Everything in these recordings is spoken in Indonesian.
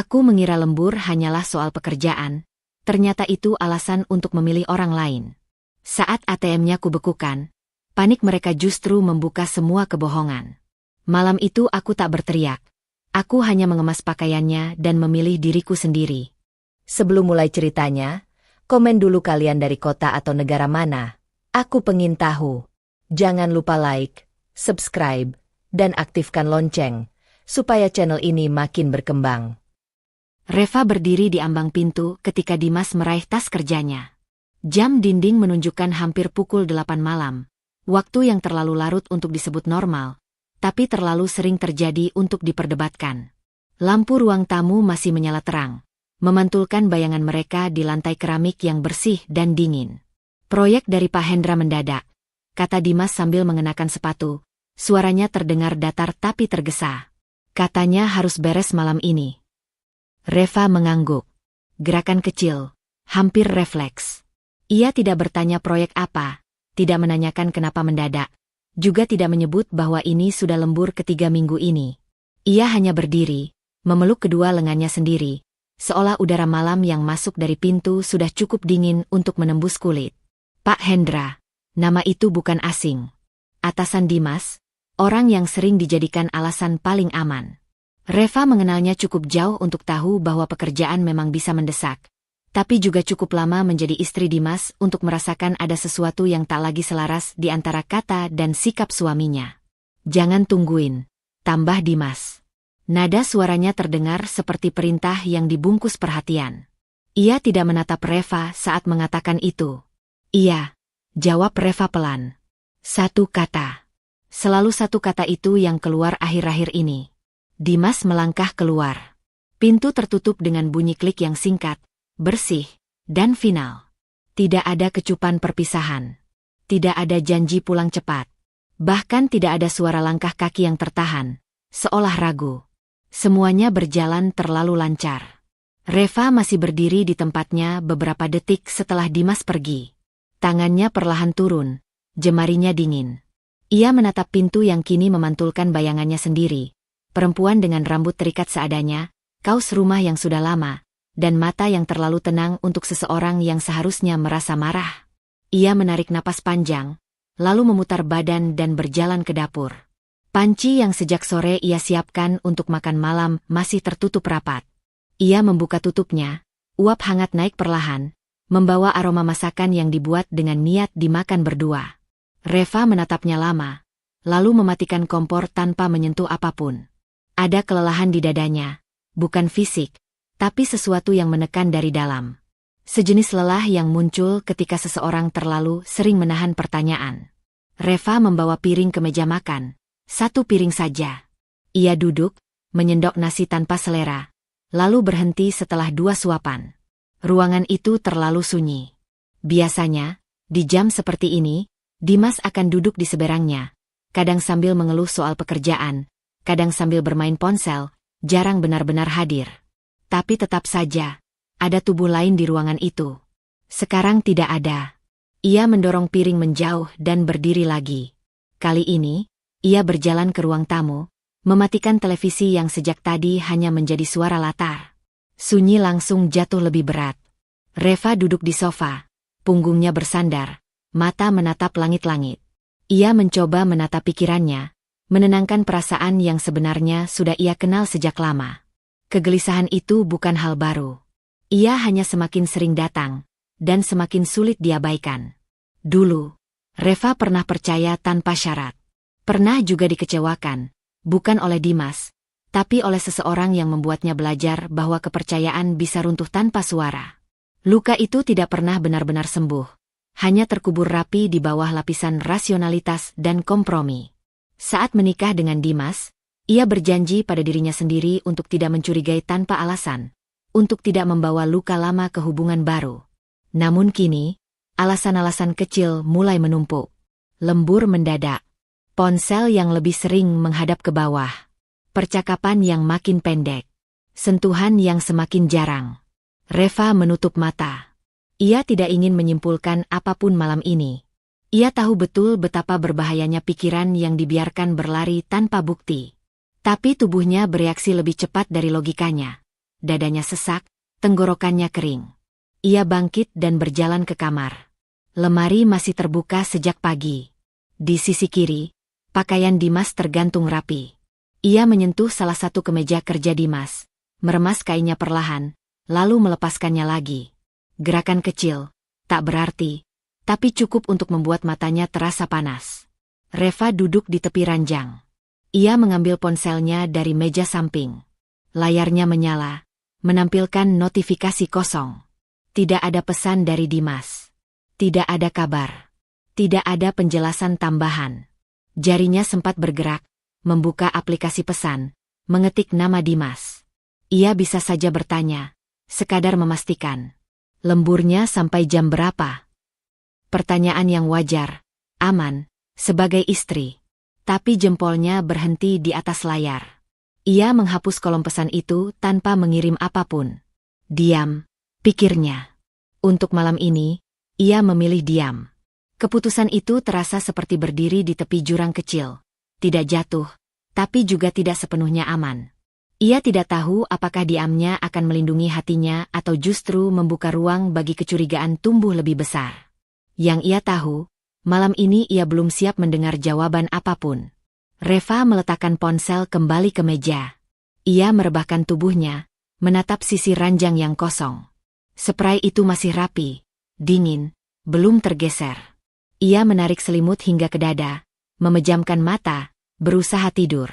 Aku mengira lembur hanyalah soal pekerjaan, ternyata itu alasan untuk memilih orang lain. Saat ATM-nya kubekukan, panik mereka justru membuka semua kebohongan. Malam itu aku tak berteriak. Aku hanya mengemas pakaiannya dan memilih diriku sendiri. Sebelum mulai ceritanya, komen dulu kalian dari kota atau negara mana. Aku pengen tahu. Jangan lupa like, subscribe, dan aktifkan lonceng, supaya channel ini makin berkembang. Reva berdiri di ambang pintu ketika Dimas meraih tas kerjanya. Jam dinding menunjukkan hampir pukul 8 malam. Waktu yang terlalu larut untuk disebut normal, tapi terlalu sering terjadi untuk diperdebatkan. Lampu ruang tamu masih menyala terang, memantulkan bayangan mereka di lantai keramik yang bersih dan dingin. Proyek dari Pak Hendra mendadak, kata Dimas sambil mengenakan sepatu. Suaranya terdengar datar tapi tergesa. Katanya harus beres malam ini. Reva mengangguk. Gerakan kecil, hampir refleks. Ia tidak bertanya proyek apa, tidak menanyakan kenapa mendadak, juga tidak menyebut bahwa ini sudah lembur ketiga minggu ini. Ia hanya berdiri, memeluk kedua lengannya sendiri, seolah udara malam yang masuk dari pintu sudah cukup dingin untuk menembus kulit. Pak Hendra, nama itu bukan asing. Atasan Dimas, orang yang sering dijadikan alasan paling aman. Reva mengenalnya cukup jauh untuk tahu bahwa pekerjaan memang bisa mendesak, tapi juga cukup lama menjadi istri Dimas untuk merasakan ada sesuatu yang tak lagi selaras di antara kata dan sikap suaminya. Jangan tungguin, tambah Dimas. Nada suaranya terdengar seperti perintah yang dibungkus perhatian. Ia tidak menatap Reva saat mengatakan itu. Iya, jawab Reva pelan. Satu kata. Selalu satu kata itu yang keluar akhir-akhir ini. Dimas melangkah keluar. Pintu tertutup dengan bunyi klik yang singkat, bersih, dan final. Tidak ada kecupan perpisahan. Tidak ada janji pulang cepat. Bahkan tidak ada suara langkah kaki yang tertahan, seolah ragu. Semuanya berjalan terlalu lancar. Reva masih berdiri di tempatnya beberapa detik setelah Dimas pergi. Tangannya perlahan turun, jemarinya dingin. Ia menatap pintu yang kini memantulkan bayangannya sendiri. Perempuan dengan rambut terikat seadanya, kaos rumah yang sudah lama, dan mata yang terlalu tenang untuk seseorang yang seharusnya merasa marah. Ia menarik napas panjang, lalu memutar badan dan berjalan ke dapur. Panci yang sejak sore ia siapkan untuk makan malam masih tertutup rapat. Ia membuka tutupnya, uap hangat naik perlahan, membawa aroma masakan yang dibuat dengan niat dimakan berdua. Reva menatapnya lama, lalu mematikan kompor tanpa menyentuh apapun. Ada kelelahan di dadanya, bukan fisik, tapi sesuatu yang menekan dari dalam. Sejenis lelah yang muncul ketika seseorang terlalu sering menahan pertanyaan. Reva membawa piring ke meja makan, satu piring saja. Ia duduk, menyendok nasi tanpa selera, lalu berhenti setelah 2 suapan. Ruangan itu terlalu sunyi. Biasanya, di jam seperti ini, Dimas akan duduk di seberangnya, kadang sambil mengeluh soal pekerjaan, kadang sambil bermain ponsel, jarang benar-benar hadir. Tapi tetap saja, ada tubuh lain di ruangan itu. Sekarang tidak ada. Ia mendorong piring menjauh dan berdiri lagi. Kali ini, ia berjalan ke ruang tamu, mematikan televisi yang sejak tadi hanya menjadi suara latar. Sunyi langsung jatuh lebih berat. Reva duduk di sofa, punggungnya bersandar, mata menatap langit-langit. Ia mencoba menatap pikirannya, menenangkan perasaan yang sebenarnya sudah ia kenal sejak lama. Kegelisahan itu bukan hal baru. Ia hanya semakin sering datang, dan semakin sulit diabaikan. Dulu, Reva pernah percaya tanpa syarat. Pernah juga dikecewakan, bukan oleh Dimas, tapi oleh seseorang yang membuatnya belajar bahwa kepercayaan bisa runtuh tanpa suara. Luka itu tidak pernah benar-benar sembuh, hanya terkubur rapi di bawah lapisan rasionalitas dan kompromi. Saat menikah dengan Dimas, ia berjanji pada dirinya sendiri untuk tidak mencurigai tanpa alasan, untuk tidak membawa luka lama ke hubungan baru. Namun kini, alasan-alasan kecil mulai menumpuk. Lembur mendadak, ponsel yang lebih sering menghadap ke bawah, percakapan yang makin pendek, sentuhan yang semakin jarang. Reva menutup mata. Ia tidak ingin menyimpulkan apapun malam ini. Ia tahu betul betapa berbahayanya pikiran yang dibiarkan berlari tanpa bukti. Tapi tubuhnya bereaksi lebih cepat dari logikanya. dadanya sesak, tenggorokannya kering. Ia bangkit dan berjalan ke kamar. Lemari masih terbuka sejak pagi. Di sisi kiri, pakaian Dimas tergantung rapi. Ia menyentuh salah satu kemeja kerja Dimas, meremas kainnya perlahan, lalu melepaskannya lagi. Gerakan kecil, tak berarti, tapi cukup untuk membuat matanya terasa panas. Reva duduk di tepi ranjang. Ia mengambil ponselnya dari meja samping. Layarnya menyala, menampilkan notifikasi kosong. Tidak ada pesan dari Dimas. Tidak ada kabar. Tidak ada penjelasan tambahan. Jarinya sempat bergerak, membuka aplikasi pesan, mengetik nama Dimas. Ia bisa saja bertanya, sekadar memastikan. Lemburnya sampai jam berapa? Pertanyaan yang wajar, aman, sebagai istri. Tapi jempolnya berhenti di atas layar. Ia menghapus kolom pesan itu tanpa mengirim apapun. Diam, pikirnya. Untuk malam ini, ia memilih diam. Keputusan itu terasa seperti berdiri di tepi jurang kecil. Tidak jatuh, tapi juga tidak sepenuhnya aman. Ia tidak tahu apakah diamnya akan melindungi hatinya atau justru membuka ruang bagi kecurigaan tumbuh lebih besar. Yang ia tahu, malam ini ia belum siap mendengar jawaban apapun. Reva meletakkan ponsel kembali ke meja. Ia merebahkan tubuhnya, menatap sisi ranjang yang kosong. Spray itu masih rapi, dingin, belum tergeser. Ia menarik selimut hingga ke dada, memejamkan mata, berusaha tidur.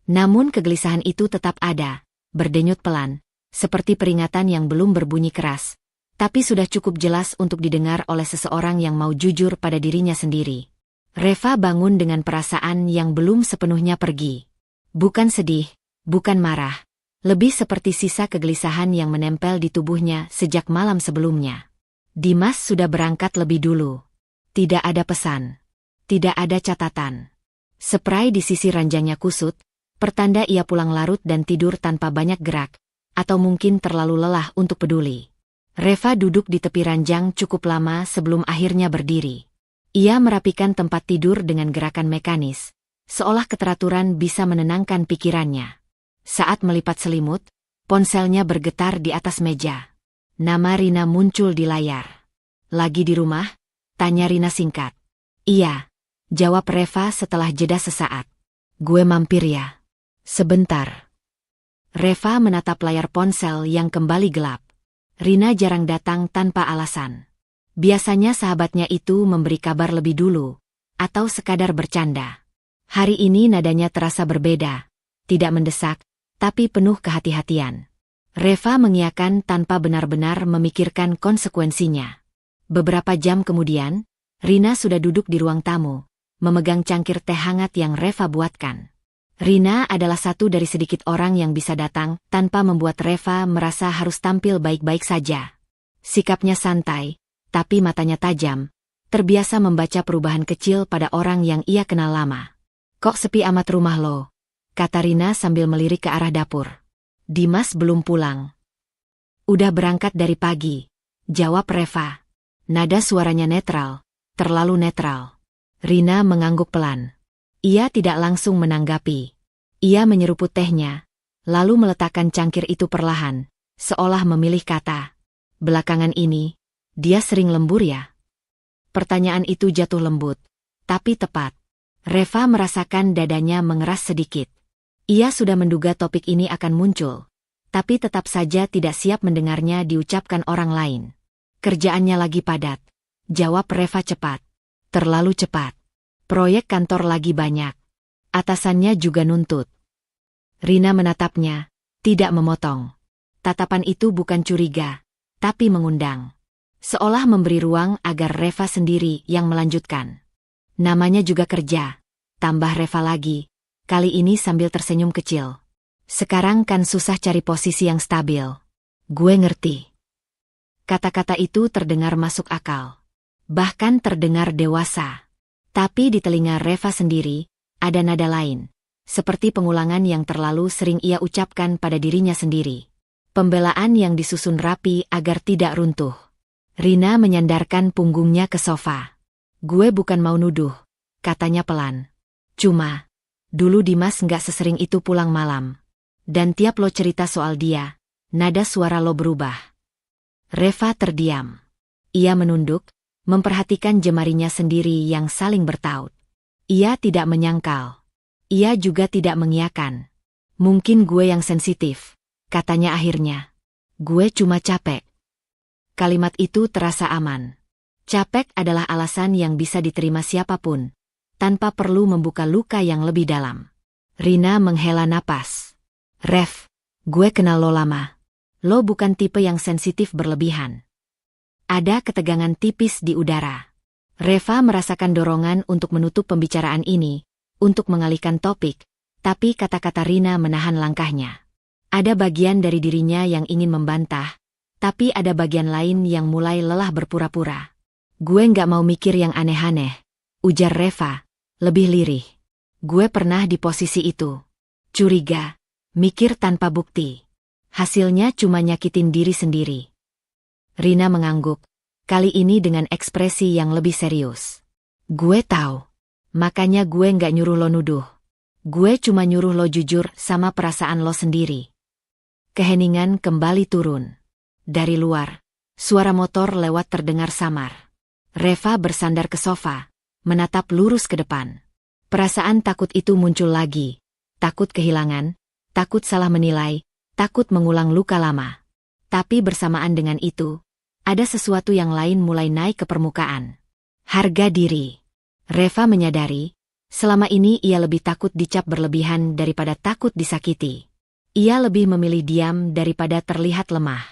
Namun kegelisahan itu tetap ada, berdenyut pelan, seperti peringatan yang belum berbunyi keras, tapi sudah cukup jelas untuk didengar oleh seseorang yang mau jujur pada dirinya sendiri. Reva bangun dengan perasaan yang belum sepenuhnya pergi. Bukan sedih, bukan marah, lebih seperti sisa kegelisahan yang menempel di tubuhnya sejak malam sebelumnya. Dimas sudah berangkat lebih dulu. Tidak ada pesan. Tidak ada catatan. Spray di sisi ranjangnya kusut, pertanda ia pulang larut dan tidur tanpa banyak gerak, atau mungkin terlalu lelah untuk peduli. Reva duduk di tepi ranjang cukup lama sebelum akhirnya berdiri. Ia merapikan tempat tidur dengan gerakan mekanis, seolah keteraturan bisa menenangkan pikirannya. Saat melipat selimut, ponselnya bergetar di atas meja. Nama Rina muncul di layar. Lagi di rumah? Tanya Rina singkat. Iya, jawab Reva setelah jeda sesaat. Gue mampir ya. Sebentar. Reva menatap layar ponsel yang kembali gelap. Rina jarang datang tanpa alasan. Biasanya sahabatnya itu memberi kabar lebih dulu, atau sekadar bercanda. Hari ini nadanya terasa berbeda, tidak mendesak, tapi penuh kehati-hatian. Reva mengiyakan tanpa benar-benar memikirkan konsekuensinya. Beberapa jam kemudian, Rina sudah duduk di ruang tamu, memegang cangkir teh hangat yang Reva buatkan. Rina adalah satu dari sedikit orang yang bisa datang tanpa membuat Reva merasa harus tampil baik-baik saja. Sikapnya santai, tapi matanya tajam, terbiasa membaca perubahan kecil pada orang yang ia kenal lama. Kok sepi amat rumah lo? Kata Rina sambil melirik ke arah dapur. Dimas belum pulang. Udah berangkat dari pagi, jawab Reva. Nada suaranya netral, terlalu netral. Rina mengangguk pelan. Ia tidak langsung menanggapi. Ia menyeruput tehnya, lalu meletakkan cangkir itu perlahan, seolah memilih kata. Belakangan ini, dia sering lembur ya? Pertanyaan itu jatuh lembut, tapi tepat. Reva merasakan dadanya mengeras sedikit. Ia sudah menduga topik ini akan muncul, tapi tetap saja tidak siap mendengarnya diucapkan orang lain. Kerjaannya lagi padat, jawab Reva cepat. Terlalu cepat. Proyek kantor lagi banyak. Atasannya juga nuntut. Rina menatapnya, tidak memotong. Tatapan itu bukan curiga, tapi mengundang. Seolah memberi ruang agar Reva sendiri yang melanjutkan. Namanya juga kerja, tambah Reva lagi, kali ini sambil tersenyum kecil. Sekarang kan susah cari posisi yang stabil. Gue ngerti. Kata-kata itu terdengar masuk akal. Bahkan terdengar dewasa. Tapi di telinga Reva sendiri, ada nada lain. Seperti pengulangan yang terlalu sering ia ucapkan pada dirinya sendiri. Pembelaan yang disusun rapi agar tidak runtuh. Rina menyandarkan punggungnya ke sofa. Gue bukan mau nuduh, katanya pelan. Cuma, dulu Dimas nggak sesering itu pulang malam. Dan tiap lo cerita soal dia, Nada suara lo berubah. Reva terdiam. Ia menunduk, memperhatikan jemarinya sendiri yang saling bertaut. Ia tidak menyangkal. Ia juga tidak mengiyakan. Mungkin gue yang sensitif, katanya akhirnya. Gue cuma capek. Kalimat itu terasa aman. Capek adalah alasan yang bisa diterima siapapun, tanpa perlu membuka luka yang lebih dalam. Rina menghela napas. Rev, gue kenal lo lama. Lo bukan tipe yang sensitif berlebihan. Ada ketegangan tipis di udara. Reva merasakan dorongan untuk menutup pembicaraan ini, untuk mengalihkan topik, tapi kata-kata Rina menahan langkahnya. Ada bagian dari dirinya yang ingin membantah, tapi ada bagian lain yang mulai lelah berpura-pura. Gue nggak mau mikir yang aneh-aneh, ujar Reva, lebih lirih. Gue pernah di posisi itu. Curiga, mikir tanpa bukti. Hasilnya cuma nyakitin diri sendiri. Rina mengangguk, kali ini dengan ekspresi yang lebih serius. Gue tahu. Makanya gue nggak nyuruh lo nuduh. Gue cuma nyuruh lo jujur sama perasaan lo sendiri. Keheningan kembali turun. Dari luar, suara motor lewat terdengar samar. Reva bersandar ke sofa, menatap lurus ke depan. Perasaan takut itu muncul lagi. Takut kehilangan, takut salah menilai, takut mengulang luka lama. Tapi bersamaan dengan itu, ada sesuatu yang lain mulai naik ke permukaan. Harga diri. Reva menyadari, selama ini ia lebih takut dicap berlebihan daripada takut disakiti. Ia lebih memilih diam daripada terlihat lemah.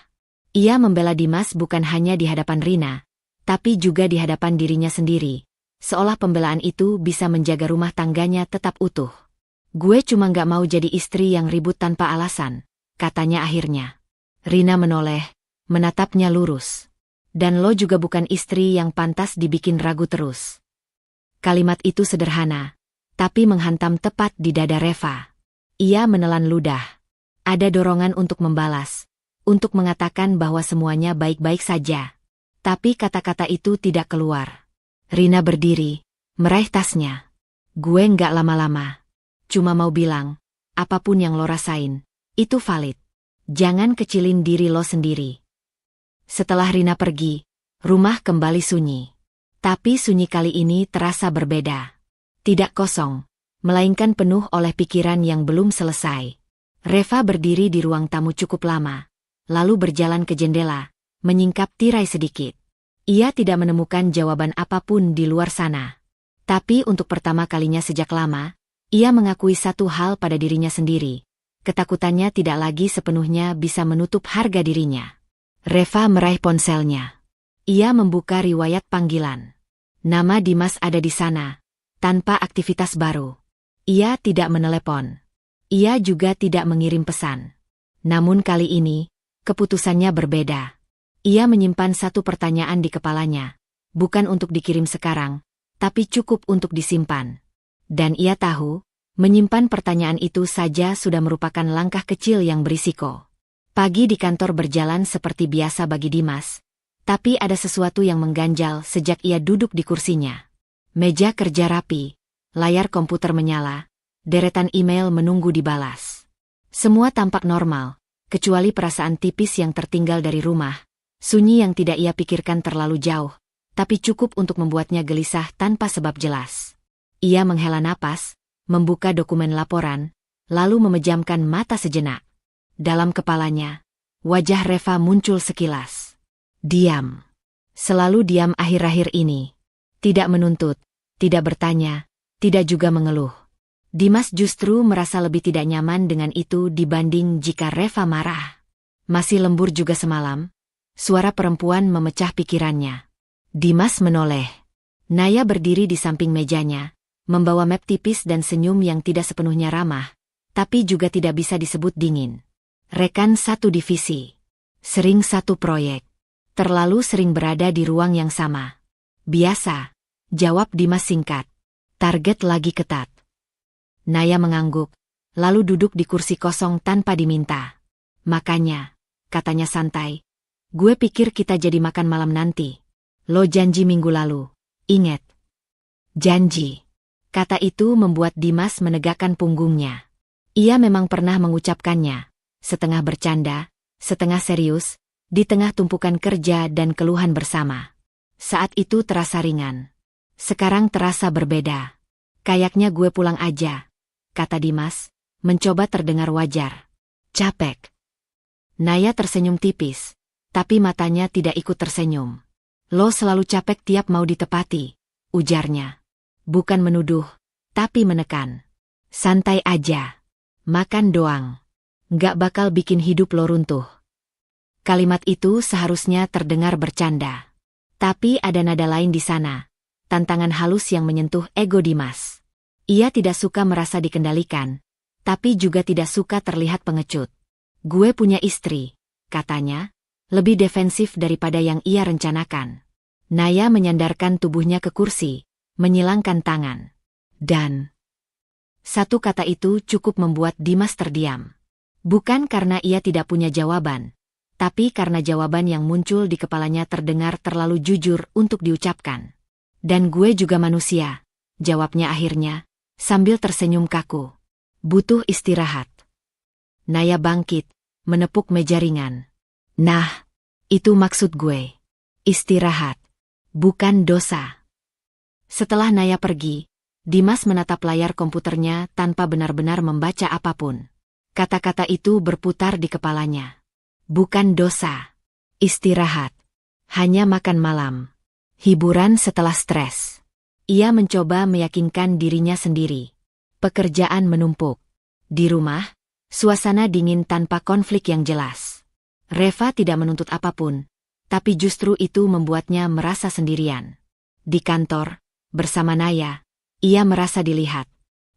Ia membela Dimas bukan hanya di hadapan Rina, tapi juga di hadapan dirinya sendiri, seolah pembelaan itu bisa menjaga rumah tangganya tetap utuh. Gue cuma nggak mau jadi istri yang ribut tanpa alasan, katanya akhirnya. Rina menoleh, menatapnya lurus. Dan lo juga bukan istri yang pantas dibikin ragu terus. Kalimat itu sederhana, tapi menghantam tepat di dada Reva. Ia menelan ludah. Ada dorongan untuk membalas, untuk mengatakan bahwa semuanya baik-baik saja. Tapi kata-kata itu tidak keluar. Rina berdiri, meraih tasnya. Gue nggak lama-lama. Cuma mau bilang, apapun yang lo rasain, itu valid. Jangan kecilin diri lo sendiri. Setelah Rina pergi, rumah kembali sunyi. Tapi sunyi kali ini terasa berbeda. Tidak kosong, melainkan penuh oleh pikiran yang belum selesai. Reva berdiri di ruang tamu cukup lama, lalu berjalan ke jendela, menyingkap tirai sedikit. Ia tidak menemukan jawaban apapun di luar sana. Tapi untuk pertama kalinya sejak lama, ia mengakui satu hal pada dirinya sendiri. Ketakutannya tidak lagi sepenuhnya bisa menutup harga dirinya. Reva meraih ponselnya. Ia membuka riwayat panggilan. Nama Dimas ada di sana, tanpa aktivitas baru. Ia tidak menelepon. Ia juga tidak mengirim pesan. Namun kali ini, keputusannya berbeda. Ia menyimpan satu pertanyaan di kepalanya, bukan untuk dikirim sekarang, tapi cukup untuk disimpan. Dan ia tahu, menyimpan pertanyaan itu saja sudah merupakan langkah kecil yang berisiko. Pagi di kantor berjalan seperti biasa bagi Dimas, tapi ada sesuatu yang mengganjal sejak ia duduk di kursinya. Meja kerja rapi, layar komputer menyala, deretan email menunggu dibalas. Semua tampak normal, kecuali perasaan tipis yang tertinggal dari rumah, sunyi yang tidak ia pikirkan terlalu jauh, tapi cukup untuk membuatnya gelisah tanpa sebab jelas. Ia menghela napas, membuka dokumen laporan, lalu memejamkan mata sejenak. Dalam kepalanya, wajah Reva muncul sekilas. Diam. Selalu diam akhir-akhir ini. Tidak menuntut, tidak bertanya, tidak juga mengeluh. Dimas justru merasa lebih tidak nyaman dengan itu dibanding jika Reva marah. Masih lembur juga semalam. Suara perempuan memecah pikirannya. Dimas menoleh. Naya berdiri di samping mejanya, membawa map tipis dan senyum yang tidak sepenuhnya ramah, tapi juga tidak bisa disebut dingin. Rekan satu divisi. Sering satu proyek. Terlalu sering berada di ruang yang sama. Biasa, jawab Dimas singkat. Target lagi ketat. Naya mengangguk, lalu duduk di kursi kosong tanpa diminta. Makanya, katanya santai, gue pikir kita jadi makan malam nanti. Lo janji minggu lalu, inget. Janji. Kata itu membuat Dimas menegakkan punggungnya. Ia memang pernah mengucapkannya, setengah bercanda, setengah serius, di tengah tumpukan kerja dan keluhan bersama. Saat itu terasa ringan. Sekarang terasa berbeda. Kayaknya gue pulang aja, kata Dimas, mencoba terdengar wajar. Capek. Naya tersenyum tipis, tapi matanya tidak ikut tersenyum. Lo selalu capek tiap mau ditepati, ujarnya. Bukan menuduh, tapi menekan. Santai aja. Makan doang. Nggak bakal bikin hidup lo runtuh. Kalimat itu seharusnya terdengar bercanda. Tapi ada nada lain di sana. Tantangan halus yang menyentuh ego Dimas. Ia tidak suka merasa dikendalikan, tapi juga tidak suka terlihat pengecut. Gue punya istri, katanya, lebih defensif daripada yang ia rencanakan. Naya menyandarkan tubuhnya ke kursi, menyilangkan tangan. Dan satu kata itu cukup membuat Dimas terdiam. Bukan karena ia tidak punya jawaban, tapi karena jawaban yang muncul di kepalanya terdengar terlalu jujur untuk diucapkan. Dan gue juga manusia, jawabnya akhirnya, sambil tersenyum kaku. Butuh istirahat. Naya bangkit, menepuk meja ringan. Nah, itu maksud gue. Istirahat. Bukan dosa. Setelah Naya pergi, Dimas menatap layar komputernya tanpa benar-benar membaca apapun. Kata-kata itu berputar di kepalanya. Bukan dosa. Istirahat. Hanya makan malam. Hiburan setelah stres. Ia mencoba meyakinkan dirinya sendiri. Pekerjaan menumpuk. Di rumah, suasana dingin tanpa konflik yang jelas. Reva tidak menuntut apapun, tapi justru itu membuatnya merasa sendirian. Di kantor, bersama Naya, ia merasa dilihat,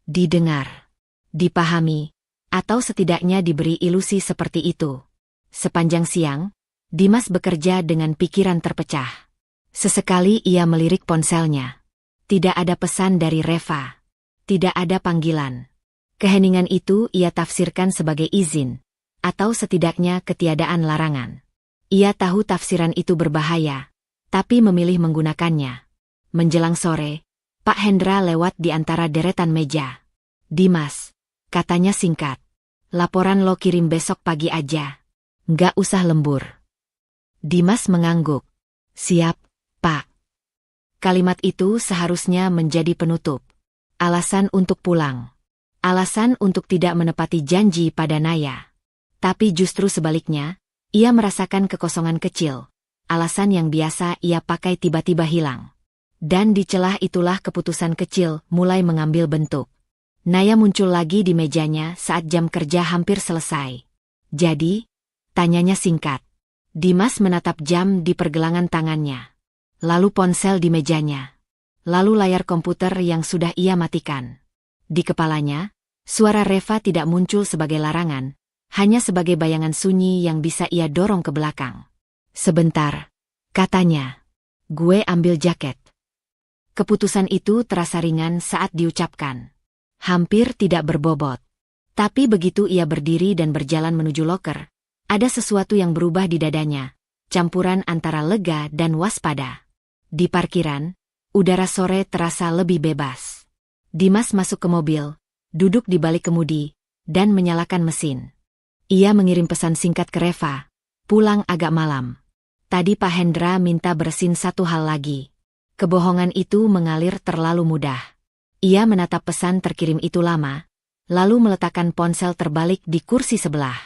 didengar, dipahami, atau setidaknya diberi ilusi seperti itu. Sepanjang siang, Dimas bekerja dengan pikiran terpecah. Sesekali ia melirik ponselnya. Tidak ada pesan dari Reva. Tidak ada panggilan. Keheningan itu ia tafsirkan sebagai izin, atau setidaknya ketiadaan larangan. Ia tahu tafsiran itu berbahaya, tapi memilih menggunakannya. Menjelang sore, Pak Hendra lewat di antara deretan meja. Dimas, katanya singkat. Laporan lo kirim besok pagi aja. Nggak usah lembur. Dimas mengangguk. Siap, Pak. Kalimat itu seharusnya menjadi penutup. Alasan untuk pulang. Alasan untuk tidak menepati janji pada Naya. Tapi justru sebaliknya, ia merasakan kekosongan kecil. Alasan yang biasa ia pakai tiba-tiba hilang. Dan di celah itulah keputusan kecil mulai mengambil bentuk. Naya muncul lagi di mejanya saat jam kerja hampir selesai. Jadi, tanyanya singkat. Dimas menatap jam di pergelangan tangannya. Lalu ponsel di mejanya. Lalu layar komputer yang sudah ia matikan. Di kepalanya, suara Reva tidak muncul sebagai larangan, hanya sebagai bayangan sunyi yang bisa ia dorong ke belakang. Sebentar, katanya. Gue ambil jaket. Keputusan itu terasa ringan saat diucapkan. Hampir tidak berbobot. Tapi begitu ia berdiri dan berjalan menuju loker, ada sesuatu yang berubah di dadanya, campuran antara lega dan waspada. Di parkiran, udara sore terasa lebih bebas. Dimas masuk ke mobil, duduk di balik kemudi, dan menyalakan mesin. Ia mengirim pesan singkat ke Reva, pulang agak malam. Tadi Pak Hendra minta bersin satu hal lagi. Kebohongan itu mengalir terlalu mudah. Ia menatap pesan terkirim itu lama, lalu meletakkan ponsel terbalik di kursi sebelah.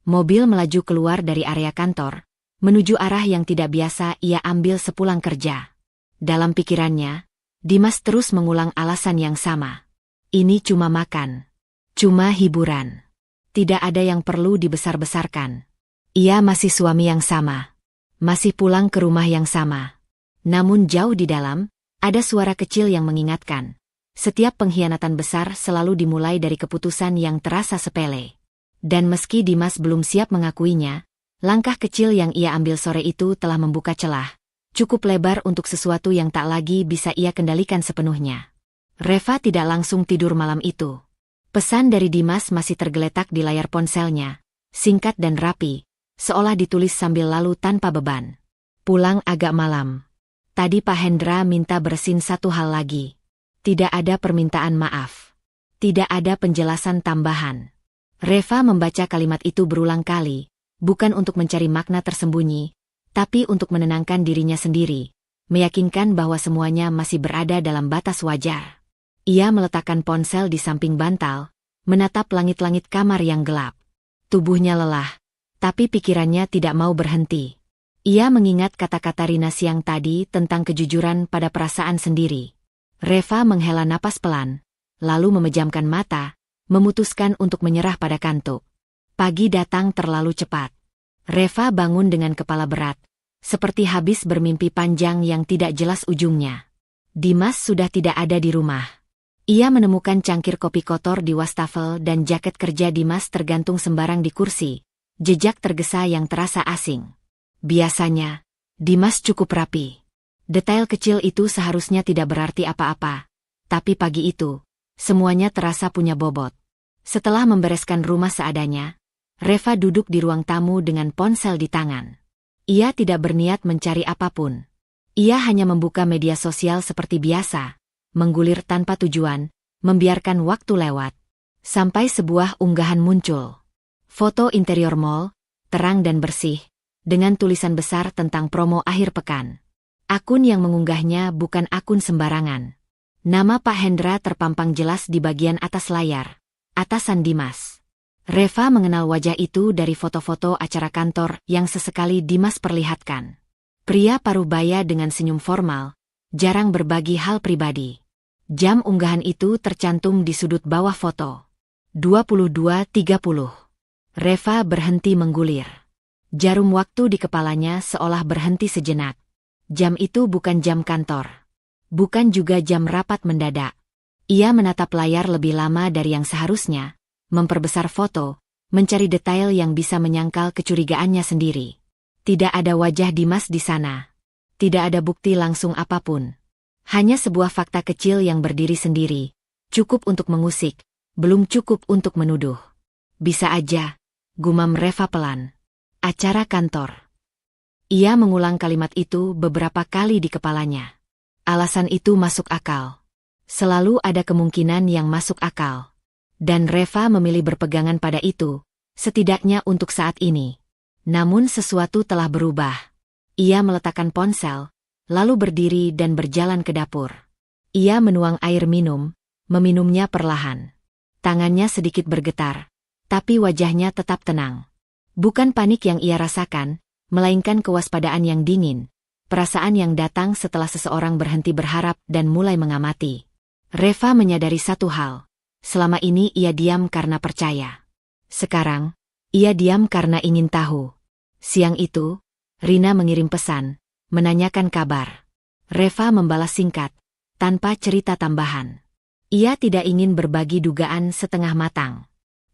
Mobil melaju keluar dari area kantor, menuju arah yang tidak biasa ia ambil sepulang kerja. Dalam pikirannya, Dimas terus mengulang alasan yang sama. Ini cuma makan. Cuma hiburan. Tidak ada yang perlu dibesar-besarkan. Ia masih suami yang sama. Masih pulang ke rumah yang sama. Namun jauh di dalam, ada suara kecil yang mengingatkan. Setiap pengkhianatan besar selalu dimulai dari keputusan yang terasa sepele. Dan meski Dimas belum siap mengakuinya, langkah kecil yang ia ambil sore itu telah membuka celah. Cukup lebar untuk sesuatu yang tak lagi bisa ia kendalikan sepenuhnya. Reva tidak langsung tidur malam itu. Pesan dari Dimas masih tergeletak di layar ponselnya, singkat dan rapi, seolah ditulis sambil lalu tanpa beban. Pulang agak malam. Tadi Pak Hendra minta bersin satu hal lagi. Tidak ada permintaan maaf. Tidak ada penjelasan tambahan. Reva membaca kalimat itu berulang kali, bukan untuk mencari makna tersembunyi, tapi untuk menenangkan dirinya sendiri, meyakinkan bahwa semuanya masih berada dalam batas wajar. Ia meletakkan ponsel di samping bantal, menatap langit-langit kamar yang gelap. Tubuhnya lelah, tapi pikirannya tidak mau berhenti. Ia mengingat kata-kata Rina siang tadi tentang kejujuran pada perasaan sendiri. Reva menghela napas pelan, lalu memejamkan mata, memutuskan untuk menyerah pada kantuk. Pagi datang terlalu cepat. Reva bangun dengan kepala berat, seperti habis bermimpi panjang yang tidak jelas ujungnya. Dimas sudah tidak ada di rumah. Ia menemukan cangkir kopi kotor di wastafel dan jaket kerja Dimas tergantung sembarang di kursi, jejak tergesa yang terasa asing. Biasanya, Dimas cukup rapi. Detail kecil itu seharusnya tidak berarti apa-apa. Tapi pagi itu, semuanya terasa punya bobot. Setelah membereskan rumah seadanya, Reva duduk di ruang tamu dengan ponsel di tangan. Ia tidak berniat mencari apapun. Ia hanya membuka media sosial seperti biasa, menggulir tanpa tujuan, membiarkan waktu lewat. Sampai sebuah unggahan muncul. Foto interior mall, terang dan bersih, dengan tulisan besar tentang promo akhir pekan. Akun yang mengunggahnya bukan akun sembarangan. Nama Pak Hendra terpampang jelas di bagian atas layar, atasan Dimas. Reva mengenal wajah itu dari foto-foto acara kantor yang sesekali Dimas perlihatkan. Pria parubaya dengan senyum formal, jarang berbagi hal pribadi. Jam unggahan itu tercantum di sudut bawah foto. 22.30. Reva berhenti menggulir. Jarum waktu di kepalanya seolah berhenti sejenak. Jam itu bukan jam kantor. Bukan juga jam rapat mendadak. Ia menatap layar lebih lama dari yang seharusnya, memperbesar foto, mencari detail yang bisa menyangkal kecurigaannya sendiri. Tidak ada wajah Dimas di sana. Tidak ada bukti langsung apapun. Hanya sebuah fakta kecil yang berdiri sendiri, cukup untuk mengusik, belum cukup untuk menuduh. Bisa aja, gumam Reva pelan. Acara kantor. Ia mengulang kalimat itu beberapa kali di kepalanya. Alasan itu masuk akal. Selalu ada kemungkinan yang masuk akal. Dan Reva memilih berpegangan pada itu, setidaknya untuk saat ini. Namun sesuatu telah berubah. Ia meletakkan ponsel, lalu berdiri dan berjalan ke dapur. Ia menuang air minum, meminumnya perlahan. Tangannya sedikit bergetar, tapi wajahnya tetap tenang. Bukan panik yang ia rasakan, melainkan kewaspadaan yang dingin, perasaan yang datang setelah seseorang berhenti berharap dan mulai mengamati. Reva menyadari satu hal, selama ini ia diam karena percaya. Sekarang, ia diam karena ingin tahu. Siang itu, Rina mengirim pesan, menanyakan kabar. Reva membalas singkat, tanpa cerita tambahan. Ia tidak ingin berbagi dugaan setengah matang.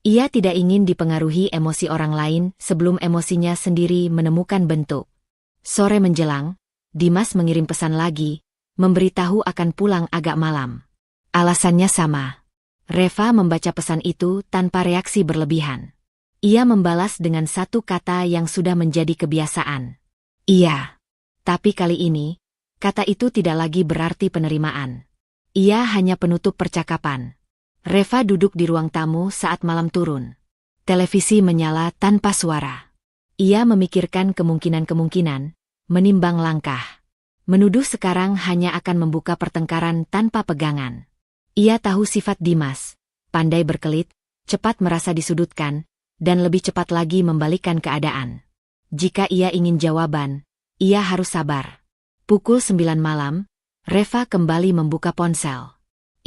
Ia tidak ingin dipengaruhi emosi orang lain sebelum emosinya sendiri menemukan bentuk. Sore menjelang, Dimas mengirim pesan lagi, memberitahu akan pulang agak malam. Alasannya sama. Reva membaca pesan itu tanpa reaksi berlebihan. Ia membalas dengan satu kata yang sudah menjadi kebiasaan. Iya. Tapi kali ini, kata itu tidak lagi berarti penerimaan. Ia hanya penutup percakapan. Reva duduk di ruang tamu saat malam turun. Televisi menyala tanpa suara. Ia memikirkan kemungkinan-kemungkinan, menimbang langkah. Menuduh sekarang hanya akan membuka pertengkaran tanpa pegangan. Ia tahu sifat Dimas, pandai berkelit, cepat merasa disudutkan, dan lebih cepat lagi membalikkan keadaan. Jika ia ingin jawaban, ia harus sabar. Pukul 9 malam, Reva kembali membuka ponsel.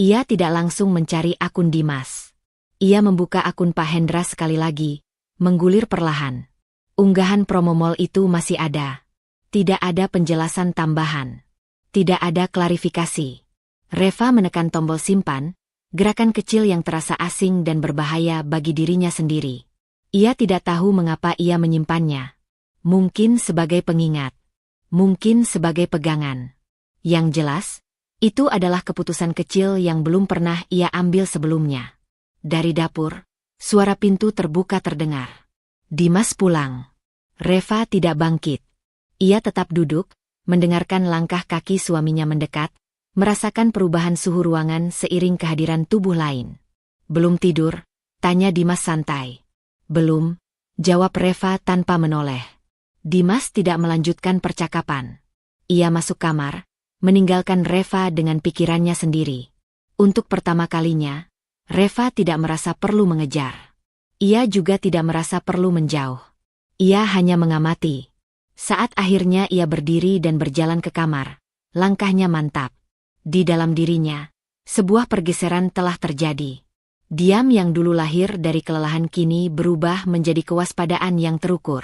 Ia tidak langsung mencari akun Dimas. Ia membuka akun Pak Hendra sekali lagi, menggulir perlahan. Unggahan promo mall itu masih ada. Tidak ada penjelasan tambahan. Tidak ada klarifikasi. Reva menekan tombol simpan, gerakan kecil yang terasa asing dan berbahaya bagi dirinya sendiri. Ia tidak tahu mengapa ia menyimpannya. Mungkin sebagai pengingat. Mungkin sebagai pegangan. Yang jelas, itu adalah keputusan kecil yang belum pernah ia ambil sebelumnya. Dari dapur, suara pintu terbuka terdengar. Dimas pulang. Reva tidak bangkit. Ia tetap duduk, mendengarkan langkah kaki suaminya mendekat, merasakan perubahan suhu ruangan seiring kehadiran tubuh lain. Belum tidur? Tanya Dimas santai. Belum, Jawab Reva tanpa menoleh. Dimas tidak melanjutkan percakapan. Ia masuk kamar, meninggalkan Reva dengan pikirannya sendiri. Untuk pertama kalinya, Reva tidak merasa perlu mengejar. Ia juga tidak merasa perlu menjauh. Ia hanya mengamati. Saat akhirnya ia berdiri dan berjalan ke kamar, langkahnya mantap. Di dalam dirinya, sebuah pergeseran telah terjadi. Diam yang dulu lahir dari kelelahan kini berubah menjadi kewaspadaan yang terukur.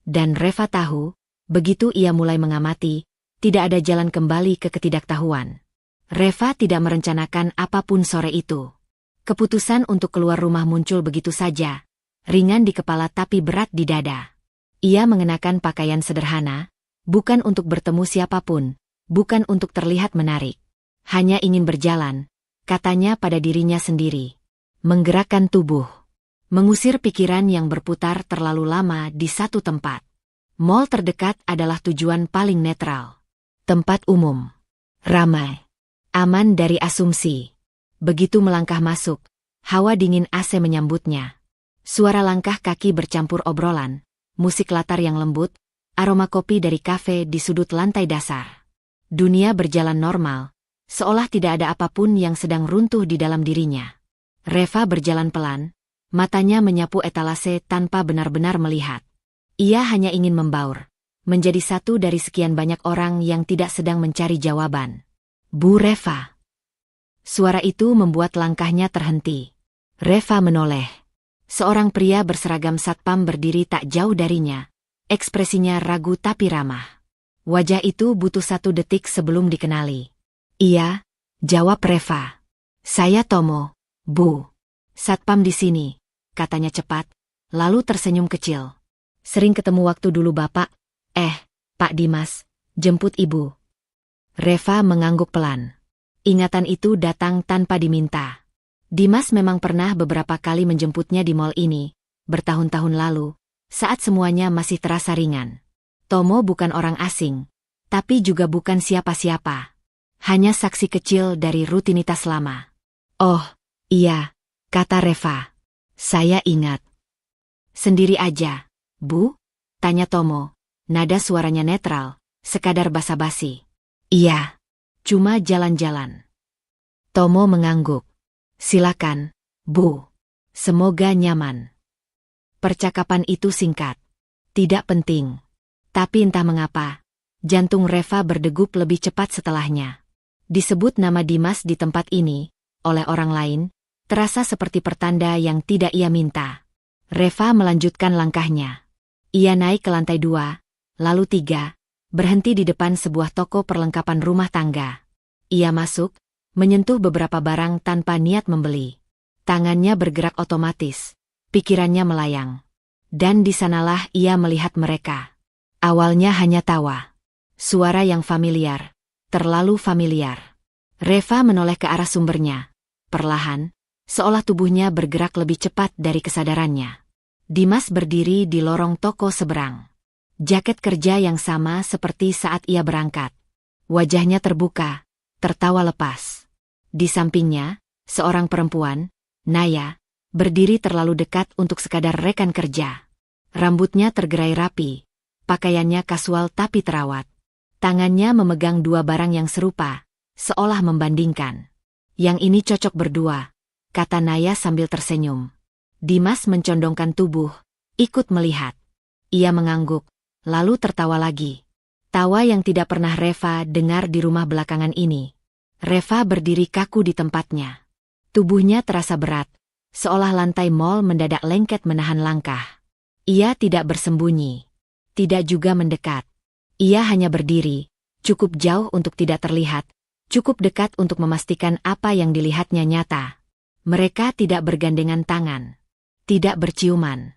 Dan Reva tahu, begitu ia mulai mengamati, tidak ada jalan kembali ke ketidaktahuan. Reva tidak merencanakan apapun sore itu. Keputusan untuk keluar rumah muncul begitu saja, ringan di kepala tapi berat di dada. Ia mengenakan pakaian sederhana, bukan untuk bertemu siapapun, bukan untuk terlihat menarik. Hanya ingin berjalan, katanya pada dirinya sendiri. Menggerakkan tubuh. Mengusir pikiran yang berputar terlalu lama di satu tempat. Mall terdekat adalah tujuan paling netral. Tempat umum. Ramai. Aman dari asumsi. Begitu melangkah masuk, hawa dingin AC menyambutnya. Suara langkah kaki bercampur obrolan. Musik latar yang lembut, aroma kopi dari kafe di sudut lantai dasar. Dunia berjalan normal, seolah tidak ada apapun yang sedang runtuh di dalam dirinya. Reva berjalan pelan, matanya menyapu etalase tanpa benar-benar melihat. Ia hanya ingin membaur, menjadi satu dari sekian banyak orang yang tidak sedang mencari jawaban. Bu Reva. Suara itu membuat langkahnya terhenti. Reva menoleh. Seorang pria berseragam satpam berdiri tak jauh darinya. Ekspresinya ragu tapi ramah. Wajah itu butuh 1 detik sebelum dikenali. Iya, jawab Reva. Saya Tomo, Bu. Satpam di sini, katanya cepat, lalu tersenyum kecil. Sering ketemu waktu dulu Bapak. Pak Dimas, jemput Ibu. Reva mengangguk pelan. Ingatan itu datang tanpa diminta. Dimas memang pernah beberapa kali menjemputnya di mall ini, bertahun-tahun lalu, saat semuanya masih terasa ringan. Tomo bukan orang asing, tapi juga bukan siapa-siapa. Hanya saksi kecil dari rutinitas lama. Oh, iya, kata Reva. Saya ingat. Sendiri aja, Bu? Tanya Tomo. Nada suaranya netral, sekadar basa-basi. Iya, cuma jalan-jalan. Tomo mengangguk. Silakan, Bu. Semoga nyaman. Percakapan itu singkat. Tidak penting. Tapi entah mengapa, jantung Reva berdegup lebih cepat setelahnya. Disebut nama Dimas di tempat ini, oleh orang lain, terasa seperti pertanda yang tidak ia minta. Reva melanjutkan langkahnya. Ia naik ke lantai 2, lalu 3, berhenti di depan sebuah toko perlengkapan rumah tangga. Ia masuk, menyentuh beberapa barang tanpa niat membeli. Tangannya bergerak otomatis, pikirannya melayang. Dan di sanalah ia melihat mereka. Awalnya hanya tawa. Suara yang familiar, terlalu familiar. Reva menoleh ke arah sumbernya. Perlahan, seolah tubuhnya bergerak lebih cepat dari kesadarannya. Dimas berdiri di lorong toko seberang. Jaket kerja yang sama seperti saat ia berangkat. Wajahnya terbuka, tertawa lepas. Di sampingnya, seorang perempuan, Naya, berdiri terlalu dekat untuk sekadar rekan kerja. Rambutnya tergerai rapi, pakaiannya kasual tapi terawat. Tangannya memegang 2 barang yang serupa, seolah membandingkan. Yang ini cocok berdua, kata Naya sambil tersenyum. Dimas mencondongkan tubuh, ikut melihat. Ia mengangguk, lalu tertawa lagi. Tawa yang tidak pernah Reva dengar di rumah belakangan ini. Reva berdiri kaku di tempatnya. Tubuhnya terasa berat, seolah lantai mall mendadak lengket menahan langkah. Ia tidak bersembunyi, tidak juga mendekat. Ia hanya berdiri, cukup jauh untuk tidak terlihat, cukup dekat untuk memastikan apa yang dilihatnya nyata. Mereka tidak bergandengan tangan, tidak berciuman.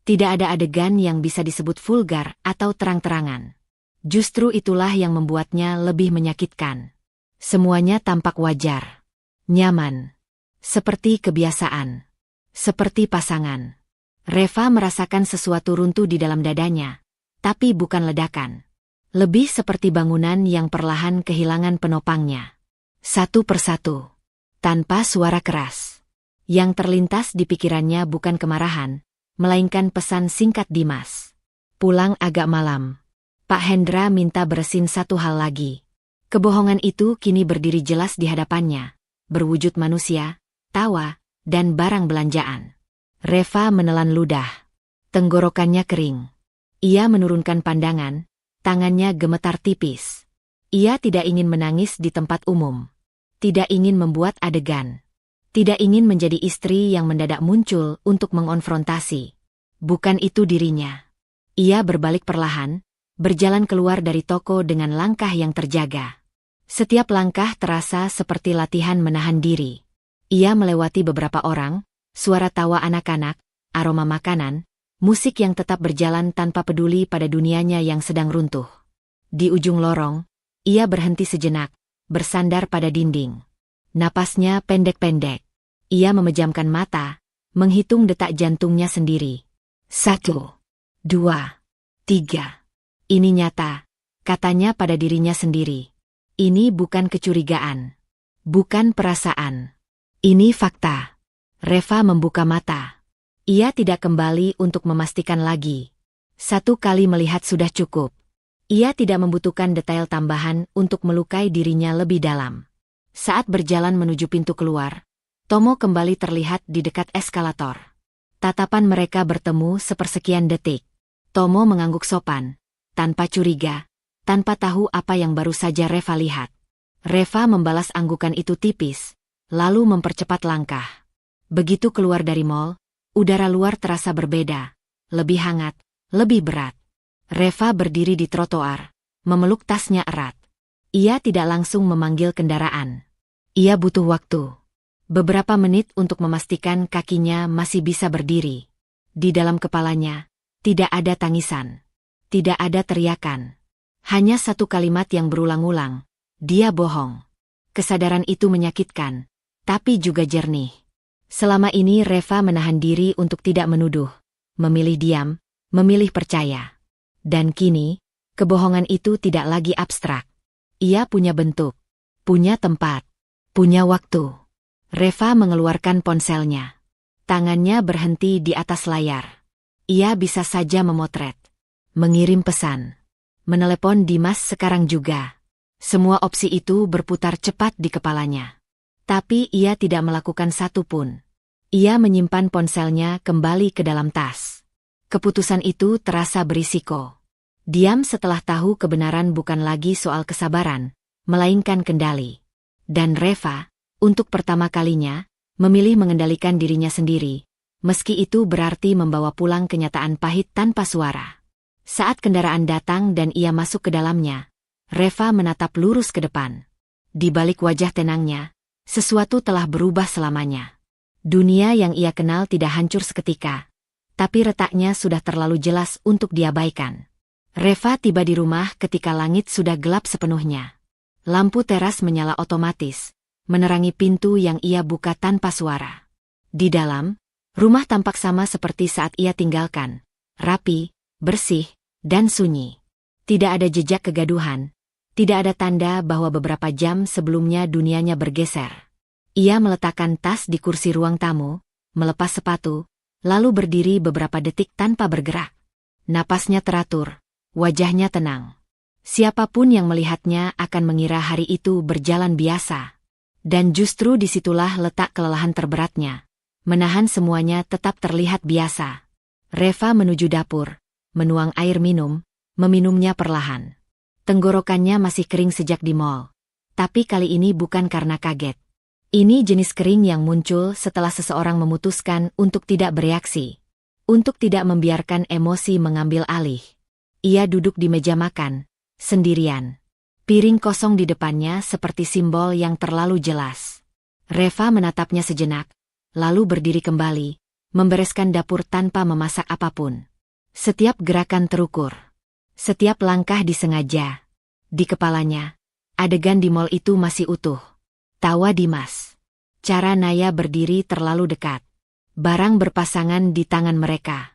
Tidak ada adegan yang bisa disebut vulgar atau terang-terangan. Justru itulah yang membuatnya lebih menyakitkan. Semuanya tampak wajar, nyaman, seperti kebiasaan, seperti pasangan. Reva merasakan sesuatu runtuh di dalam dadanya, tapi bukan ledakan. Lebih seperti bangunan yang perlahan kehilangan penopangnya. Satu persatu, tanpa suara keras. Yang terlintas di pikirannya bukan kemarahan, melainkan pesan singkat Dimas. Pulang agak malam. Pak Hendra minta beresin satu hal lagi. Kebohongan itu kini berdiri jelas di hadapannya, berwujud manusia, tawa, dan barang belanjaan. Reva menelan ludah. Tenggorokannya kering. Ia menurunkan pandangan, tangannya gemetar tipis. Ia tidak ingin menangis di tempat umum. Tidak ingin membuat adegan. Tidak ingin menjadi istri yang mendadak muncul untuk mengonfrontasi. Bukan itu dirinya. Ia berbalik perlahan, berjalan keluar dari toko dengan langkah yang terjaga. Setiap langkah terasa seperti latihan menahan diri. Ia melewati beberapa orang, suara tawa anak-anak, aroma makanan, musik yang tetap berjalan tanpa peduli pada dunianya yang sedang runtuh. Di ujung lorong, ia berhenti sejenak, bersandar pada dinding. Napasnya pendek-pendek. Ia memejamkan mata, menghitung detak jantungnya sendiri. 1, 2, 3. Ini nyata, katanya pada dirinya sendiri. Ini bukan kecurigaan. Bukan perasaan. Ini fakta. Reva membuka mata. Ia tidak kembali untuk memastikan lagi. Satu kali melihat sudah cukup. Ia tidak membutuhkan detail tambahan untuk melukai dirinya lebih dalam. Saat berjalan menuju pintu keluar, Tomo kembali terlihat di dekat eskalator. Tatapan mereka bertemu sepersekian detik. Tomo mengangguk sopan, tanpa curiga, tanpa tahu apa yang baru saja Reva lihat. Reva membalas anggukan itu tipis, lalu mempercepat langkah. Begitu keluar dari mall, udara luar terasa berbeda, lebih hangat, lebih berat. Reva berdiri di trotoar, memeluk tasnya erat. Ia tidak langsung memanggil kendaraan. Ia butuh waktu. Beberapa menit untuk memastikan kakinya masih bisa berdiri. Di dalam kepalanya, tidak ada tangisan. Tidak ada teriakan. Hanya satu kalimat yang berulang-ulang. Dia bohong. Kesadaran itu menyakitkan, tapi juga jernih. Selama ini Reva menahan diri untuk tidak menuduh, memilih diam, memilih percaya. Dan kini, kebohongan itu tidak lagi abstrak. Ia punya bentuk, punya tempat, punya waktu. Reva mengeluarkan ponselnya. Tangannya berhenti di atas layar. Ia bisa saja memotret, mengirim pesan, menelepon Dimas sekarang juga. Semua opsi itu berputar cepat di kepalanya. Tapi ia tidak melakukan satu pun. Ia menyimpan ponselnya kembali ke dalam tas. Keputusan itu terasa berisiko. Diam setelah tahu kebenaran bukan lagi soal kesabaran, melainkan kendali. Dan Reva, untuk pertama kalinya, memilih mengendalikan dirinya sendiri, meski itu berarti membawa pulang kenyataan pahit tanpa suara. Saat kendaraan datang dan ia masuk ke dalamnya, Reva menatap lurus ke depan. Di balik wajah tenangnya, sesuatu telah berubah selamanya. Dunia yang ia kenal tidak hancur seketika, tapi retaknya sudah terlalu jelas untuk diabaikan. Reva tiba di rumah ketika langit sudah gelap sepenuhnya. Lampu teras menyala otomatis, menerangi pintu yang ia buka tanpa suara. Di dalam, rumah tampak sama seperti saat ia tinggalkan, rapi, bersih, dan sunyi. Tidak ada jejak kegaduhan, tidak ada tanda bahwa beberapa jam sebelumnya dunianya bergeser. Ia meletakkan tas di kursi ruang tamu, melepas sepatu, lalu berdiri beberapa detik tanpa bergerak. Napasnya teratur, wajahnya tenang. Siapapun yang melihatnya akan mengira hari itu berjalan biasa. Dan justru disitulah letak kelelahan terberatnya. Menahan semuanya tetap terlihat biasa. Reva menuju dapur, menuang air minum, meminumnya perlahan. Tenggorokannya masih kering sejak di mall. Tapi kali ini bukan karena kaget. Ini jenis kering yang muncul setelah seseorang memutuskan untuk tidak bereaksi. Untuk tidak membiarkan emosi mengambil alih. Ia duduk di meja makan, sendirian. Piring kosong di depannya seperti simbol yang terlalu jelas. Reva menatapnya sejenak, lalu berdiri kembali, membereskan dapur tanpa memasak apapun. Setiap gerakan terukur. Setiap langkah disengaja. Di kepalanya, adegan di mall itu masih utuh. Tawa Dimas. Cara Naya berdiri terlalu dekat. Barang berpasangan di tangan mereka.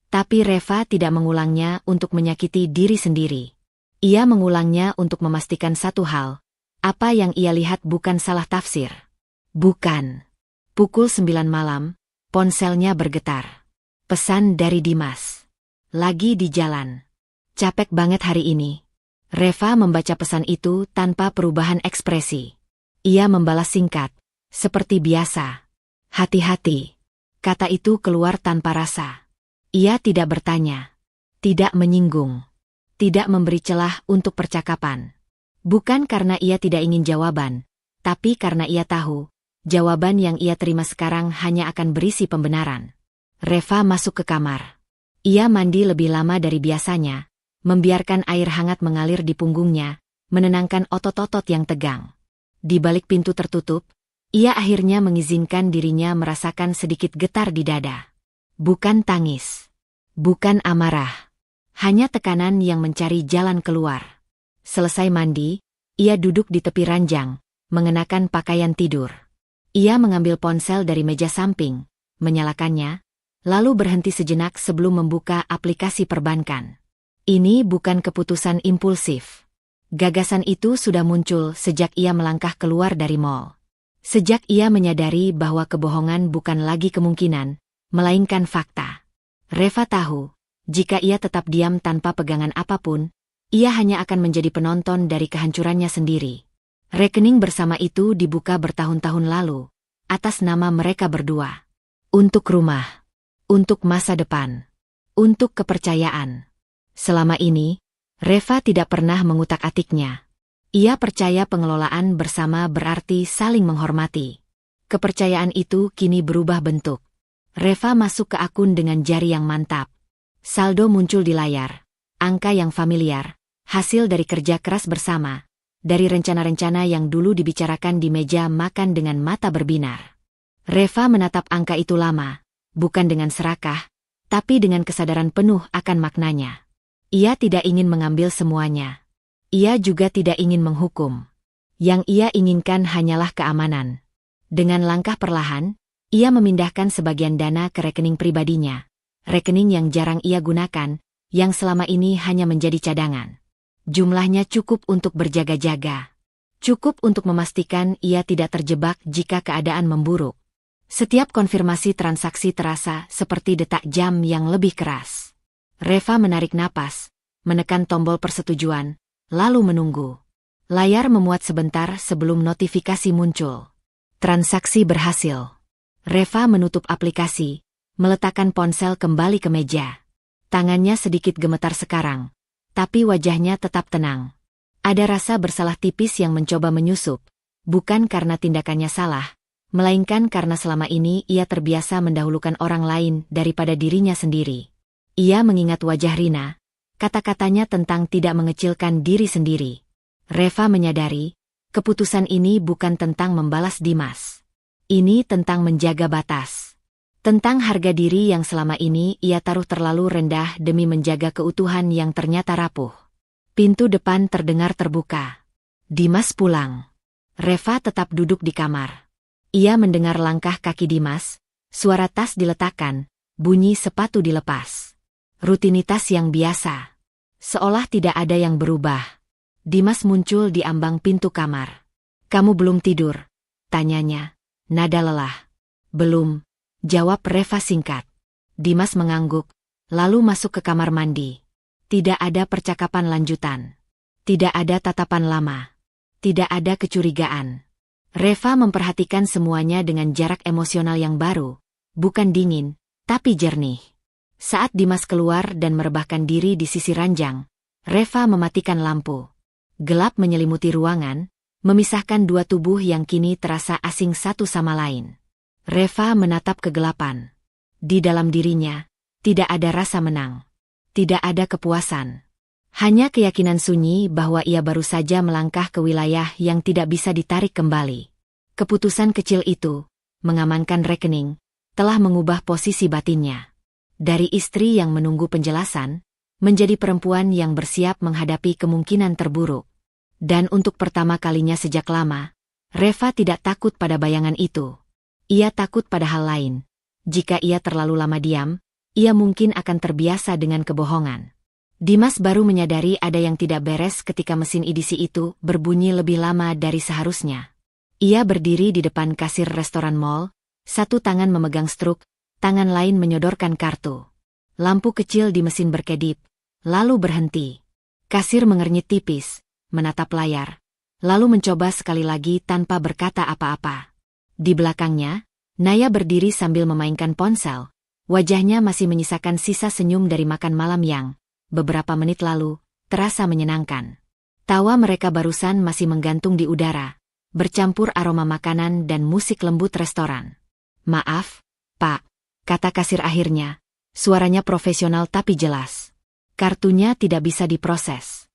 Tapi Reva tidak mengulangnya untuk menyakiti diri sendiri. Ia mengulangnya untuk memastikan satu hal. Apa yang ia lihat bukan salah tafsir. Bukan. Pukul 9 malam, ponselnya bergetar. Pesan dari Dimas. Lagi di jalan. Capek banget hari ini. Reva membaca pesan itu tanpa perubahan ekspresi. Ia membalas singkat, seperti biasa. Hati-hati. Kata itu keluar tanpa rasa. Ia tidak bertanya. Tidak menyinggung. Tidak memberi celah untuk percakapan. Bukan karena ia tidak ingin jawaban, tapi karena ia tahu, jawaban yang ia terima sekarang hanya akan berisi pembenaran. Reva masuk ke kamar. Ia mandi lebih lama dari biasanya, membiarkan air hangat mengalir di punggungnya, menenangkan otot-otot yang tegang. Di balik pintu tertutup, ia akhirnya mengizinkan dirinya merasakan sedikit getar di dada. Bukan tangis. Bukan amarah. Hanya tekanan yang mencari jalan keluar. Selesai mandi, ia duduk di tepi ranjang, mengenakan pakaian tidur. Ia mengambil ponsel dari meja samping, menyalakannya, lalu berhenti sejenak sebelum membuka aplikasi perbankan. Ini bukan keputusan impulsif. Gagasan itu sudah muncul sejak ia melangkah keluar dari mall. Sejak ia menyadari bahwa kebohongan bukan lagi kemungkinan, melainkan fakta. Reva tahu, jika ia tetap diam tanpa pegangan apapun, ia hanya akan menjadi penonton dari kehancurannya sendiri. Rekening bersama itu dibuka bertahun-tahun lalu, atas nama mereka berdua. Untuk rumah. Untuk masa depan. Untuk kepercayaan. Selama ini, Reva tidak pernah mengutak-atiknya. Ia percaya pengelolaan bersama berarti saling menghormati. Kepercayaan itu kini berubah bentuk. Reva masuk ke akun dengan jari yang mantap. Saldo muncul di layar. Angka yang familiar. Hasil dari kerja keras bersama, dari rencana-rencana yang dulu dibicarakan di meja makan dengan mata berbinar. Reva menatap angka itu lama, bukan dengan serakah, tapi dengan kesadaran penuh akan maknanya. Ia tidak ingin mengambil semuanya. Ia juga tidak ingin menghukum. Yang ia inginkan hanyalah keamanan. Dengan langkah perlahan, ia memindahkan sebagian dana ke rekening pribadinya. Rekening yang jarang ia gunakan, yang selama ini hanya menjadi cadangan. Jumlahnya cukup untuk berjaga-jaga. Cukup untuk memastikan ia tidak terjebak jika keadaan memburuk. Setiap konfirmasi transaksi terasa seperti detak jam yang lebih keras. Reva menarik napas, menekan tombol persetujuan, lalu menunggu. Layar memuat sebentar sebelum notifikasi muncul. Transaksi berhasil. Reva menutup aplikasi, meletakkan ponsel kembali ke meja. Tangannya sedikit gemetar sekarang. Tapi wajahnya tetap tenang. Ada rasa bersalah tipis yang mencoba menyusup, bukan karena tindakannya salah, melainkan karena selama ini ia terbiasa mendahulukan orang lain daripada dirinya sendiri. Ia mengingat wajah Rina, kata-katanya tentang tidak mengecilkan diri sendiri. Reva menyadari, keputusan ini bukan tentang membalas Dimas. Ini tentang menjaga batas. Tentang harga diri yang selama ini ia taruh terlalu rendah demi menjaga keutuhan yang ternyata rapuh. Pintu depan terdengar terbuka. Dimas pulang. Reva tetap duduk di kamar. Ia mendengar langkah kaki Dimas, suara tas diletakkan, bunyi sepatu dilepas. Rutinitas yang biasa. Seolah tidak ada yang berubah. Dimas muncul di ambang pintu kamar. "Kamu belum tidur?" tanyanya, nada lelah. "Belum," jawab Reva singkat. Dimas mengangguk, lalu masuk ke kamar mandi. Tidak ada percakapan lanjutan. Tidak ada tatapan lama. Tidak ada kecurigaan. Reva memperhatikan semuanya dengan jarak emosional yang baru. Bukan dingin, tapi jernih. Saat Dimas keluar dan merebahkan diri di sisi ranjang, Reva mematikan lampu. Gelap menyelimuti ruangan, memisahkan dua tubuh yang kini terasa asing satu sama lain. Reva menatap kegelapan. Di dalam dirinya, tidak ada rasa menang. Tidak ada kepuasan. Hanya keyakinan sunyi bahwa ia baru saja melangkah ke wilayah yang tidak bisa ditarik kembali. Keputusan kecil itu, mengamankan rekening, telah mengubah posisi batinnya. Dari istri yang menunggu penjelasan, menjadi perempuan yang bersiap menghadapi kemungkinan terburuk. Dan untuk pertama kalinya sejak lama, Reva tidak takut pada bayangan itu. Ia takut pada hal lain. Jika ia terlalu lama diam, ia mungkin akan terbiasa dengan kebohongan. Dimas baru menyadari ada yang tidak beres ketika mesin edisi itu berbunyi lebih lama dari seharusnya. Ia berdiri di depan kasir restoran mall, satu tangan memegang struk, tangan lain menyodorkan kartu. Lampu kecil di mesin berkedip, lalu berhenti. Kasir mengernyit tipis, menatap layar, lalu mencoba sekali lagi tanpa berkata apa-apa. Di belakangnya, Naya berdiri sambil memainkan ponsel. Wajahnya masih menyisakan sisa senyum dari makan malam yang, beberapa menit lalu, terasa menyenangkan. Tawa mereka barusan masih menggantung di udara, bercampur aroma makanan dan musik lembut restoran. "Maaf, Pak," kata kasir akhirnya, suaranya profesional tapi jelas. "Kartunya tidak bisa diproses."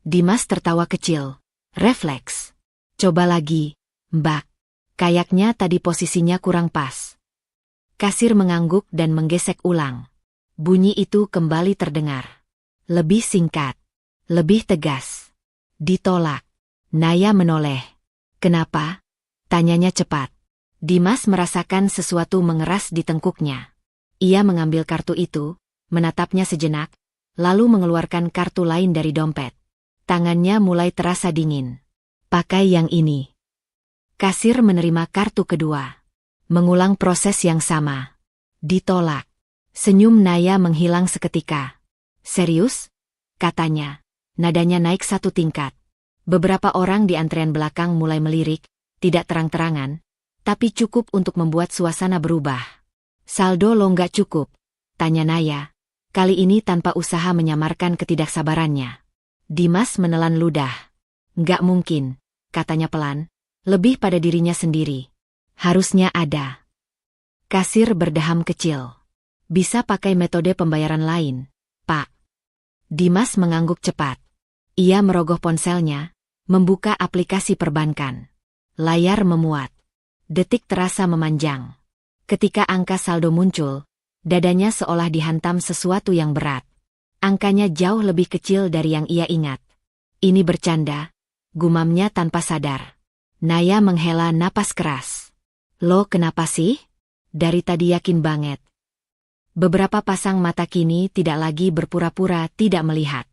Dimas tertawa kecil. "Refleks. Coba lagi, Mbak. Kayaknya tadi posisinya kurang pas." Kasir mengangguk dan menggesek ulang. Bunyi itu kembali terdengar. Lebih singkat. Lebih tegas. "Ditolak." Naya menoleh. "Kenapa?" tanyanya cepat. Dimas merasakan sesuatu mengeras di tengkuknya. Ia mengambil kartu itu, menatapnya sejenak, lalu mengeluarkan kartu lain dari dompet. Tangannya mulai terasa dingin. "Pakai yang ini." Kasir menerima kartu kedua. Mengulang proses yang sama. "Ditolak." Senyum Naya menghilang seketika. "Serius?" katanya. Nadanya naik satu tingkat. Beberapa orang di antrean belakang mulai melirik, tidak terang-terangan, tapi cukup untuk membuat suasana berubah. "Saldo lo nggak cukup?" tanya Naya, kali ini tanpa usaha menyamarkan ketidaksabarannya. Dimas menelan ludah. "Nggak mungkin," katanya pelan, lebih pada dirinya sendiri. "Harusnya ada." Kasir berdeham kecil. "Bisa pakai metode pembayaran lain, Pak." Dimas mengangguk cepat. Ia merogoh ponselnya, membuka aplikasi perbankan. Layar memuat. Detik terasa memanjang. Ketika angka saldo muncul, dadanya seolah dihantam sesuatu yang berat. Angkanya jauh lebih kecil dari yang ia ingat. "Ini bercanda," gumamnya tanpa sadar. Naya menghela napas keras. "Lo kenapa sih? Dari tadi yakin banget." Beberapa pasang mata kini tidak lagi berpura-pura tidak melihat.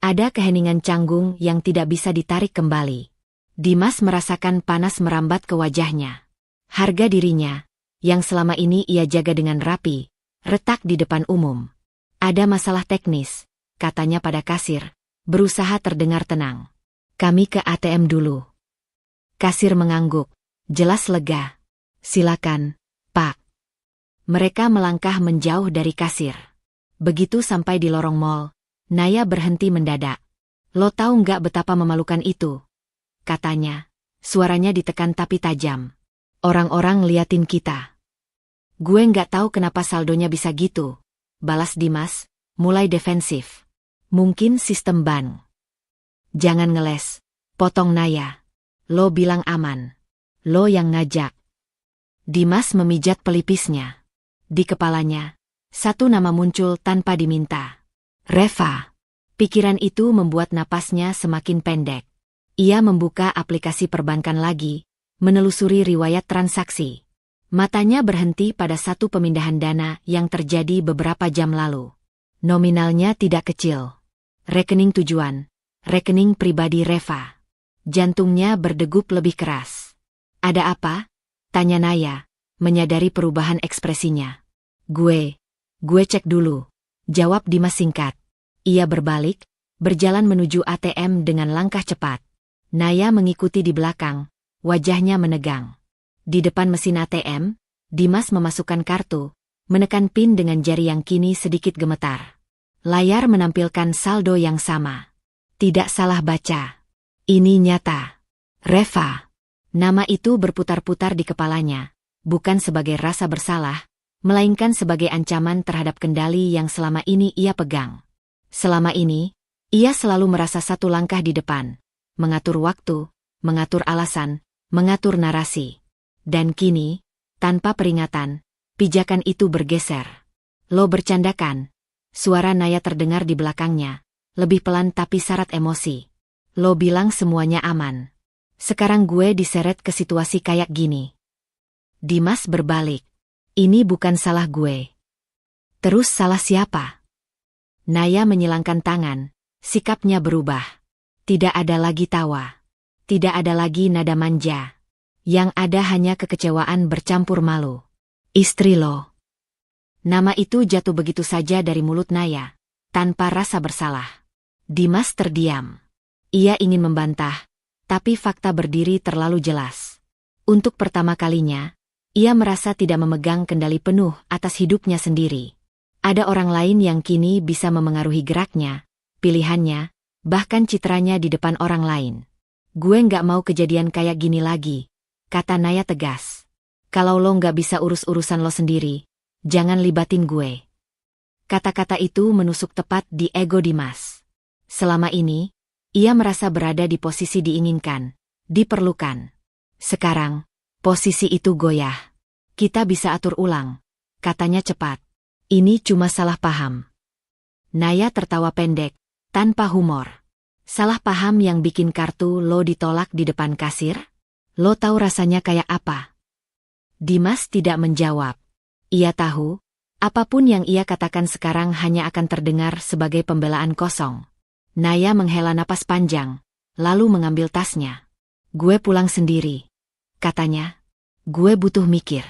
Ada keheningan canggung yang tidak bisa ditarik kembali. Dimas merasakan panas merambat ke wajahnya. Harga dirinya, yang selama ini ia jaga dengan rapi, retak di depan umum. "Ada masalah teknis," katanya pada kasir, berusaha terdengar tenang. "Kami ke ATM dulu." Kasir mengangguk, jelas lega. "Silakan, Pak." Mereka melangkah menjauh dari kasir. Begitu sampai di lorong mall, Naya berhenti mendadak. "Lo tahu nggak betapa memalukan itu?" katanya. Suaranya ditekan tapi tajam. "Orang-orang liatin kita." "Gue nggak tahu kenapa saldonya bisa gitu," balas Dimas, mulai defensif. "Mungkin sistem ban." "Jangan ngeles," potong Naya. "Lo bilang aman. Lo yang ngajak." Dimas memijat pelipisnya. Di kepalanya, satu nama muncul tanpa diminta. Reva. Pikiran itu membuat napasnya semakin pendek. Ia membuka aplikasi perbankan lagi, menelusuri riwayat transaksi. Matanya berhenti pada satu pemindahan dana yang terjadi beberapa jam lalu. Nominalnya tidak kecil. Rekening tujuan, rekening pribadi Reva. Jantungnya berdegup lebih keras. "Ada apa?" tanya Naya, menyadari perubahan ekspresinya. Gue cek dulu," jawab Dimas singkat. Ia berbalik, berjalan menuju ATM dengan langkah cepat. Naya mengikuti di belakang, wajahnya menegang. Di depan mesin ATM, Dimas memasukkan kartu, menekan PIN dengan jari yang kini sedikit gemetar. Layar menampilkan saldo yang sama. Tidak salah baca. Ini nyata. Reva. Nama itu berputar-putar di kepalanya, bukan sebagai rasa bersalah, melainkan sebagai ancaman terhadap kendali yang selama ini ia pegang. Selama ini, ia selalu merasa satu langkah di depan, mengatur waktu, mengatur alasan, mengatur narasi. Dan kini, tanpa peringatan, pijakan itu bergeser. "Lo bercandakan?" Suara Naya terdengar di belakangnya, lebih pelan tapi syarat emosi. "Lo bilang semuanya aman. Sekarang gue diseret ke situasi kayak gini." Dimas berbalik. "Ini bukan salah gue." "Terus salah siapa?" Naya menyilangkan tangan, sikapnya berubah. Tidak ada lagi tawa. Tidak ada lagi nada manja. Yang ada hanya kekecewaan bercampur malu. "Istri lo." Nama itu jatuh begitu saja dari mulut Naya, tanpa rasa bersalah. Dimas terdiam. Ia ingin membantah, tapi fakta berdiri terlalu jelas. Untuk pertama kalinya, ia merasa tidak memegang kendali penuh atas hidupnya sendiri. Ada orang lain yang kini bisa memengaruhi geraknya, pilihannya, bahkan citranya di depan orang lain. Gue nggak mau kejadian kayak gini lagi, kata Naya tegas. Kalau lo nggak bisa urus-urusan lo sendiri, jangan libatin gue. Kata-kata itu menusuk tepat di ego Dimas. Selama ini, ia merasa berada di posisi diinginkan, diperlukan. Sekarang, posisi itu goyah. Kita bisa atur ulang, katanya cepat. Ini cuma salah paham. Naya tertawa pendek, tanpa humor. Salah paham yang bikin kartu lo ditolak di depan kasir? Lo tahu rasanya kayak apa? Dimas tidak menjawab. Ia tahu, apapun yang ia katakan sekarang hanya akan terdengar sebagai pembelaan kosong. Naya menghela napas panjang, lalu mengambil tasnya. Gue pulang sendiri, katanya. Gue butuh mikir.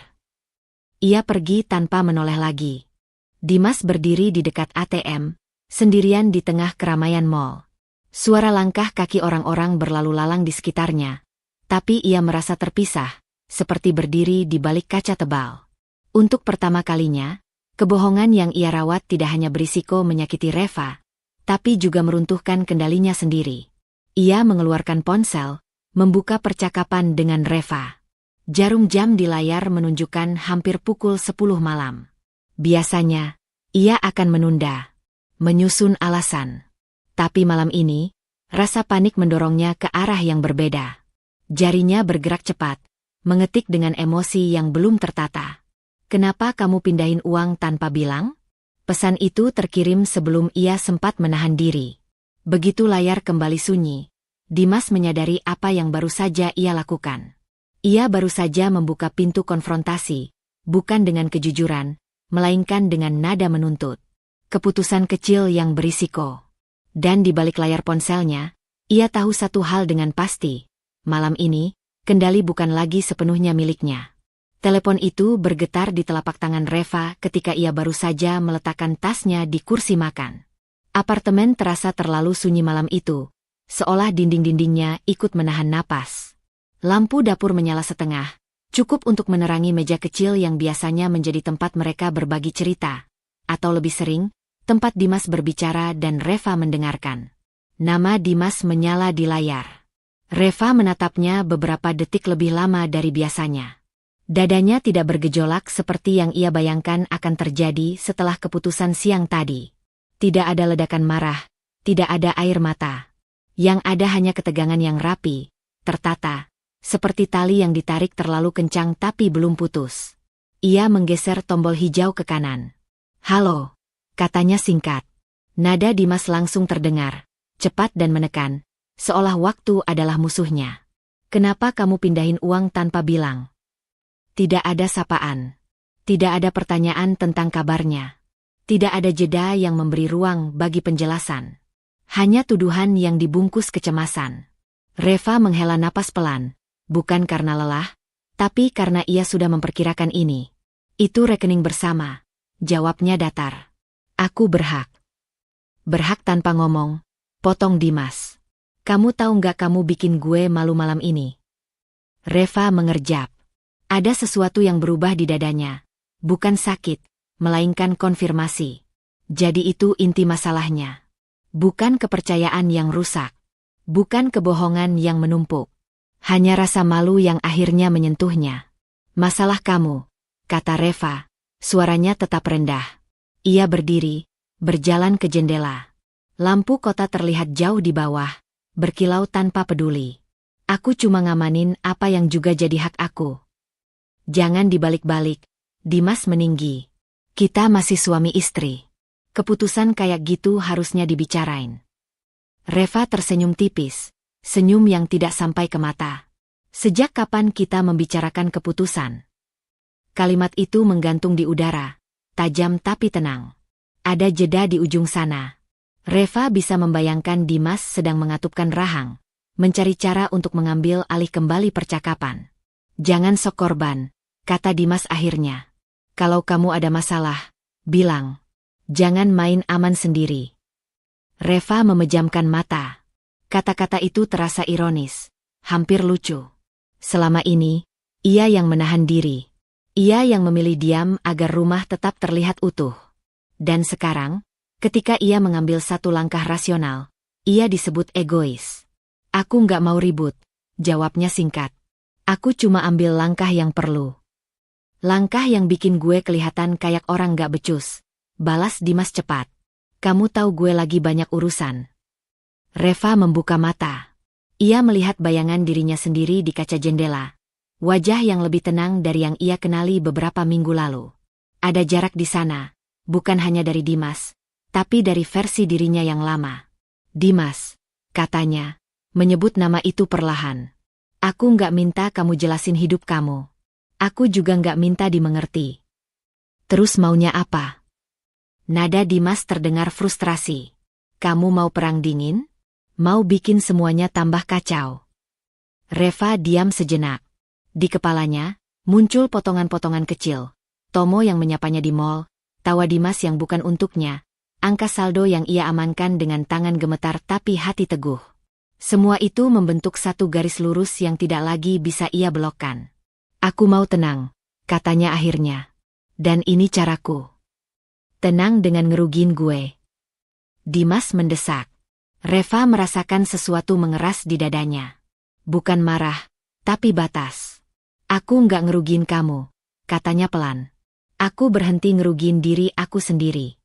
Ia pergi tanpa menoleh lagi. Dimas berdiri di dekat ATM, sendirian di tengah keramaian mall. Suara langkah kaki orang-orang berlalu lalang di sekitarnya, tapi ia merasa terpisah, seperti berdiri di balik kaca tebal. Untuk pertama kalinya, kebohongan yang ia rawat tidak hanya berisiko menyakiti Reva, tapi juga meruntuhkan kendalinya sendiri. Ia mengeluarkan ponsel, membuka percakapan dengan Reva. Jarum jam di layar menunjukkan hampir pukul 10 malam. Biasanya, ia akan menunda, menyusun alasan. Tapi malam ini, rasa panik mendorongnya ke arah yang berbeda. Jarinya bergerak cepat, mengetik dengan emosi yang belum tertata. Kenapa kamu pindahin uang tanpa bilang? Pesan itu terkirim sebelum ia sempat menahan diri. Begitu layar kembali sunyi, Dimas menyadari apa yang baru saja ia lakukan. Ia baru saja membuka pintu konfrontasi, bukan dengan kejujuran, melainkan dengan nada menuntut. Keputusan kecil yang berisiko. Dan di balik layar ponselnya, ia tahu satu hal dengan pasti. Malam ini, kendali bukan lagi sepenuhnya miliknya. Telepon itu bergetar di telapak tangan Reva ketika ia baru saja meletakkan tasnya di kursi makan. Apartemen terasa terlalu sunyi malam itu, seolah dinding-dindingnya ikut menahan napas. Lampu dapur menyala setengah, cukup untuk menerangi meja kecil yang biasanya menjadi tempat mereka berbagi cerita. Atau lebih sering, tempat Dimas berbicara dan Reva mendengarkan. Nama Dimas menyala di layar. Reva menatapnya beberapa detik lebih lama dari biasanya. Dadanya tidak bergejolak seperti yang ia bayangkan akan terjadi setelah keputusan siang tadi. Tidak ada ledakan marah, tidak ada air mata. Yang ada hanya ketegangan yang rapi, tertata, seperti tali yang ditarik terlalu kencang tapi belum putus. Ia menggeser tombol hijau ke kanan. Halo, katanya singkat. Nada Dimas langsung terdengar, cepat dan menekan, seolah waktu adalah musuhnya. Kenapa kamu pindahin uang tanpa bilang? Tidak ada sapaan. Tidak ada pertanyaan tentang kabarnya. Tidak ada jeda yang memberi ruang bagi penjelasan. Hanya tuduhan yang dibungkus kecemasan. Reva menghela napas pelan. Bukan karena lelah, tapi karena ia sudah memperkirakan ini. Itu rekening bersama, jawabnya datar. Aku berhak. Berhak tanpa ngomong, potong Dimas. Kamu tahu nggak kamu bikin gue malu malam ini? Reva mengerjap. Ada sesuatu yang berubah di dadanya. Bukan sakit, melainkan konfirmasi. Jadi itu inti masalahnya. Bukan kepercayaan yang rusak. Bukan kebohongan yang menumpuk. Hanya rasa malu yang akhirnya menyentuhnya. Masalah kamu, kata Reva, suaranya tetap rendah. Ia berdiri, berjalan ke jendela. Lampu kota terlihat jauh di bawah, berkilau tanpa peduli. Aku cuma ngamanin apa yang juga jadi hak aku. Jangan dibalik-balik, Dimas meninggi. Kita masih suami istri. Keputusan kayak gitu harusnya dibicarain. Reva tersenyum tipis. Senyum yang tidak sampai ke mata. Sejak kapan kita membicarakan keputusan? Kalimat itu menggantung di udara, tajam tapi tenang. Ada jeda di ujung sana. Reva bisa membayangkan Dimas sedang mengatupkan rahang, mencari cara untuk mengambil alih kembali percakapan. Jangan sok korban, kata Dimas akhirnya. Kalau kamu ada masalah, bilang, "Jangan main aman sendiri." Reva memejamkan mata. Kata-kata itu terasa ironis, hampir lucu. Selama ini, ia yang menahan diri. Ia yang memilih diam agar rumah tetap terlihat utuh. Dan sekarang, ketika ia mengambil satu langkah rasional, ia disebut egois. "Aku nggak mau ribut," jawabnya singkat. "Aku cuma ambil langkah yang perlu." "Langkah yang bikin gue kelihatan kayak orang nggak becus," balas Dimas cepat. "Kamu tahu gue lagi banyak urusan." Reva membuka mata. Ia melihat bayangan dirinya sendiri di kaca jendela. Wajah yang lebih tenang dari yang ia kenali beberapa minggu lalu. Ada jarak di sana, bukan hanya dari Dimas, tapi dari versi dirinya yang lama. "Dimas," katanya, menyebut nama itu perlahan. "Aku nggak minta kamu jelasin hidup kamu. Aku juga nggak minta dimengerti." "Terus maunya apa?" Nada Dimas terdengar frustrasi. "Kamu mau perang dingin? Mau bikin semuanya tambah kacau?" Reva diam sejenak. Di kepalanya, muncul potongan-potongan kecil. Tomo yang menyapanya di mall, tawa Dimas yang bukan untuknya, angka saldo yang ia amankan dengan tangan gemetar tapi hati teguh. Semua itu membentuk satu garis lurus yang tidak lagi bisa ia belokkan. "Aku mau tenang," katanya akhirnya. "Dan ini caraku. Tenang dengan ngerugiin gue." Dimas mendesak. Reva merasakan sesuatu mengeras di dadanya. Bukan marah, tapi batas. "Aku nggak ngerugiin kamu," katanya pelan. "Aku berhenti ngerugiin diri aku sendiri."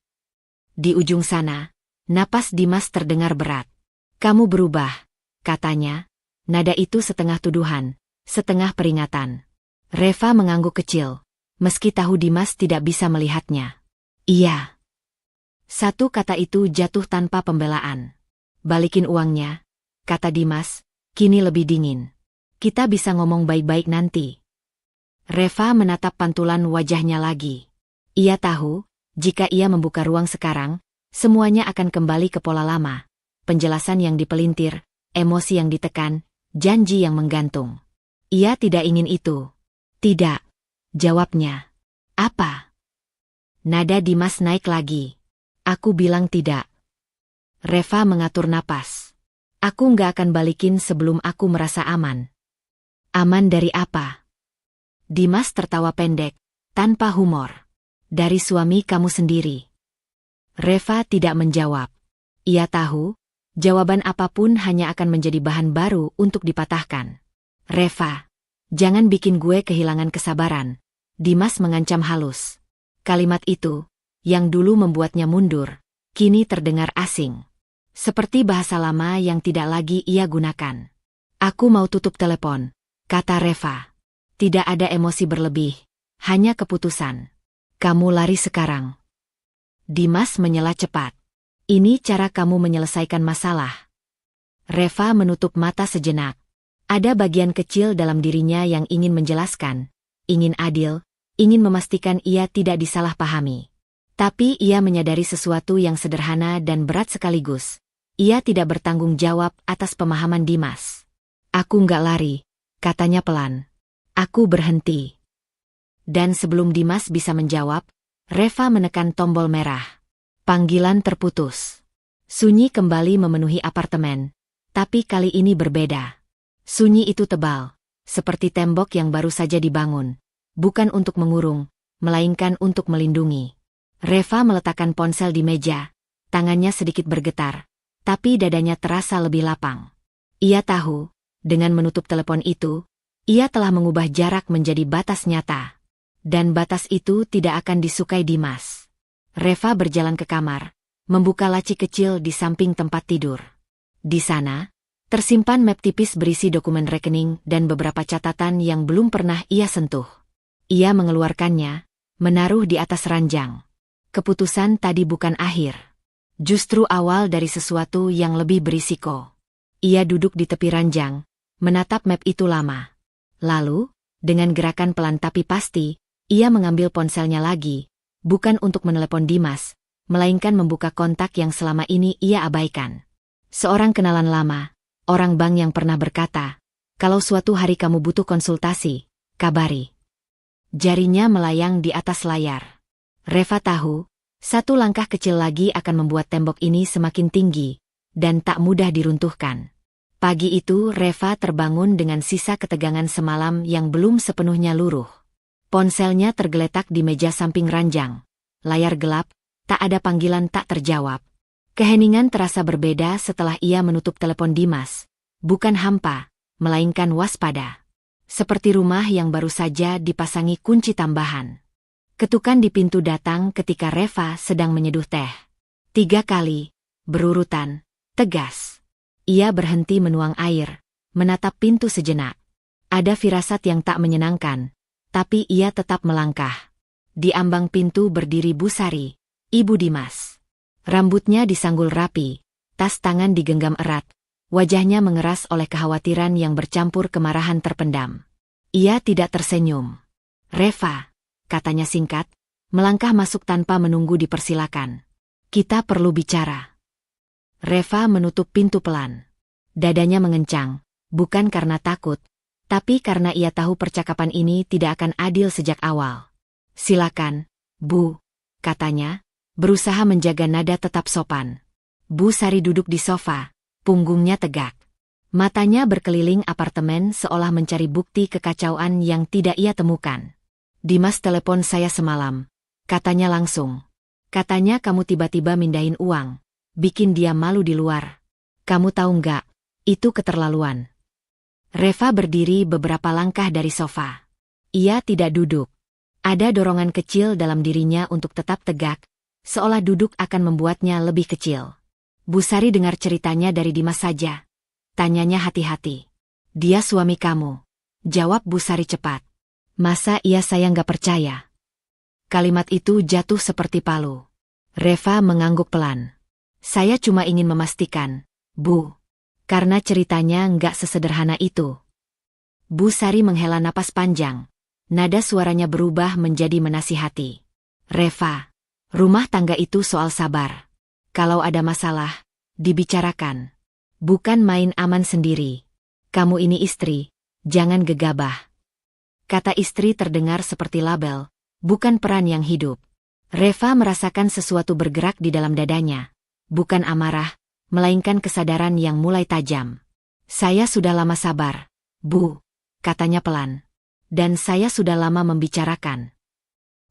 Di ujung sana, napas Dimas terdengar berat. "Kamu berubah," katanya. Nada itu setengah tuduhan, setengah peringatan. Reva mengangguk kecil, meski tahu Dimas tidak bisa melihatnya. "Iya." Satu kata itu jatuh tanpa pembelaan. "Balikin uangnya," kata Dimas, kini lebih dingin. "Kita bisa ngomong baik-baik nanti." Reva menatap pantulan wajahnya lagi. Ia tahu, jika ia membuka ruang sekarang, semuanya akan kembali ke pola lama. Penjelasan yang dipelintir, emosi yang ditekan, janji yang menggantung. Ia tidak ingin itu. "Tidak," jawabnya. "Apa?" Nada Dimas naik lagi. "Aku bilang tidak." Reva mengatur napas. "Aku nggak akan balikin sebelum aku merasa aman." "Aman dari apa?" Dimas tertawa pendek, tanpa humor. "Dari suami kamu sendiri." Reva tidak menjawab. Ia tahu, jawaban apapun hanya akan menjadi bahan baru untuk dipatahkan. "Reva, jangan bikin gue kehilangan kesabaran," Dimas mengancam halus. Kalimat itu, yang dulu membuatnya mundur, kini terdengar asing. Seperti bahasa lama yang tidak lagi ia gunakan. "Aku mau tutup telepon," kata Reva. Tidak ada emosi berlebih, hanya keputusan. "Kamu lari sekarang." Dimas menyela cepat. "Ini cara kamu menyelesaikan masalah." Reva menutup mata sejenak. Ada bagian kecil dalam dirinya yang ingin menjelaskan, ingin adil, ingin memastikan ia tidak disalahpahami. Tapi ia menyadari sesuatu yang sederhana dan berat sekaligus. Ia tidak bertanggung jawab atas pemahaman Dimas. "Aku nggak lari," katanya pelan. "Aku berhenti." Dan sebelum Dimas bisa menjawab, Reva menekan tombol merah. Panggilan terputus. Sunyi kembali memenuhi apartemen, tapi kali ini berbeda. Sunyi itu tebal, seperti tembok yang baru saja dibangun, bukan untuk mengurung, melainkan untuk melindungi. Reva meletakkan ponsel di meja, tangannya sedikit bergetar, tapi dadanya terasa lebih lapang. Ia tahu, dengan menutup telepon itu, ia telah mengubah jarak menjadi batas nyata. Dan batas itu tidak akan disukai Dimas. Reva berjalan ke kamar, membuka laci kecil di samping tempat tidur. Di sana, tersimpan map tipis berisi dokumen rekening dan beberapa catatan yang belum pernah ia sentuh. Ia mengeluarkannya, menaruh di atas ranjang. Keputusan tadi bukan akhir. Justru awal dari sesuatu yang lebih berisiko. Ia duduk di tepi ranjang, menatap map itu lama. Lalu, dengan gerakan pelan tapi pasti, ia mengambil ponselnya lagi, bukan untuk menelepon Dimas, melainkan membuka kontak yang selama ini ia abaikan. Seorang kenalan lama, orang bank yang pernah berkata, "Kalau suatu hari kamu butuh konsultasi, kabari." Jarinya melayang di atas layar. Reva tahu, Satu langkah kecil lagi akan membuat tembok ini semakin tinggi, dan tak mudah diruntuhkan. Pagi itu Reva terbangun dengan sisa ketegangan semalam yang belum sepenuhnya luruh. Ponselnya tergeletak di meja samping ranjang. Layar gelap, tak ada panggilan tak terjawab. Keheningan terasa berbeda setelah ia menutup telepon Dimas. Bukan hampa, melainkan waspada. Seperti rumah yang baru saja dipasangi kunci tambahan. Ketukan di pintu datang ketika Reva sedang menyeduh teh. 3 kali, berurutan, tegas. Ia berhenti menuang air, menatap pintu sejenak. Ada firasat yang tak menyenangkan, tapi ia tetap melangkah. Di ambang pintu berdiri Bu Sari, Ibu Dimas. Rambutnya disanggul rapi, tas tangan digenggam erat, wajahnya mengeras oleh kekhawatiran yang bercampur kemarahan terpendam. Ia tidak tersenyum. "Reva," katanya singkat, melangkah masuk tanpa menunggu dipersilakan. "Kita perlu bicara." Reva menutup pintu pelan. Dadanya mengencang, bukan karena takut, tapi karena ia tahu percakapan ini tidak akan adil sejak awal. "Silakan, Bu," katanya, berusaha menjaga nada tetap sopan. Bu Sari duduk di sofa, punggungnya tegak. Matanya berkeliling apartemen seolah mencari bukti kekacauan yang tidak ia temukan. "Dimas telepon saya semalam," katanya langsung. "Katanya kamu tiba-tiba mindahin uang, bikin dia malu di luar. Kamu tahu nggak, itu keterlaluan." Reva berdiri beberapa langkah dari sofa. Ia tidak duduk. Ada dorongan kecil dalam dirinya untuk tetap tegak, seolah duduk akan membuatnya lebih kecil. "Bu Sari dengar ceritanya dari Dimas saja?" tanyanya hati-hati. "Dia suami kamu," jawab Bu Sari cepat. "Masa iya saya nggak percaya?" Kalimat itu jatuh seperti palu. Reva mengangguk pelan. "Saya cuma ingin memastikan, Bu. Karena ceritanya nggak sesederhana itu." Bu Sari menghela napas panjang. Nada suaranya berubah menjadi menasihati. "Reva, rumah tangga itu soal sabar. Kalau ada masalah, dibicarakan. Bukan main aman sendiri. Kamu ini istri, jangan gegabah." Kata istri terdengar seperti label, bukan peran yang hidup. Reva merasakan sesuatu bergerak di dalam dadanya. Bukan amarah, melainkan kesadaran yang mulai tajam. "Saya sudah lama sabar, Bu," katanya pelan. "Dan saya sudah lama membicarakan."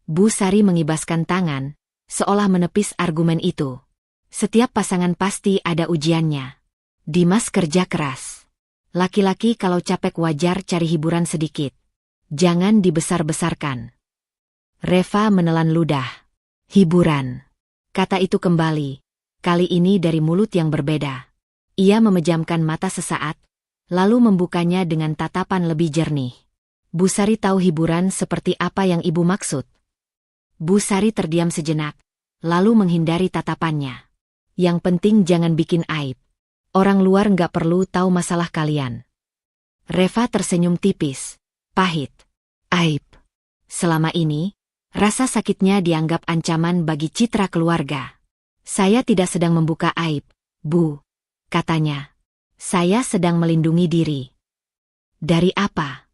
Bu Sari mengibaskan tangan, seolah menepis argumen itu. Setiap pasangan pasti ada ujiannya. Dimas kerja keras. Laki-laki kalau capek wajar cari hiburan sedikit. Jangan dibesar-besarkan. Reva menelan ludah. "Hiburan." Kata itu kembali. Kali ini dari mulut yang berbeda. Ia memejamkan mata sesaat, lalu membukanya dengan tatapan lebih jernih. Bu Sari tahu hiburan seperti apa yang ibu maksud. Bu Sari terdiam sejenak, lalu menghindari tatapannya. "Yang penting jangan bikin aib. Orang luar nggak perlu tahu masalah kalian." Reva tersenyum tipis, pahit. "Aib." Selama ini, rasa sakitnya dianggap ancaman bagi citra keluarga. "Saya tidak sedang membuka aib, Bu," katanya. "Saya sedang melindungi diri." "Dari apa?"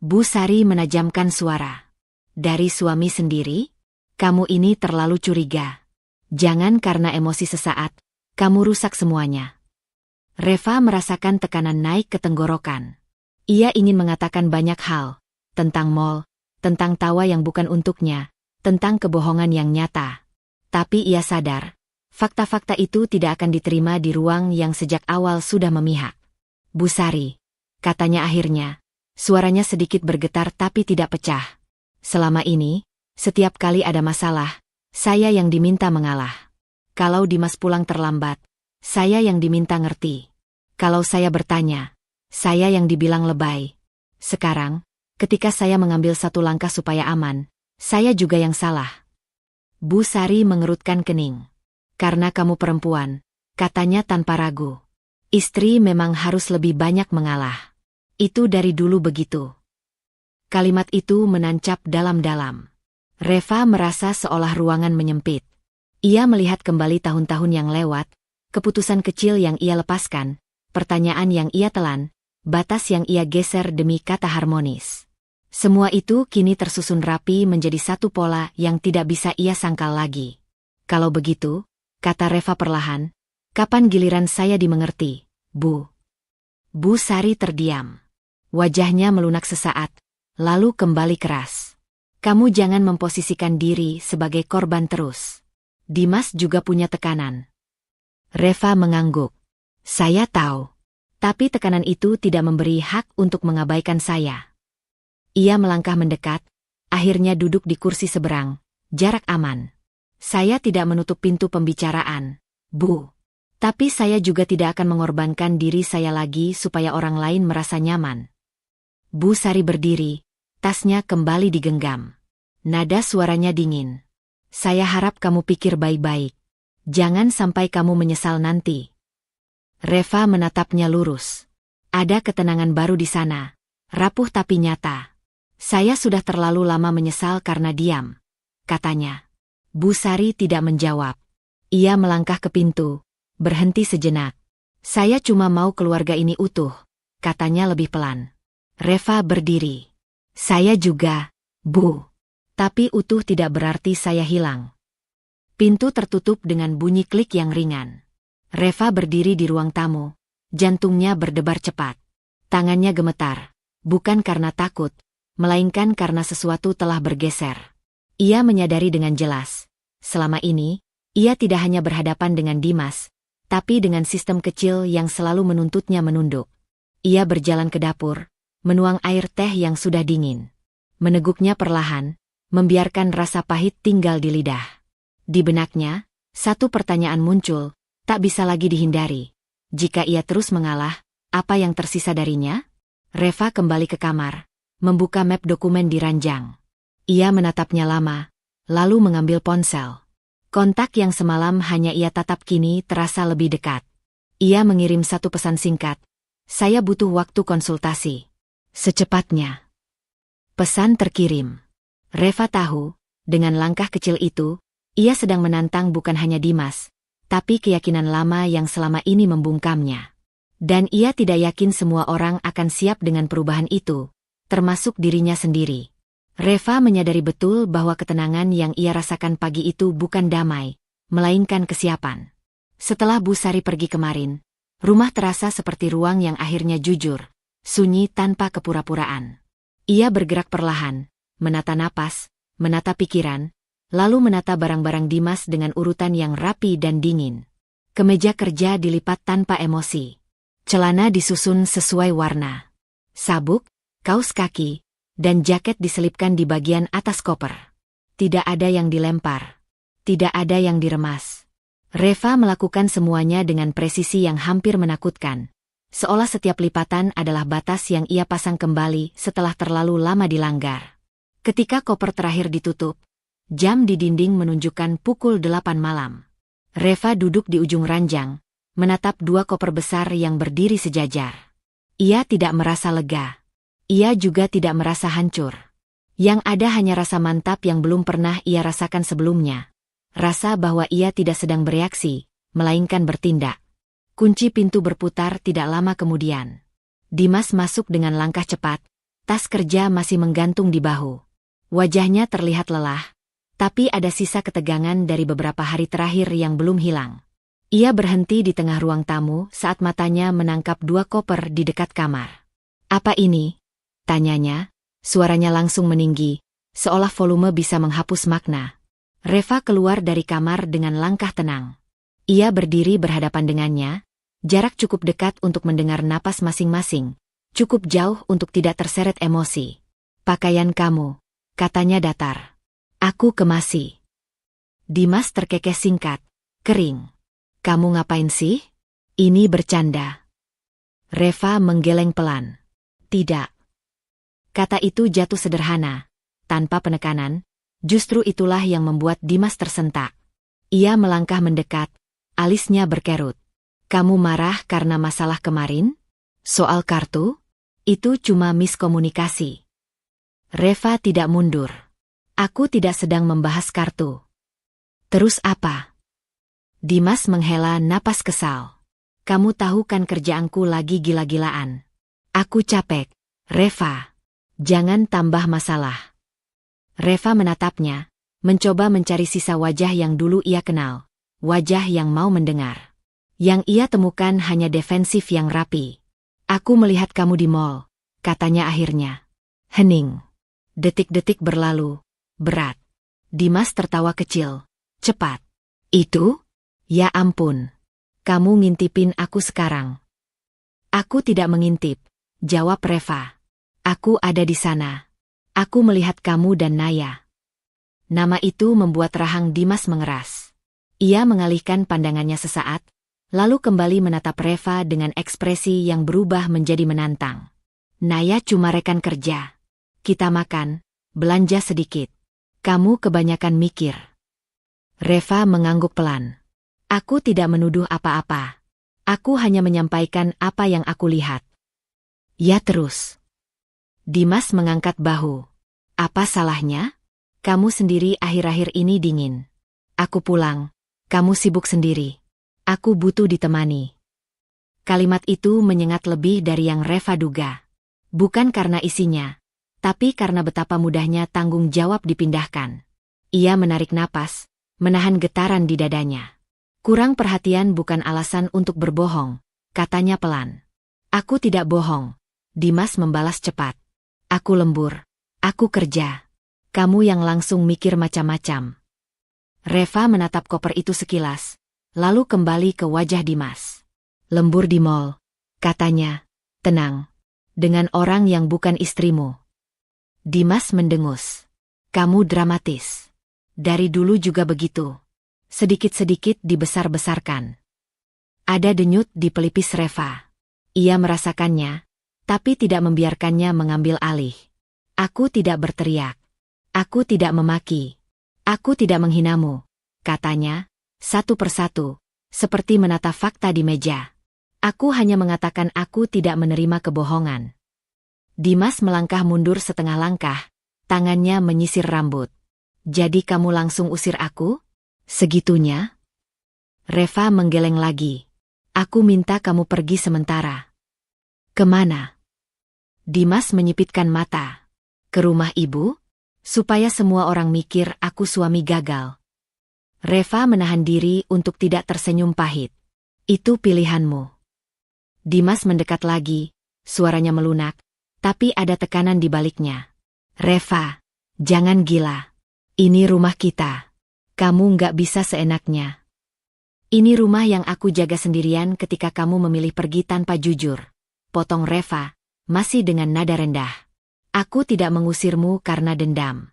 Bu Sari menajamkan suara. "Dari suami sendiri? Kamu ini terlalu curiga. Jangan karena emosi sesaat, kamu rusak semuanya." Reva merasakan tekanan naik ke tenggorokan. Ia ingin mengatakan banyak hal, tentang mall, tentang tawa yang bukan untuknya, tentang kebohongan yang nyata. Tapi ia sadar, fakta-fakta itu tidak akan diterima di ruang yang sejak awal sudah memihak. "Bu Sari," katanya akhirnya, suaranya sedikit bergetar tapi tidak pecah. "Selama ini, setiap kali ada masalah, saya yang diminta mengalah. Kalau Dimas pulang terlambat, saya yang diminta ngerti. Kalau saya bertanya, saya yang dibilang lebay. Sekarang, ketika saya mengambil satu langkah supaya aman, saya juga yang salah." Bu Sari mengerutkan kening. "Karena kamu perempuan," katanya tanpa ragu. "Istri memang harus lebih banyak mengalah. Itu dari dulu begitu." Kalimat itu menancap dalam-dalam. Reva merasa seolah ruangan menyempit. Ia melihat kembali tahun-tahun yang lewat, keputusan kecil yang ia lepaskan, pertanyaan yang ia telan, batas yang ia geser demi kata harmonis. Semua itu kini tersusun rapi menjadi satu pola yang tidak bisa ia sangkal lagi. Kalau begitu, kata Reva perlahan, kapan giliran saya dimengerti, Bu? Bu Sari terdiam. Wajahnya melunak sesaat, lalu kembali keras. Kamu jangan memposisikan diri sebagai korban terus. Dimas juga punya tekanan. Reva mengangguk. Saya tahu. Tapi tekanan itu tidak memberi hak untuk mengabaikan saya. Ia melangkah mendekat, akhirnya duduk di kursi seberang, jarak aman. Saya tidak menutup pintu pembicaraan, Bu. Tapi saya juga tidak akan mengorbankan diri saya lagi supaya orang lain merasa nyaman. Bu Sari berdiri, tasnya kembali digenggam. Nada suaranya dingin. Saya harap kamu pikir baik-baik. Jangan sampai kamu menyesal nanti. Reva menatapnya lurus. Ada ketenangan baru di sana, rapuh tapi nyata. Saya sudah terlalu lama menyesal karena diam, katanya. Bu Sari tidak menjawab. Ia melangkah ke pintu, berhenti sejenak. Saya cuma mau keluarga ini utuh, katanya lebih pelan. Reva berdiri. Saya juga, Bu. Tapi utuh tidak berarti saya hilang. Pintu tertutup dengan bunyi klik yang ringan. Reva berdiri di ruang tamu. Jantungnya berdebar cepat. Tangannya gemetar. Bukan karena takut, melainkan karena sesuatu telah bergeser. Ia menyadari dengan jelas. Selama ini, ia tidak hanya berhadapan dengan Dimas, tapi dengan sistem kecil yang selalu menuntutnya menunduk. Ia berjalan ke dapur, menuang air teh yang sudah dingin. Meneguknya perlahan, membiarkan rasa pahit tinggal di lidah. Di benaknya, satu pertanyaan muncul, tak bisa lagi dihindari. Jika ia terus mengalah, apa yang tersisa darinya? Reva kembali ke kamar, membuka map dokumen di ranjang. Ia menatapnya lama, lalu mengambil ponsel. Kontak yang semalam hanya ia tatap kini terasa lebih dekat. Ia mengirim satu pesan singkat. Saya butuh waktu konsultasi. Secepatnya. Pesan terkirim. Reva tahu, dengan langkah kecil itu, ia sedang menantang bukan hanya Dimas, tapi keyakinan lama yang selama ini membungkamnya. Dan ia tidak yakin semua orang akan siap dengan perubahan itu, termasuk dirinya sendiri. Reva menyadari betul bahwa ketenangan yang ia rasakan pagi itu bukan damai, melainkan kesiapan. Setelah Bu Sari pergi kemarin, rumah terasa seperti ruang yang akhirnya jujur, sunyi tanpa kepura-puraan. Ia bergerak perlahan, menata napas, menata pikiran, lalu menata barang-barang Dimas dengan urutan yang rapi dan dingin. Kemeja kerja dilipat tanpa emosi. Celana disusun sesuai warna. Sabuk, kaos kaki, dan jaket diselipkan di bagian atas koper. Tidak ada yang dilempar. Tidak ada yang diremas. Reva melakukan semuanya dengan presisi yang hampir menakutkan. Seolah setiap lipatan adalah batas yang ia pasang kembali setelah terlalu lama dilanggar. Ketika koper terakhir ditutup, jam di dinding menunjukkan pukul 8 malam. Reva duduk di ujung ranjang, menatap dua koper besar yang berdiri sejajar. Ia tidak merasa lega. Ia juga tidak merasa hancur. Yang ada hanya rasa mantap yang belum pernah ia rasakan sebelumnya. Rasa bahwa ia tidak sedang bereaksi, melainkan bertindak. Kunci pintu berputar tidak lama kemudian. Dimas masuk dengan langkah cepat, tas kerja masih menggantung di bahu. Wajahnya terlihat lelah, tapi ada sisa ketegangan dari beberapa hari terakhir yang belum hilang. Ia berhenti di tengah ruang tamu saat matanya menangkap dua koper di dekat kamar. Apa ini? Tanyanya, suaranya langsung meninggi, seolah volume bisa menghapus makna. Reva keluar dari kamar dengan langkah tenang. Ia berdiri berhadapan dengannya, jarak cukup dekat untuk mendengar napas masing-masing, cukup jauh untuk tidak terseret emosi. Pakaian kamu, katanya datar. Aku kemasi. Dimas terkekeh singkat, kering. Kamu ngapain sih? Ini bercanda. Reva menggeleng pelan. Tidak. Kata itu jatuh sederhana, tanpa penekanan, justru itulah yang membuat Dimas tersentak. Ia melangkah mendekat, alisnya berkerut. Kamu marah karena masalah kemarin? Soal kartu? Itu cuma miskomunikasi. Reva tidak mundur. Aku tidak sedang membahas kartu. Terus apa? Dimas menghela napas kesal. Kamu tahu kan kerjaanku lagi gila-gilaan. Aku capek, Reva. Jangan tambah masalah. Reva menatapnya, mencoba mencari sisa wajah yang dulu ia kenal, wajah yang mau mendengar. Yang ia temukan hanya defensif yang rapi. Aku melihat kamu di mall, katanya akhirnya. Hening. Detik-detik berlalu, berat. Dimas tertawa kecil. Cepat. Itu? Ya ampun. Kamu ngintipin aku sekarang. Aku tidak mengintip, jawab Reva. Aku ada di sana. Aku melihat kamu dan Naya. Nama itu membuat rahang Dimas mengeras. Ia mengalihkan pandangannya sesaat, lalu kembali menatap Reva dengan ekspresi yang berubah menjadi menantang. Naya cuma rekan kerja. Kita makan, belanja sedikit. Kamu kebanyakan mikir. Reva mengangguk pelan. Aku tidak menuduh apa-apa. Aku hanya menyampaikan apa yang aku lihat. Ya terus. Dimas mengangkat bahu. Apa salahnya? Kamu sendiri akhir-akhir ini dingin. Aku pulang. Kamu sibuk sendiri. Aku butuh ditemani. Kalimat itu menyengat lebih dari yang Reva duga. Bukan karena isinya, tapi karena betapa mudahnya tanggung jawab dipindahkan. Ia menarik napas, menahan getaran di dadanya. Kurang perhatian bukan alasan untuk berbohong, katanya pelan. Aku tidak bohong, Dimas membalas cepat. Aku lembur, aku kerja. Kamu yang langsung mikir macam-macam. Reva menatap koper itu sekilas, lalu kembali ke wajah Dimas. Lembur di mall, katanya, tenang, dengan orang yang bukan istrimu. Dimas mendengus. Kamu dramatis. Dari dulu juga begitu. Sedikit-sedikit dibesar-besarkan. Ada denyut di pelipis Reva. Ia merasakannya, tapi tidak membiarkannya mengambil alih. Aku tidak berteriak. Aku tidak memaki. Aku tidak menghinamu, katanya, satu persatu, seperti menata fakta di meja. Aku hanya mengatakan aku tidak menerima kebohongan. Dimas melangkah mundur setengah langkah, tangannya menyisir rambut. Jadi kamu langsung usir aku? Segitunya? Reva menggeleng lagi. Aku minta kamu pergi sementara. Kemana? Dimas menyipitkan mata. Ke rumah ibu? Supaya semua orang mikir aku suami gagal. Reva menahan diri untuk tidak tersenyum pahit. Itu pilihanmu. Dimas mendekat lagi, suaranya melunak, tapi ada tekanan di baliknya. Reva, jangan gila. Ini rumah kita. Kamu nggak bisa seenaknya. Ini rumah yang aku jaga sendirian ketika kamu memilih pergi tanpa jujur. Potong Reva, masih dengan nada rendah. Aku tidak mengusirmu karena dendam.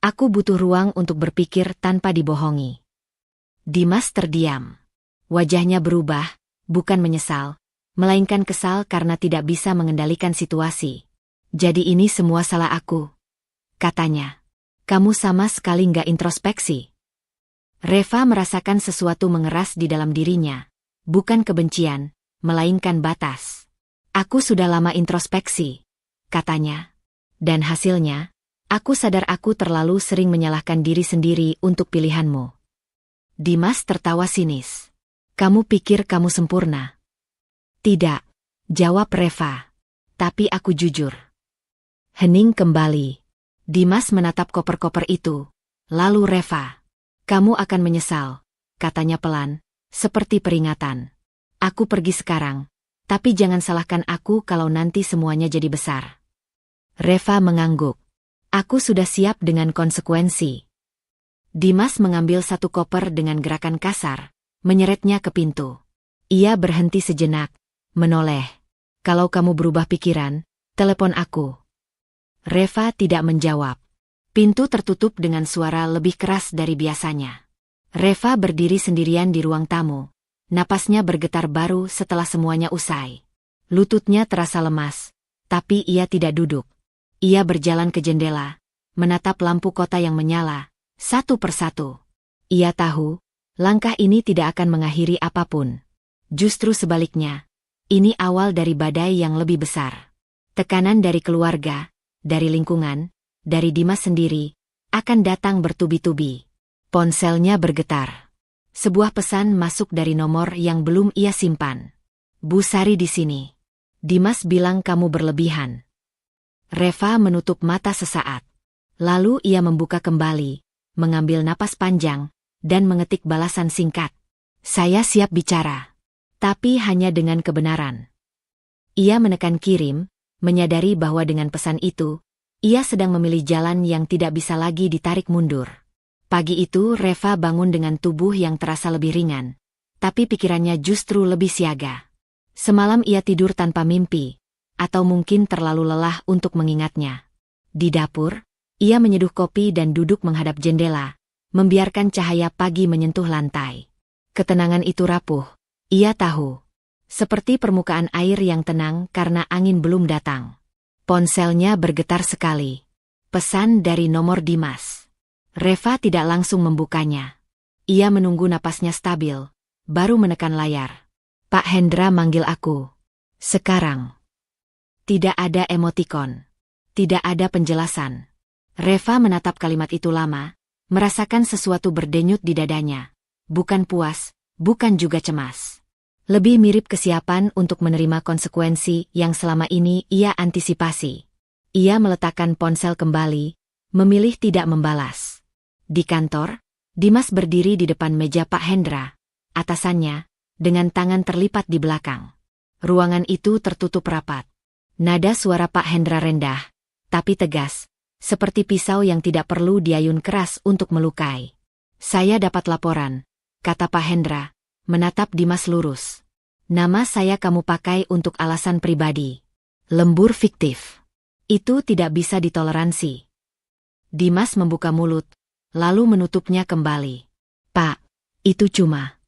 Aku butuh ruang untuk berpikir tanpa dibohongi. Dimas terdiam. Wajahnya berubah, bukan menyesal, melainkan kesal karena tidak bisa mengendalikan situasi. Jadi ini semua salah aku, katanya. Kamu sama sekali nggak introspeksi. Reva merasakan sesuatu mengeras di dalam dirinya. Bukan kebencian, melainkan batas. Aku sudah lama introspeksi, katanya. Dan hasilnya, aku sadar aku terlalu sering menyalahkan diri sendiri untuk pilihanmu. Dimas tertawa sinis. Kamu pikir kamu sempurna? Tidak, jawab Reva. Tapi aku jujur. Hening kembali. Dimas menatap koper-koper itu. Lalu Reva. Kamu akan menyesal, katanya pelan, seperti peringatan. Aku pergi sekarang, tapi jangan salahkan aku kalau nanti semuanya jadi besar. Reva mengangguk. Aku sudah siap dengan konsekuensi. Dimas mengambil satu koper dengan gerakan kasar, menyeretnya ke pintu. Ia berhenti sejenak, menoleh. Kalau kamu berubah pikiran, telepon aku. Reva tidak menjawab. Pintu tertutup dengan suara lebih keras dari biasanya. Reva berdiri sendirian di ruang tamu. Napasnya bergetar baru setelah semuanya usai. Lututnya terasa lemas, tapi ia tidak duduk. Ia berjalan ke jendela, menatap lampu kota yang menyala, satu persatu. Ia tahu, langkah ini tidak akan mengakhiri apapun. Justru sebaliknya, ini awal dari badai yang lebih besar. Tekanan dari keluarga, dari lingkungan, dari Dimas sendiri, akan datang bertubi-tubi. Ponselnya bergetar. Sebuah pesan masuk dari nomor yang belum ia simpan. Bu Sari di sini. Dimas bilang kamu berlebihan. Reva menutup mata sesaat. Lalu ia membuka kembali, mengambil napas panjang, dan mengetik balasan singkat. Saya siap bicara. Tapi hanya dengan kebenaran. Ia menekan kirim, menyadari bahwa dengan pesan itu, ia sedang memilih jalan yang tidak bisa lagi ditarik mundur. Pagi itu Reva bangun dengan tubuh yang terasa lebih ringan, tapi pikirannya justru lebih siaga. Semalam ia tidur tanpa mimpi, atau mungkin terlalu lelah untuk mengingatnya. Di dapur, ia menyeduh kopi dan duduk menghadap jendela, membiarkan cahaya pagi menyentuh lantai. Ketenangan itu rapuh, ia tahu. Seperti permukaan air yang tenang karena angin belum datang. Ponselnya bergetar sekali. Pesan dari nomor Dimas. Reva tidak langsung membukanya. Ia menunggu napasnya stabil, baru menekan layar. Pak Hendra manggil aku. Sekarang. Tidak ada emotikon. Tidak ada penjelasan. Reva menatap kalimat itu lama, merasakan sesuatu berdenyut di dadanya. Bukan puas, bukan juga cemas. Lebih mirip kesiapan untuk menerima konsekuensi yang selama ini ia antisipasi. Ia meletakkan ponsel kembali, memilih tidak membalas. Di kantor, Dimas berdiri di depan meja Pak Hendra, atasannya, dengan tangan terlipat di belakang. Ruangan itu tertutup rapat. Nada suara Pak Hendra rendah, tapi tegas, seperti pisau yang tidak perlu diayun keras untuk melukai. Saya dapat laporan, kata Pak Hendra, menatap Dimas lurus. Nama saya kamu pakai untuk alasan pribadi. Lembur fiktif. Itu tidak bisa ditoleransi. Dimas membuka mulut, lalu menutupnya kembali. Pak, itu cuma.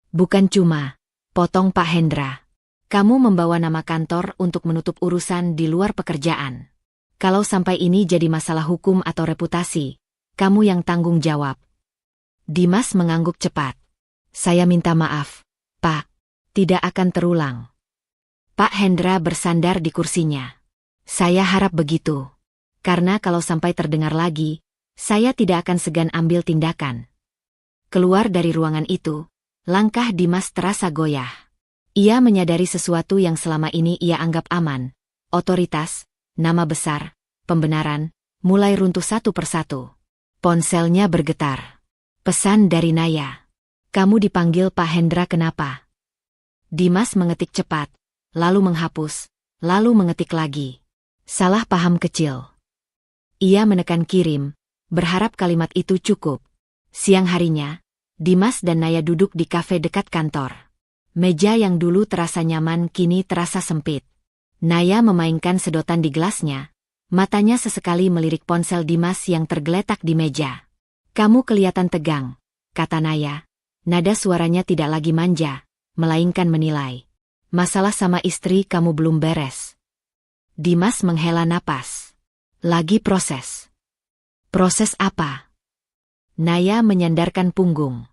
Bukan cuma, potong Pak Hendra. Kamu membawa nama kantor untuk menutup urusan di luar pekerjaan. Kalau sampai ini jadi masalah hukum atau reputasi, kamu yang tanggung jawab. Dimas mengangguk cepat. Saya minta maaf, Pak. Tidak akan terulang. Pak Hendra bersandar di kursinya. Saya harap begitu. Karena kalau sampai terdengar lagi, saya tidak akan segan ambil tindakan. Keluar dari ruangan itu, langkah Dimas terasa goyah. Ia menyadari sesuatu yang selama ini ia anggap aman. Otoritas, nama besar, pembenaran, mulai runtuh satu persatu. Ponselnya bergetar. Pesan dari Naya. Kamu dipanggil Pak Hendra kenapa? Dimas mengetik cepat, lalu menghapus, lalu mengetik lagi. Salah paham kecil. Ia menekan kirim, berharap kalimat itu cukup. Siang harinya, Dimas dan Naya duduk di kafe dekat kantor. Meja yang dulu terasa nyaman kini terasa sempit. Naya memainkan sedotan di gelasnya, matanya sesekali melirik ponsel Dimas yang tergeletak di meja. Kamu kelihatan tegang, kata Naya. Nada suaranya tidak lagi manja, melainkan menilai. Masalah sama istri kamu belum beres. Dimas menghela napas. Lagi proses. Proses apa? Naya menyandarkan punggung.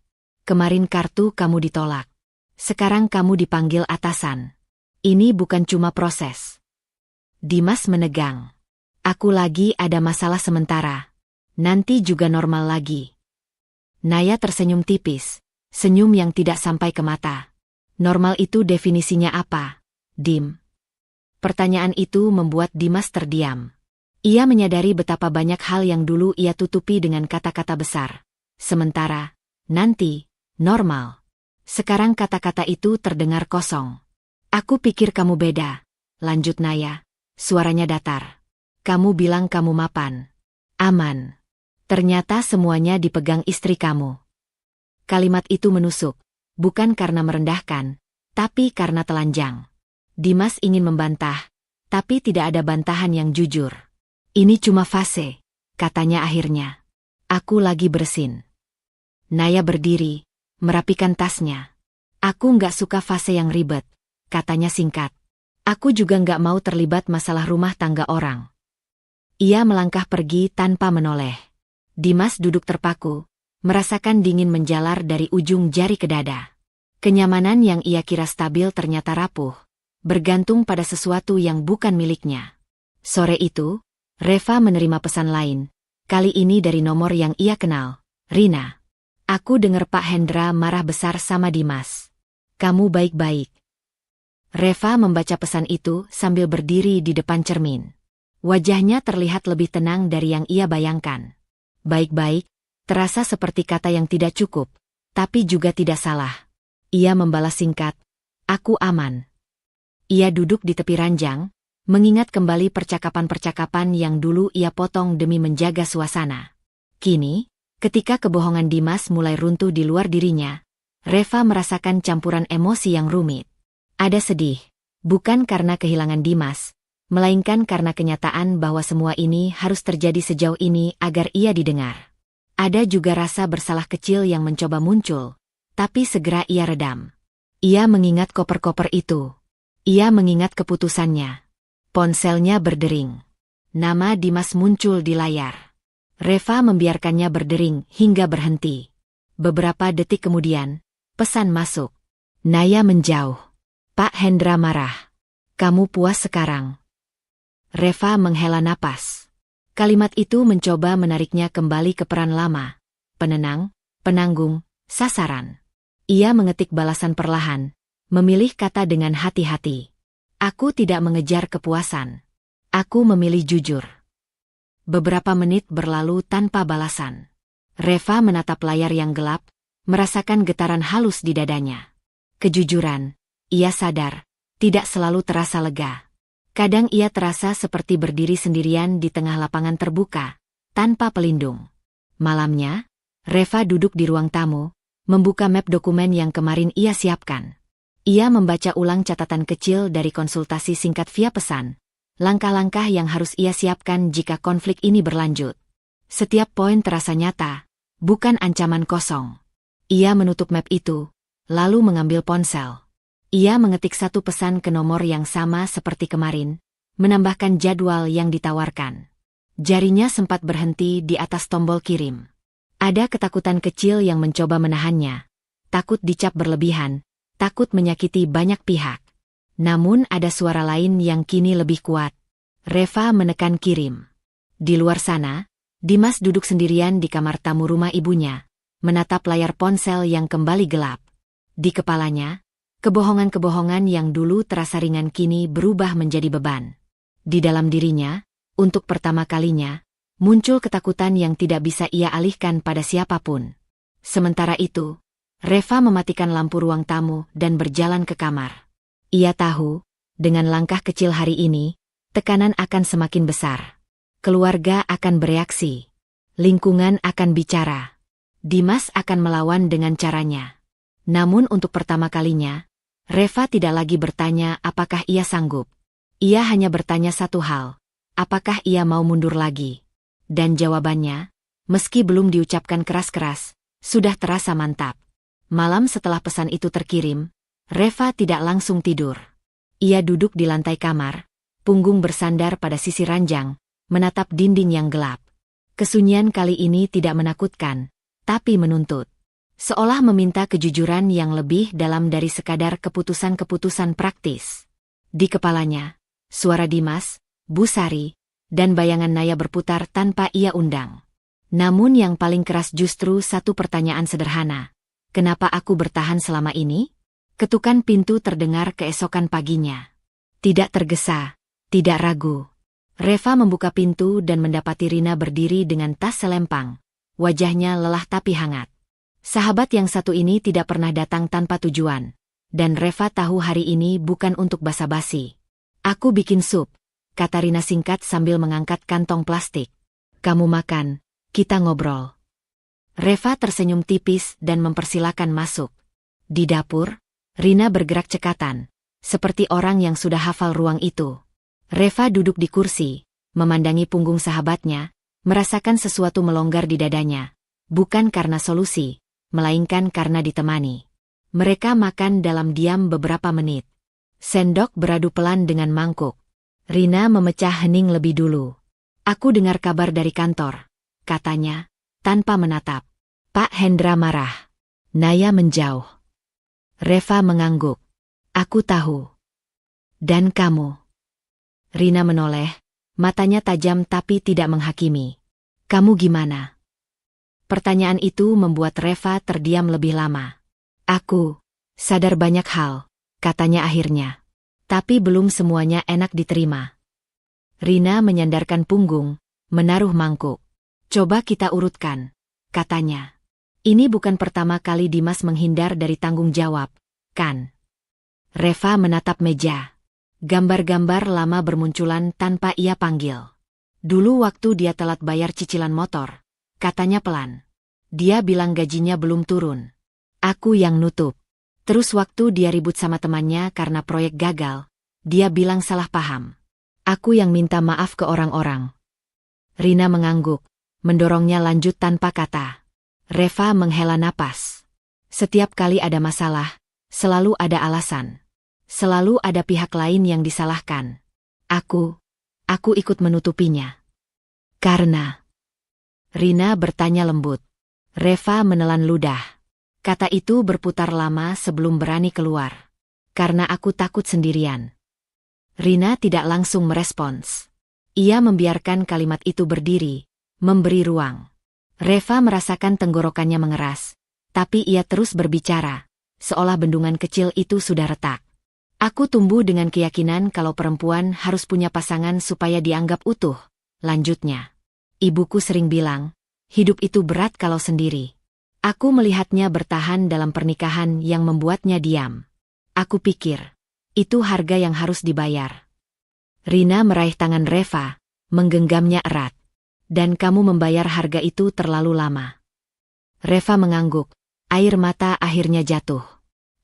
Kemarin kartu kamu ditolak. Sekarang kamu dipanggil atasan. Ini bukan cuma proses. Dimas menegang. Aku lagi ada masalah sementara. Nanti juga normal lagi. Naya tersenyum tipis, senyum yang tidak sampai ke mata. Normal itu definisinya apa, Dim? Pertanyaan itu membuat Dimas terdiam. Ia menyadari betapa banyak hal yang dulu ia tutupi dengan kata-kata besar. Sementara, nanti, normal. Sekarang kata-kata itu terdengar kosong. Aku pikir kamu beda, lanjut Naya, suaranya datar. Kamu bilang kamu mapan. Aman. Ternyata semuanya dipegang istri kamu. Kalimat itu menusuk. Bukan karena merendahkan, tapi karena telanjang. Dimas ingin membantah, tapi tidak ada bantahan yang jujur. Ini cuma fase, katanya akhirnya. Aku lagi bersin. Naya berdiri, merapikan tasnya. Aku nggak suka fase yang ribet, katanya singkat. Aku juga nggak mau terlibat masalah rumah tangga orang. Ia melangkah pergi tanpa menoleh. Dimas duduk terpaku, merasakan dingin menjalar dari ujung jari ke dada. Kenyamanan yang ia kira stabil ternyata rapuh, bergantung pada sesuatu yang bukan miliknya. Sore itu, Reva menerima pesan lain, kali ini dari nomor yang ia kenal, Rina. Aku dengar Pak Hendra marah besar sama Dimas. Kamu baik-baik. Reva membaca pesan itu sambil berdiri di depan cermin. Wajahnya terlihat lebih tenang dari yang ia bayangkan. Baik-baik, Terasa seperti kata yang tidak cukup, tapi juga tidak salah. Ia membalas singkat, "Aku aman." Ia duduk di tepi ranjang, mengingat kembali percakapan-percakapan yang dulu ia potong demi menjaga suasana. Kini, ketika kebohongan Dimas mulai runtuh di luar dirinya, Reva merasakan campuran emosi yang rumit. Ada sedih, bukan karena kehilangan Dimas, melainkan karena kenyataan bahwa semua ini harus terjadi sejauh ini agar ia didengar. Ada juga rasa bersalah kecil yang mencoba muncul, tapi segera ia redam. Ia mengingat koper-koper itu. Ia mengingat keputusannya. Ponselnya berdering. Nama Dimas muncul di layar. Reva membiarkannya berdering hingga berhenti. Beberapa detik kemudian, pesan masuk. Naya menjauh. "Pak Hendra marah. Kamu puas sekarang?" Reva menghela napas. Kalimat itu mencoba menariknya kembali ke peran lama. Penenang, penanggung, sasaran. Ia mengetik balasan perlahan, memilih kata dengan hati-hati. "Aku tidak mengejar kepuasan. Aku memilih jujur." Beberapa menit berlalu tanpa balasan. Reva menatap layar yang gelap, merasakan getaran halus di dadanya. Kejujuran, ia sadar, tidak selalu terasa lega. Kadang ia terasa seperti berdiri sendirian di tengah lapangan terbuka, tanpa pelindung. Malamnya, Reva duduk di ruang tamu, membuka map dokumen yang kemarin ia siapkan. Ia membaca ulang catatan kecil dari konsultasi singkat via pesan, langkah-langkah yang harus ia siapkan jika konflik ini berlanjut. Setiap poin terasa nyata, bukan ancaman kosong. Ia menutup map itu, lalu mengambil ponsel. Ia mengetik satu pesan ke nomor yang sama seperti kemarin, menambahkan jadwal yang ditawarkan. Jarinya sempat berhenti di atas tombol kirim. Ada ketakutan kecil yang mencoba menahannya. Takut dicap berlebihan, takut menyakiti banyak pihak. Namun ada suara lain yang kini lebih kuat. Reva menekan kirim. Di luar sana, Dimas duduk sendirian di kamar tamu rumah ibunya, menatap layar ponsel yang kembali gelap. Di kepalanya, kebohongan-kebohongan yang dulu terasa ringan kini berubah menjadi beban. Di dalam dirinya, untuk pertama kalinya, muncul ketakutan yang tidak bisa ia alihkan pada siapapun. Sementara itu, Reva mematikan lampu ruang tamu dan berjalan ke kamar. Ia tahu, dengan langkah kecil hari ini, tekanan akan semakin besar. Keluarga akan bereaksi. Lingkungan akan bicara. Dimas akan melawan dengan caranya. Namun untuk pertama kalinya, Reva tidak lagi bertanya apakah ia sanggup. Ia hanya bertanya satu hal, apakah ia mau mundur lagi? Dan jawabannya, meski belum diucapkan keras-keras, sudah terasa mantap. Malam setelah pesan itu terkirim, Reva tidak langsung tidur. Ia duduk di lantai kamar, punggung bersandar pada sisi ranjang, menatap dinding yang gelap. Kesunyian kali ini tidak menakutkan, tapi menuntut. Seolah meminta kejujuran yang lebih dalam dari sekadar keputusan-keputusan praktis. Di kepalanya, suara Dimas, Bu Sari, dan bayangan Naya berputar tanpa ia undang. Namun yang paling keras justru satu pertanyaan sederhana. Kenapa aku bertahan selama ini? Ketukan pintu terdengar keesokan paginya. Tidak tergesa, tidak ragu. Reva membuka pintu dan mendapati Rina berdiri dengan tas selempang. Wajahnya lelah tapi hangat. Sahabat yang satu ini tidak pernah datang tanpa tujuan. Dan Reva tahu hari ini bukan untuk basa-basi. "Aku bikin sup," kata Rina singkat sambil mengangkat kantong plastik. "Kamu makan, kita ngobrol." Reva tersenyum tipis dan mempersilakan masuk. Di dapur, Rina bergerak cekatan, seperti orang yang sudah hafal ruang itu. Reva duduk di kursi, memandangi punggung sahabatnya, merasakan sesuatu melonggar di dadanya. Bukan karena solusi, melainkan karena ditemani. Mereka makan dalam diam beberapa menit. Sendok beradu pelan dengan mangkuk. Rina memecah hening lebih dulu. "Aku dengar kabar dari kantor," katanya, tanpa menatap. "Pak Hendra marah." Naya menjauh. Reva mengangguk. "Aku tahu." "Dan kamu?" Rina menoleh, matanya tajam tapi tidak menghakimi. "Kamu gimana?" Pertanyaan itu membuat Reva terdiam lebih lama. "Aku sadar banyak hal," katanya akhirnya. "Tapi belum semuanya enak diterima." Rina menyandarkan punggung, menaruh mangkuk. "Coba kita urutkan. katanya. Ini bukan pertama kali Dimas menghindar dari tanggung jawab, kan? Reva menatap meja. Gambar-gambar lama bermunculan tanpa ia panggil. Dulu waktu dia telat bayar cicilan motor, katanya pelan. Dia bilang gajinya belum turun. Aku yang nutup. Terus waktu dia ribut sama temannya karena proyek gagal, dia bilang salah paham. Aku yang minta maaf ke orang-orang. Rina mengangguk, mendorongnya lanjut tanpa kata. Reva menghela napas. Setiap kali ada masalah, selalu ada alasan. Selalu ada pihak lain yang disalahkan. Aku ikut menutupinya. Karena... Rina bertanya lembut. Reva menelan ludah. Kata itu berputar lama sebelum berani keluar. Karena aku takut sendirian. Rina tidak langsung merespons. Ia membiarkan kalimat itu berdiri, memberi ruang. Reva merasakan tenggorokannya mengeras, tapi ia terus berbicara, seolah bendungan kecil itu sudah retak. Aku tumbuh dengan keyakinan kalau perempuan harus punya pasangan supaya dianggap utuh, lanjutnya. Ibuku sering bilang, hidup itu berat kalau sendiri. Aku melihatnya bertahan dalam pernikahan yang membuatnya diam. Aku pikir, itu harga yang harus dibayar. Rina meraih tangan Reva, menggenggamnya erat. Dan kamu membayar harga itu terlalu lama. Reva mengangguk, air mata akhirnya jatuh.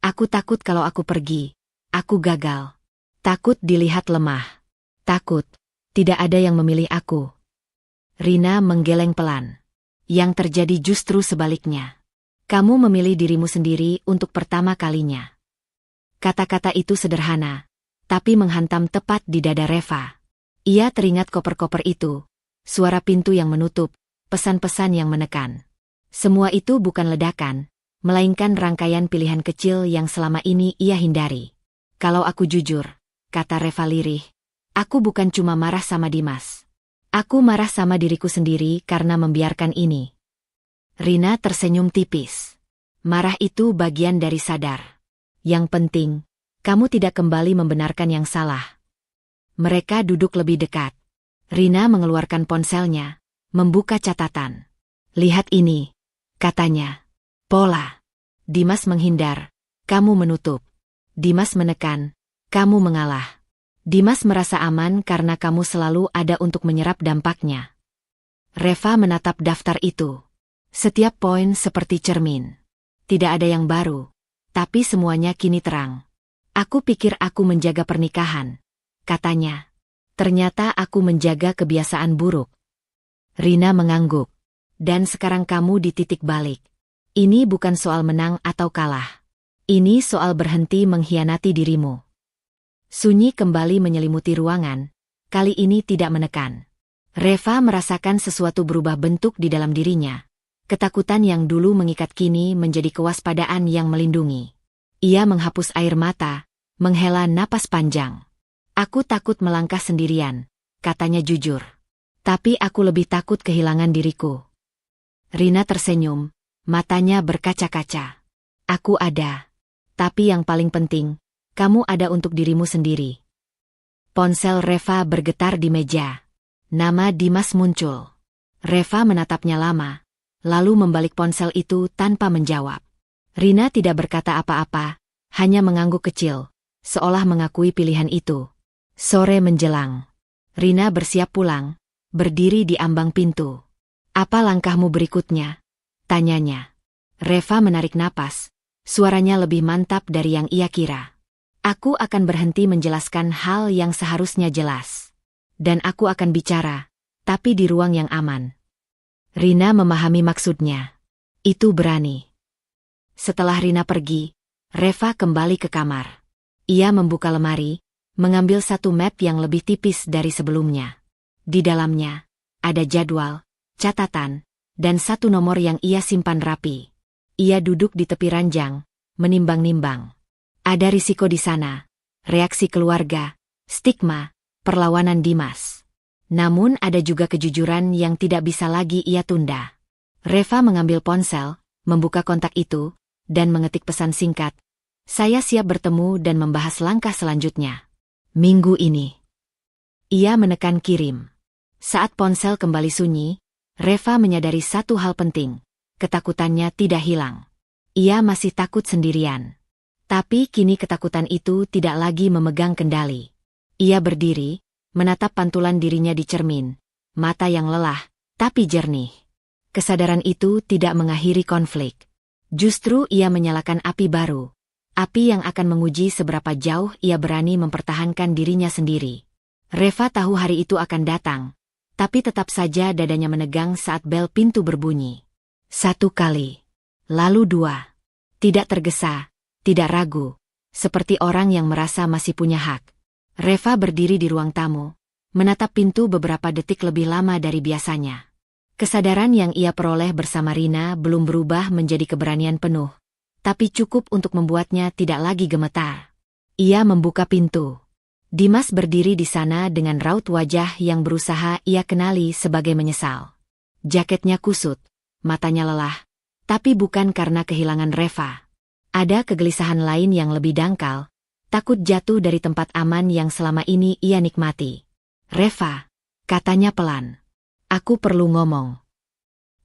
Aku takut kalau aku pergi, aku gagal. Takut dilihat lemah. Takut, tidak ada yang memilih aku. Rina menggeleng pelan. Yang terjadi justru sebaliknya. Kamu memilih dirimu sendiri untuk pertama kalinya. Kata-kata itu sederhana, tapi menghantam tepat di dada Reva. Ia teringat koper-koper itu. Suara pintu yang menutup, pesan-pesan yang menekan. Semua itu bukan ledakan, melainkan rangkaian pilihan kecil yang selama ini ia hindari. Kalau aku jujur, kata Reva lirih, aku bukan cuma marah sama Dimas. Aku marah sama diriku sendiri karena membiarkan ini. Rina tersenyum tipis. Marah itu bagian dari sadar. Yang penting, kamu tidak kembali membenarkan yang salah. Mereka duduk lebih dekat. Rina mengeluarkan ponselnya, membuka catatan. Lihat ini, katanya. Pola. Dimas menghindar, kamu menutup. Dimas menekan, kamu mengalah. Dimas merasa aman karena kamu selalu ada untuk menyerap dampaknya. Reva menatap daftar itu. Setiap poin seperti cermin. Tidak ada yang baru, tapi semuanya kini terang. Aku pikir aku menjaga pernikahan, katanya. Ternyata aku menjaga kebiasaan buruk. Rina mengangguk. Dan sekarang kamu di titik balik. Ini bukan soal menang atau kalah. Ini soal berhenti mengkhianati dirimu. Sunyi kembali menyelimuti ruangan. Kali ini tidak menekan. Reva merasakan sesuatu berubah bentuk di dalam dirinya. Ketakutan yang dulu mengikat kini menjadi kewaspadaan yang melindungi. Ia menghapus air mata, menghela napas panjang. Aku takut melangkah sendirian, katanya jujur. Tapi aku lebih takut kehilangan diriku. Rina tersenyum, matanya berkaca-kaca. Aku ada. Tapi yang paling penting, kamu ada untuk dirimu sendiri. Ponsel Reva bergetar di meja. Nama Dimas muncul. Reva menatapnya lama, lalu membalik ponsel itu tanpa menjawab. Rina tidak berkata apa-apa, hanya mengangguk kecil, seolah mengakui pilihan itu. Sore menjelang. Rina bersiap pulang, berdiri di ambang pintu. Apa langkahmu berikutnya? Tanyanya. Reva menarik napas, suaranya lebih mantap dari yang ia kira. Aku akan berhenti menjelaskan hal yang seharusnya jelas. Dan aku akan bicara, tapi di ruang yang aman. Rina memahami maksudnya. Itu berani. Setelah Rina pergi, Reva kembali ke kamar. Ia membuka lemari, mengambil satu map yang lebih tipis dari sebelumnya. Di dalamnya, ada jadwal, catatan, dan satu nomor yang ia simpan rapi. Ia duduk di tepi ranjang, menimbang-nimbang. Ada risiko di sana, reaksi keluarga, stigma, perlawanan Dimas. Namun ada juga kejujuran yang tidak bisa lagi ia tunda. Reva mengambil ponsel, membuka kontak itu, dan mengetik pesan singkat. Saya siap bertemu dan membahas langkah selanjutnya. Minggu ini. Ia menekan kirim. Saat ponsel kembali sunyi, Reva menyadari satu hal penting. ketakutannya tidak hilang. Ia masih takut sendirian. Tapi kini ketakutan itu tidak lagi memegang kendali. Ia berdiri, menatap pantulan dirinya di cermin, mata yang lelah, tapi jernih. Kesadaran itu tidak mengakhiri konflik. Justru ia menyalakan api baru. Api yang akan menguji seberapa jauh ia berani mempertahankan dirinya sendiri. Reva tahu hari itu akan datang. Tapi tetap saja dadanya menegang saat bel pintu berbunyi. 1 kali. Lalu 2. Tidak tergesa, tidak ragu. Seperti orang yang merasa masih punya hak. Reva berdiri di ruang tamu, menatap pintu beberapa detik lebih lama dari biasanya. Kesadaran yang ia peroleh bersama Rina belum berubah menjadi keberanian penuh, tapi cukup untuk membuatnya tidak lagi gemetar. Ia membuka pintu. Dimas berdiri di sana dengan raut wajah yang berusaha ia kenali sebagai menyesal. Jaketnya kusut, matanya lelah, tapi bukan karena kehilangan Reva. Ada kegelisahan lain yang lebih dangkal, takut jatuh dari tempat aman yang selama ini ia nikmati. "Reva," katanya pelan. "Aku perlu ngomong."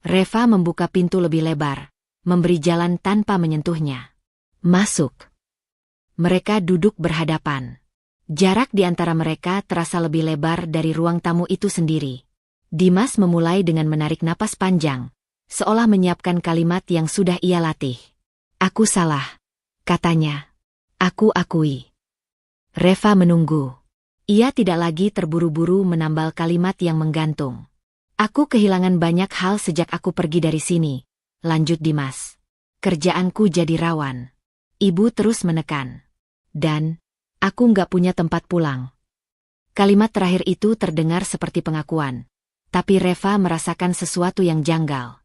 Reva membuka pintu lebih lebar, memberi jalan tanpa menyentuhnya. "Masuk." Mereka duduk berhadapan. Jarak di antara mereka terasa lebih lebar dari ruang tamu itu sendiri. Dimas memulai dengan menarik napas panjang, seolah menyiapkan kalimat yang sudah ia latih. "Aku salah," katanya. "Aku akui." Reva menunggu. Ia tidak lagi terburu-buru menambal kalimat yang menggantung. "Aku kehilangan banyak hal sejak aku pergi dari sini," lanjut Dimas. "Kerjaanku jadi rawan." Ibu terus menekan. "Dan aku nggak punya tempat pulang." Kalimat terakhir itu terdengar seperti pengakuan. Tapi Reva merasakan sesuatu yang janggal.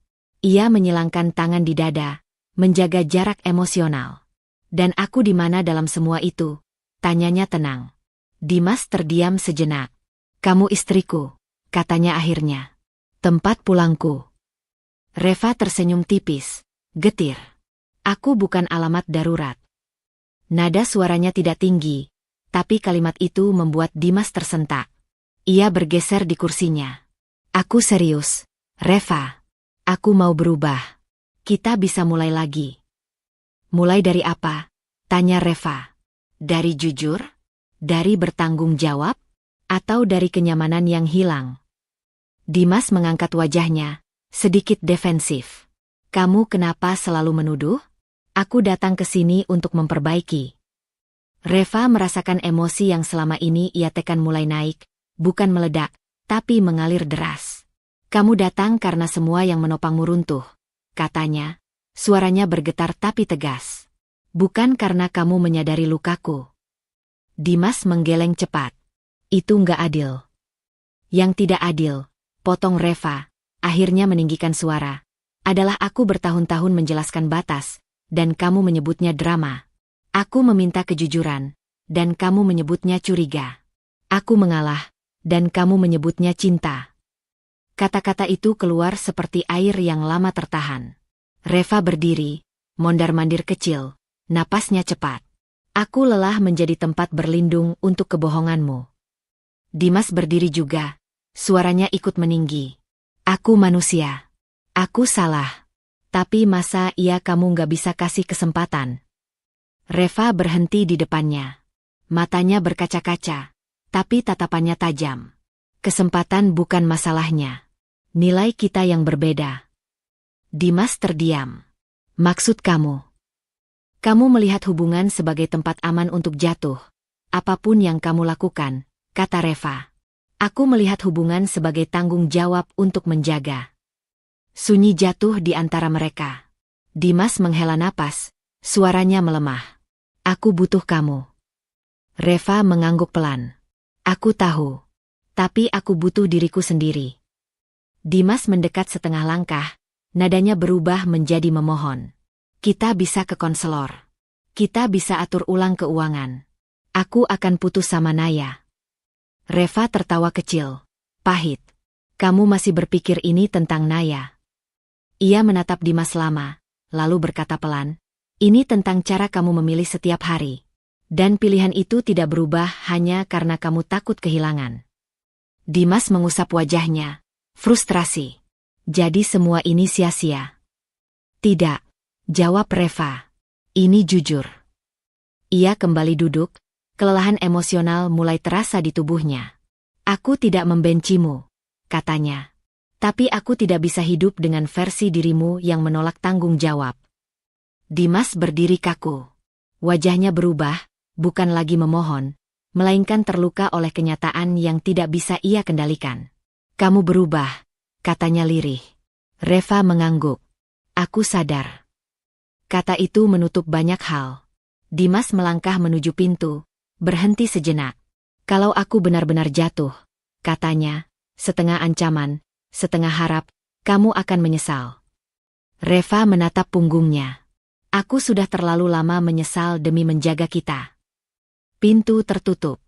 Ia menyilangkan tangan di dada, menjaga jarak emosional. "Dan aku di mana dalam semua itu?" tanyanya tenang. Dimas terdiam sejenak. "Kamu istriku," katanya akhirnya. "Tempat pulangku." Reva tersenyum tipis, getir. "Aku bukan alamat darurat." Nada suaranya tidak tinggi, tapi kalimat itu membuat Dimas tersentak. Ia bergeser di kursinya. "Aku serius, Reva. Aku mau berubah. Kita bisa mulai lagi." "Mulai dari apa?" tanya Reva. "Dari jujur? Dari bertanggung jawab? Atau dari kenyamanan yang hilang?" Dimas mengangkat wajahnya, sedikit defensif. "Kamu kenapa selalu menuduh? Aku datang ke sini untuk memperbaiki." Reva merasakan emosi yang selama ini ia tekan mulai naik, bukan meledak, tapi mengalir deras. "Kamu datang karena semua yang menopangmu runtuh," katanya. Suaranya bergetar tapi tegas. "Bukan karena kamu menyadari lukaku." Dimas menggeleng cepat. "Itu nggak adil." "Yang tidak adil," potong Reva, akhirnya meninggikan suara, "adalah aku bertahun-tahun menjelaskan batas, dan kamu menyebutnya drama. Aku meminta kejujuran, dan kamu menyebutnya curiga. Aku mengalah, dan kamu menyebutnya cinta." Kata-kata itu keluar seperti air yang lama tertahan. Reva berdiri, mondar-mandir kecil, napasnya cepat. "Aku lelah menjadi tempat berlindung untuk kebohonganmu." Dimas berdiri juga, suaranya ikut meninggi. "Aku manusia. Aku salah. Tapi masa iya kamu nggak bisa kasih kesempatan?" Reva berhenti di depannya. Matanya berkaca-kaca, tapi tatapannya tajam. "Kesempatan bukan masalahnya. Nilai kita yang berbeda." Dimas terdiam. "Maksud kamu?" "Kamu melihat hubungan sebagai tempat aman untuk jatuh. Apapun yang kamu lakukan," kata Reva. "Aku melihat hubungan sebagai tanggung jawab untuk menjaga." Sunyi jatuh di antara mereka. Dimas menghela napas, suaranya melemah. "Aku butuh kamu." Reva mengangguk pelan. "Aku tahu. Tapi aku butuh diriku sendiri." Dimas mendekat setengah langkah, nadanya berubah menjadi memohon. "Kita bisa ke konselor. Kita bisa atur ulang keuangan. Aku akan putus sama Naya." Reva tertawa kecil, pahit. "Kamu masih berpikir ini tentang Naya?" Ia menatap Dimas lama, lalu berkata pelan, "Ini tentang cara kamu memilih setiap hari. Dan pilihan itu tidak berubah hanya karena kamu takut kehilangan." Dimas mengusap wajahnya, frustrasi. "Jadi semua ini sia-sia." Tidak, jawab Reva. Ini jujur. Ia kembali duduk, kelelahan emosional mulai terasa di tubuhnya. Aku tidak membencimu, katanya. Tapi aku tidak bisa hidup dengan versi dirimu yang menolak tanggung jawab. Dimas berdiri kaku. Wajahnya berubah, bukan lagi memohon, melainkan terluka oleh kenyataan yang tidak bisa ia kendalikan. Kamu berubah, katanya lirih. Reva mengangguk. Aku sadar. Kata itu menutup banyak hal. Dimas melangkah menuju pintu, berhenti sejenak. Kalau aku benar-benar jatuh, katanya, setengah ancaman, setengah harap, kamu akan menyesal. Reva menatap punggungnya. Aku sudah terlalu lama menyesal demi menjaga kita. Pintu tertutup.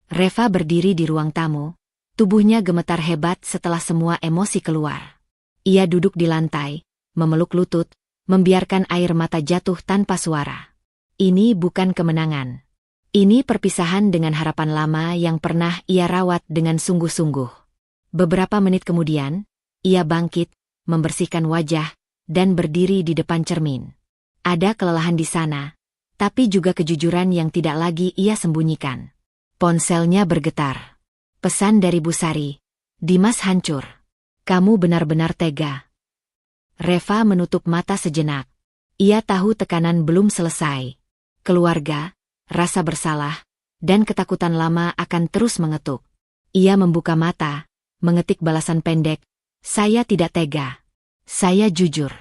Reva berdiri di ruang tamu, tubuhnya gemetar hebat setelah semua emosi keluar. Ia duduk di lantai, memeluk lutut, membiarkan air mata jatuh tanpa suara. Ini bukan kemenangan. Ini perpisahan dengan harapan lama yang pernah ia rawat dengan sungguh-sungguh. Beberapa menit kemudian, ia bangkit, membersihkan wajah, dan berdiri di depan cermin. Ada kelelahan di sana, tapi juga kejujuran yang tidak lagi ia sembunyikan. Ponselnya bergetar. Pesan dari Bu Sari. Dimas hancur. Kamu benar-benar tega. Reva menutup mata sejenak. Ia tahu tekanan belum selesai. Keluarga, rasa bersalah, dan ketakutan lama akan terus mengetuk. Ia membuka mata, mengetik balasan pendek, saya tidak tega. Saya jujur.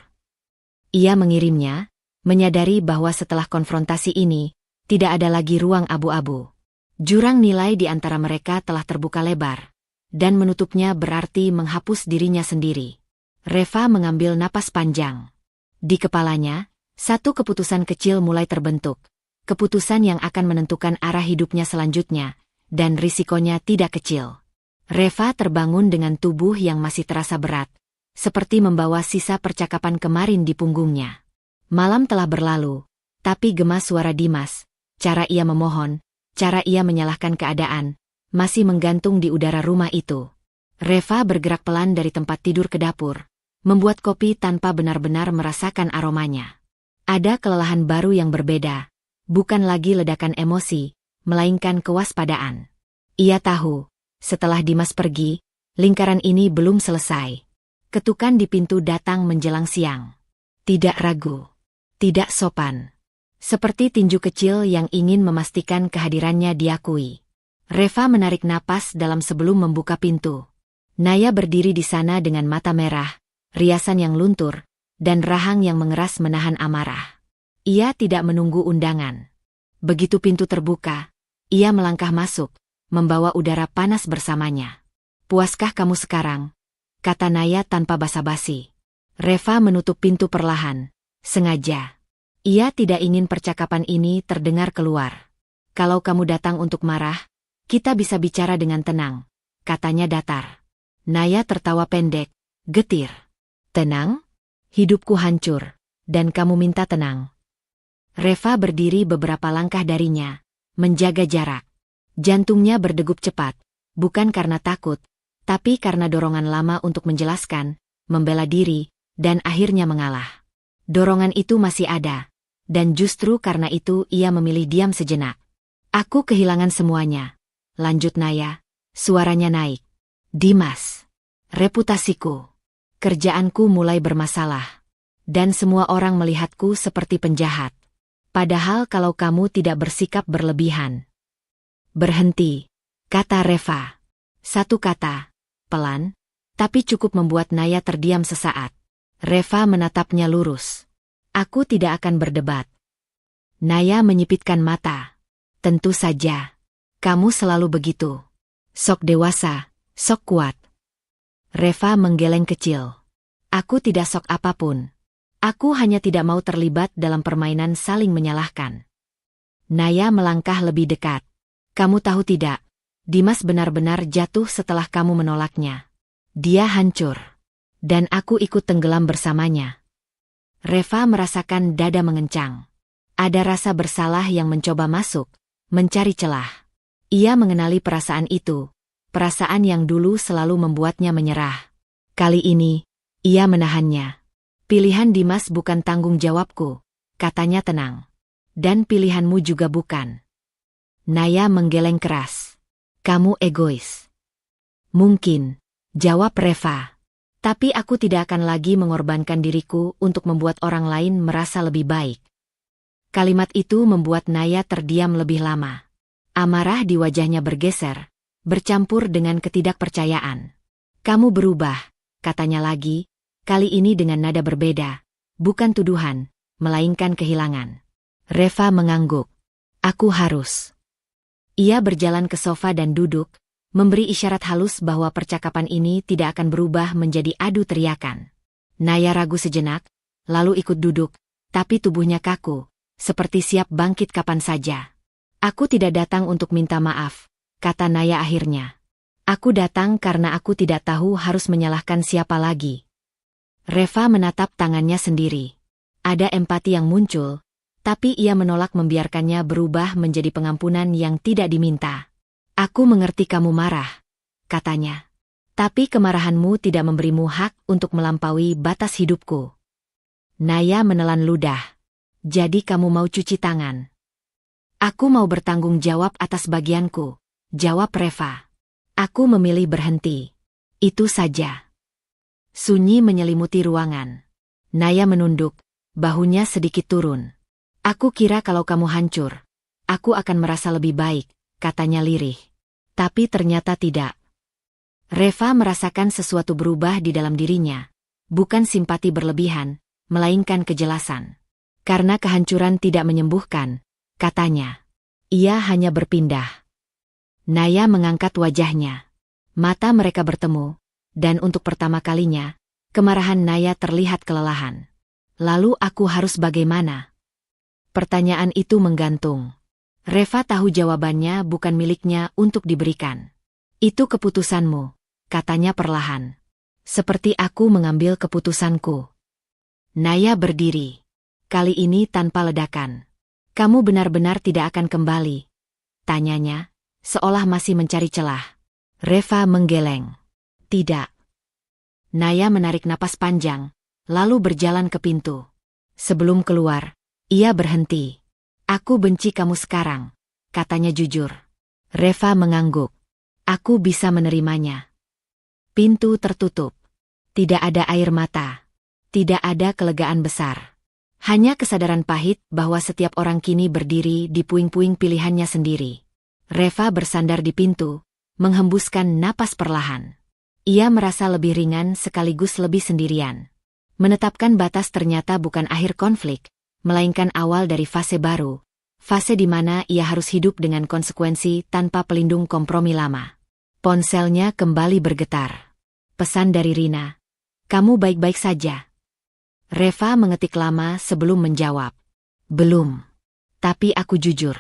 Ia mengirimnya, menyadari bahwa setelah konfrontasi ini, tidak ada lagi ruang abu-abu. Jurang nilai di antara mereka telah terbuka lebar, dan menutupnya berarti menghapus dirinya sendiri. Reva mengambil napas panjang. Di kepalanya, satu keputusan kecil mulai terbentuk. Keputusan yang akan menentukan arah hidupnya selanjutnya, dan risikonya tidak kecil. Reva terbangun dengan tubuh yang masih terasa berat, seperti membawa sisa percakapan kemarin di punggungnya. Malam telah berlalu, tapi gema suara Dimas, cara ia memohon, cara ia menyalahkan keadaan, masih menggantung di udara rumah itu. Reva bergerak pelan dari tempat tidur ke dapur, membuat kopi tanpa benar-benar merasakan aromanya. Ada kelelahan baru yang berbeda. Bukan lagi ledakan emosi, melainkan kewaspadaan. Ia tahu, setelah Dimas pergi, lingkaran ini belum selesai. Ketukan di pintu datang menjelang siang. Tidak ragu. Tidak sopan. Seperti tinju kecil yang ingin memastikan kehadirannya diakui. Reva menarik napas dalam sebelum membuka pintu. Naya berdiri di sana dengan mata merah, riasan yang luntur, dan rahang yang mengeras menahan amarah. Ia tidak menunggu undangan. Begitu pintu terbuka, ia melangkah masuk, membawa udara panas bersamanya. Puaskah kamu sekarang? Kata Naya tanpa basa-basi. Reva menutup pintu perlahan, sengaja. Ia tidak ingin percakapan ini terdengar keluar. Kalau kamu datang untuk marah, kita bisa bicara dengan tenang, katanya datar. Naya tertawa pendek, getir. Tenang? Hidupku hancur, dan kamu minta tenang. Reva berdiri beberapa langkah darinya, menjaga jarak. Jantungnya berdegup cepat, bukan karena takut, tapi karena dorongan lama untuk menjelaskan, membela diri, dan akhirnya mengalah. Dorongan itu masih ada, dan justru karena itu ia memilih diam sejenak. Aku kehilangan semuanya, lanjut Naya, suaranya naik. Dimas, reputasiku, kerjaanku mulai bermasalah, dan semua orang melihatku seperti penjahat. Padahal kalau kamu tidak bersikap berlebihan. Berhenti, kata Reva. Satu kata, pelan, tapi cukup membuat Naya terdiam sesaat. Reva menatapnya lurus. Aku tidak akan berdebat. Naya menyipitkan mata. Tentu saja. Kamu selalu begitu. Sok dewasa, sok kuat. Reva menggeleng kecil. Aku tidak sok apapun. Aku hanya tidak mau terlibat dalam permainan saling menyalahkan. Naya melangkah lebih dekat. Kamu tahu tidak, Dimas benar-benar jatuh setelah kamu menolaknya. Dia hancur. Dan aku ikut tenggelam bersamanya. Reva merasakan dada mengencang. Ada rasa bersalah yang mencoba masuk, mencari celah. Ia mengenali perasaan itu, perasaan yang dulu selalu membuatnya menyerah. Kali ini, ia menahannya. Pilihan Dimas bukan tanggung jawabku, katanya tenang. Dan pilihanmu juga bukan. Naya menggeleng keras. Kamu egois. Mungkin, jawab Reva. Tapi aku tidak akan lagi mengorbankan diriku untuk membuat orang lain merasa lebih baik. Kalimat itu membuat Naya terdiam lebih lama. Amarah di wajahnya bergeser, bercampur dengan ketidakpercayaan. Kamu berubah, katanya lagi, kali ini dengan nada berbeda. Bukan tuduhan, melainkan kehilangan. Reva mengangguk. Aku harus. Ia berjalan ke sofa dan duduk, memberi isyarat halus bahwa percakapan ini tidak akan berubah menjadi adu teriakan. Naya ragu sejenak, lalu ikut duduk, tapi tubuhnya kaku, seperti siap bangkit kapan saja. Aku tidak datang untuk minta maaf, kata Naya akhirnya. Aku datang karena aku tidak tahu harus menyalahkan siapa lagi. Reva menatap tangannya sendiri. Ada empati yang muncul, tapi ia menolak membiarkannya berubah menjadi pengampunan yang tidak diminta. Aku mengerti kamu marah, katanya. Tapi kemarahanmu tidak memberimu hak untuk melampaui batas hidupku. Naya menelan ludah. Jadi kamu mau cuci tangan? Aku mau bertanggung jawab atas bagianku, jawab Reva. Aku memilih berhenti. Itu saja. Sunyi menyelimuti ruangan. Naya menunduk, bahunya sedikit turun. Aku kira kalau kamu hancur, aku akan merasa lebih baik, katanya lirih. Tapi ternyata tidak. Reva merasakan sesuatu berubah di dalam dirinya. Bukan simpati berlebihan, melainkan kejelasan. Karena kehancuran tidak menyembuhkan, katanya. Ia hanya berpindah. Naya mengangkat wajahnya. Mata mereka bertemu, dan untuk pertama kalinya, kemarahan Naya terlihat kelelahan. Lalu aku harus bagaimana? Pertanyaan itu menggantung. Reva tahu jawabannya bukan miliknya untuk diberikan. Itu keputusanmu, katanya perlahan. Seperti aku mengambil keputusanku. Naya berdiri. Kali ini tanpa ledakan. Kamu benar-benar tidak akan kembali? Tanyanya, seolah masih mencari celah. Reva menggeleng. Tidak. Naya menarik napas panjang, lalu berjalan ke pintu. Sebelum keluar, ia berhenti. Aku benci kamu sekarang, katanya jujur. Reva mengangguk. Aku bisa menerimanya. Pintu tertutup. Tidak ada air mata. Tidak ada kelegaan besar. Hanya kesadaran pahit bahwa setiap orang kini berdiri di puing-puing pilihannya sendiri. Reva bersandar di pintu, menghembuskan napas perlahan. Ia merasa lebih ringan sekaligus lebih sendirian. Menetapkan batas ternyata bukan akhir konflik, melainkan awal dari fase baru. Fase di mana ia harus hidup dengan konsekuensi tanpa pelindung kompromi lama. Ponselnya kembali bergetar. Pesan dari Rina. Kamu baik-baik saja? Reva mengetik lama sebelum menjawab. Belum. Tapi aku jujur.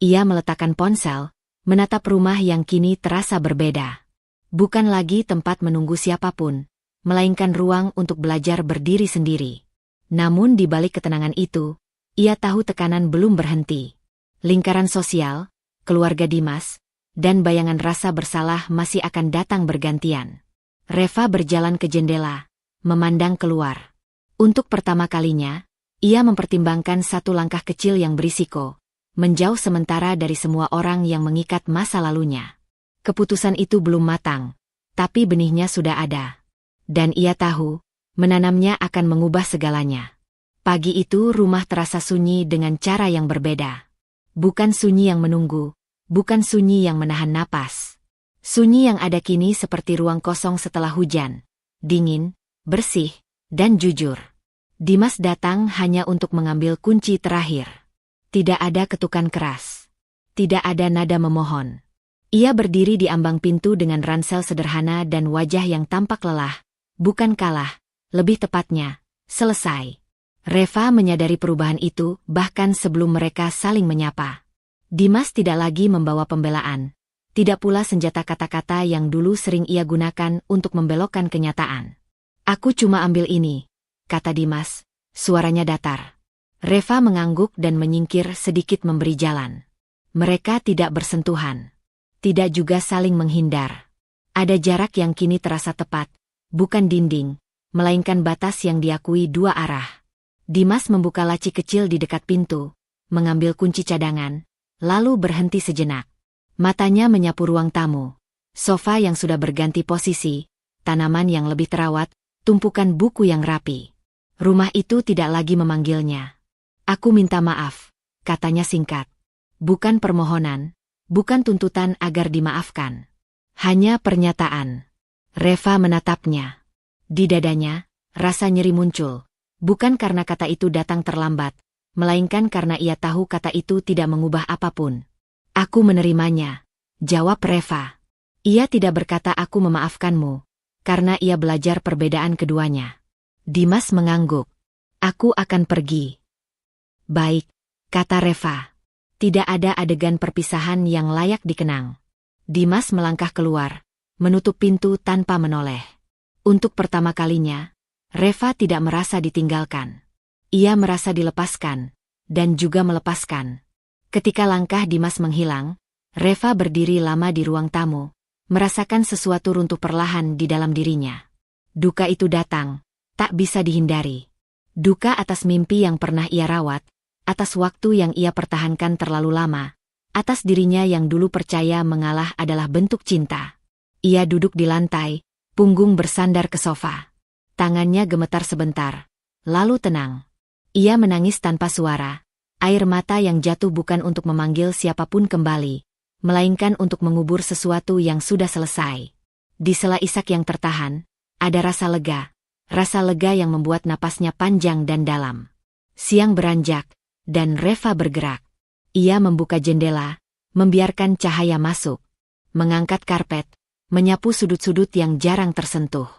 Ia meletakkan ponsel, menatap rumah yang kini terasa berbeda. Bukan lagi tempat menunggu siapapun, melainkan ruang untuk belajar berdiri sendiri. Namun di balik ketenangan itu, ia tahu tekanan belum berhenti. Lingkaran sosial, keluarga Dimas, dan bayangan rasa bersalah masih akan datang bergantian. Reva berjalan ke jendela, memandang keluar. Untuk pertama kalinya, ia mempertimbangkan satu langkah kecil yang berisiko, menjauh sementara dari semua orang yang mengikat masa lalunya. Keputusan itu belum matang, tapi benihnya sudah ada. Dan ia tahu, menanamnya akan mengubah segalanya. Pagi itu rumah terasa sunyi dengan cara yang berbeda. Bukan sunyi yang menunggu, bukan sunyi yang menahan napas. Sunyi yang ada kini seperti ruang kosong setelah hujan. Dingin, bersih, dan jujur. Dimas datang hanya untuk mengambil kunci terakhir. Tidak ada ketukan keras. Tidak ada nada memohon. Ia berdiri di ambang pintu dengan ransel sederhana dan wajah yang tampak lelah. Bukan kalah, lebih tepatnya, selesai. Reva menyadari perubahan itu bahkan sebelum mereka saling menyapa. Dimas tidak lagi membawa pembelaan. Tidak pula senjata kata-kata yang dulu sering ia gunakan untuk membelokkan kenyataan. Aku cuma ambil ini, kata Dimas, suaranya datar. Reva mengangguk dan menyingkir sedikit memberi jalan. Mereka tidak bersentuhan. Tidak juga saling menghindar. Ada jarak yang kini terasa tepat, bukan dinding, melainkan batas yang diakui dua arah. Dimas membuka laci kecil di dekat pintu, mengambil kunci cadangan, lalu berhenti sejenak. Matanya menyapu ruang tamu. Sofa yang sudah berganti posisi, tanaman yang lebih terawat, tumpukan buku yang rapi. Rumah itu tidak lagi memanggilnya. Aku minta maaf, katanya singkat. Bukan permohonan, bukan tuntutan agar dimaafkan. Hanya pernyataan. Reva menatapnya. Di dadanya, rasa nyeri muncul. Bukan karena kata itu datang terlambat, melainkan karena ia tahu kata itu tidak mengubah apapun. Aku menerimanya, jawab Reva. Ia tidak berkata aku memaafkanmu, karena ia belajar perbedaan keduanya. Dimas mengangguk. Aku akan pergi. Baik, kata Reva. Tidak ada adegan perpisahan yang layak dikenang. Dimas melangkah keluar, menutup pintu tanpa menoleh. Untuk pertama kalinya, Reva tidak merasa ditinggalkan. Ia merasa dilepaskan, dan juga melepaskan. Ketika langkah Dimas menghilang, Reva berdiri lama di ruang tamu, merasakan sesuatu runtuh perlahan di dalam dirinya. Duka itu datang, tak bisa dihindari. Duka atas mimpi yang pernah ia rawat, atas waktu yang ia pertahankan terlalu lama, atas dirinya yang dulu percaya mengalah adalah bentuk cinta. Ia duduk di lantai, punggung bersandar ke sofa. Tangannya gemetar sebentar, lalu tenang. Ia menangis tanpa suara, air mata yang jatuh bukan untuk memanggil siapapun kembali, melainkan untuk mengubur sesuatu yang sudah selesai. Di sela isak yang tertahan, ada rasa lega yang membuat napasnya panjang dan dalam. Siang beranjak, dan Reva bergerak. Ia membuka jendela, membiarkan cahaya masuk, mengangkat karpet, menyapu sudut-sudut yang jarang tersentuh,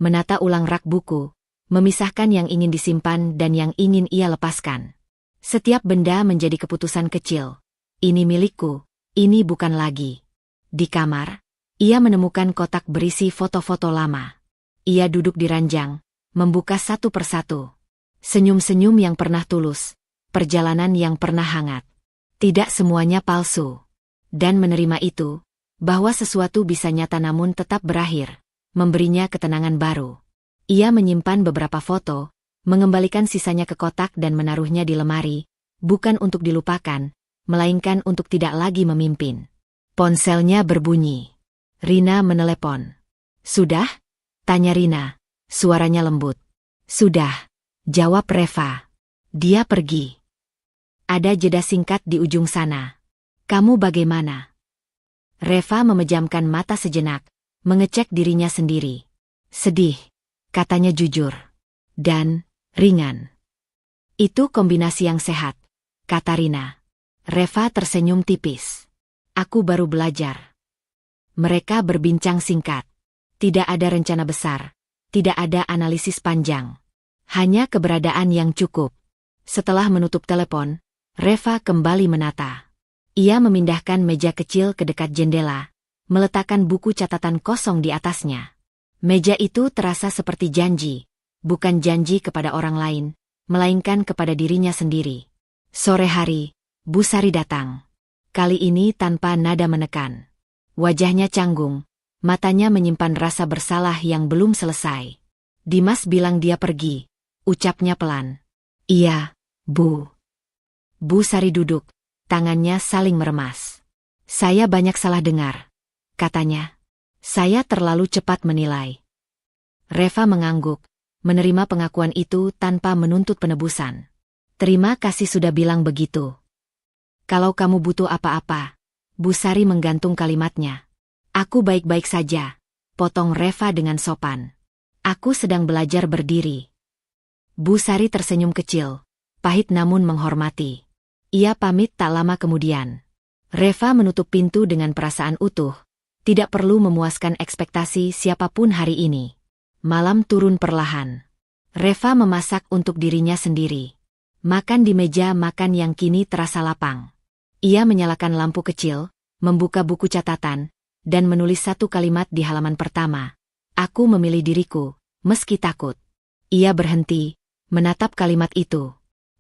menata ulang rak buku, memisahkan yang ingin disimpan dan yang ingin ia lepaskan. Setiap benda menjadi keputusan kecil. Ini milikku. Ini bukan lagi. Di kamar, ia menemukan kotak berisi foto-foto lama. Ia duduk di ranjang, membuka satu persatu. Senyum-senyum yang pernah tulus, perjalanan yang pernah hangat. Tidak semuanya palsu. Dan menerima itu, bahwa sesuatu bisa nyata namun tetap berakhir, memberinya ketenangan baru. Ia menyimpan beberapa foto, mengembalikan sisanya ke kotak dan menaruhnya di lemari, bukan untuk dilupakan, melainkan untuk tidak lagi memimpin. Ponselnya berbunyi. Rina menelepon. Sudah? Tanya Rina, suaranya lembut. Sudah, jawab Reva. Dia pergi. Ada jeda singkat di ujung sana. Kamu bagaimana? Reva memejamkan mata sejenak, mengecek dirinya sendiri. Sedih, katanya jujur. Dan ringan. Itu kombinasi yang sehat, kata Rina. Reva tersenyum tipis. Aku baru belajar. Mereka berbincang singkat. Tidak ada rencana besar. Tidak ada analisis panjang. Hanya keberadaan yang cukup. Setelah menutup telepon, Reva kembali menata. Ia memindahkan meja kecil ke dekat jendela, meletakkan buku catatan kosong di atasnya. Meja itu terasa seperti janji, bukan janji kepada orang lain, melainkan kepada dirinya sendiri. Sore hari, Bu Sari datang. Kali ini tanpa nada menekan. Wajahnya canggung, matanya menyimpan rasa bersalah yang belum selesai. Dimas bilang dia pergi, ucapnya pelan. Iya, Bu. Bu Sari duduk, tangannya saling meremas. Saya banyak salah dengar, katanya. Saya terlalu cepat menilai. Reva mengangguk, menerima pengakuan itu tanpa menuntut penebusan. Terima kasih sudah bilang begitu. Kalau kamu butuh apa-apa, Bu Sari menggantung kalimatnya. Aku baik-baik saja, potong Reva dengan sopan. Aku sedang belajar berdiri. Bu Sari tersenyum kecil, pahit namun menghormati. Ia pamit tak lama kemudian. Reva menutup pintu dengan perasaan utuh, tidak perlu memuaskan ekspektasi siapapun hari ini. Malam turun perlahan. Reva memasak untuk dirinya sendiri. Makan di meja makan yang kini terasa lapang. Ia menyalakan lampu kecil, membuka buku catatan, dan menulis satu kalimat di halaman pertama. Aku memilih diriku, meski takut. Ia berhenti, menatap kalimat itu.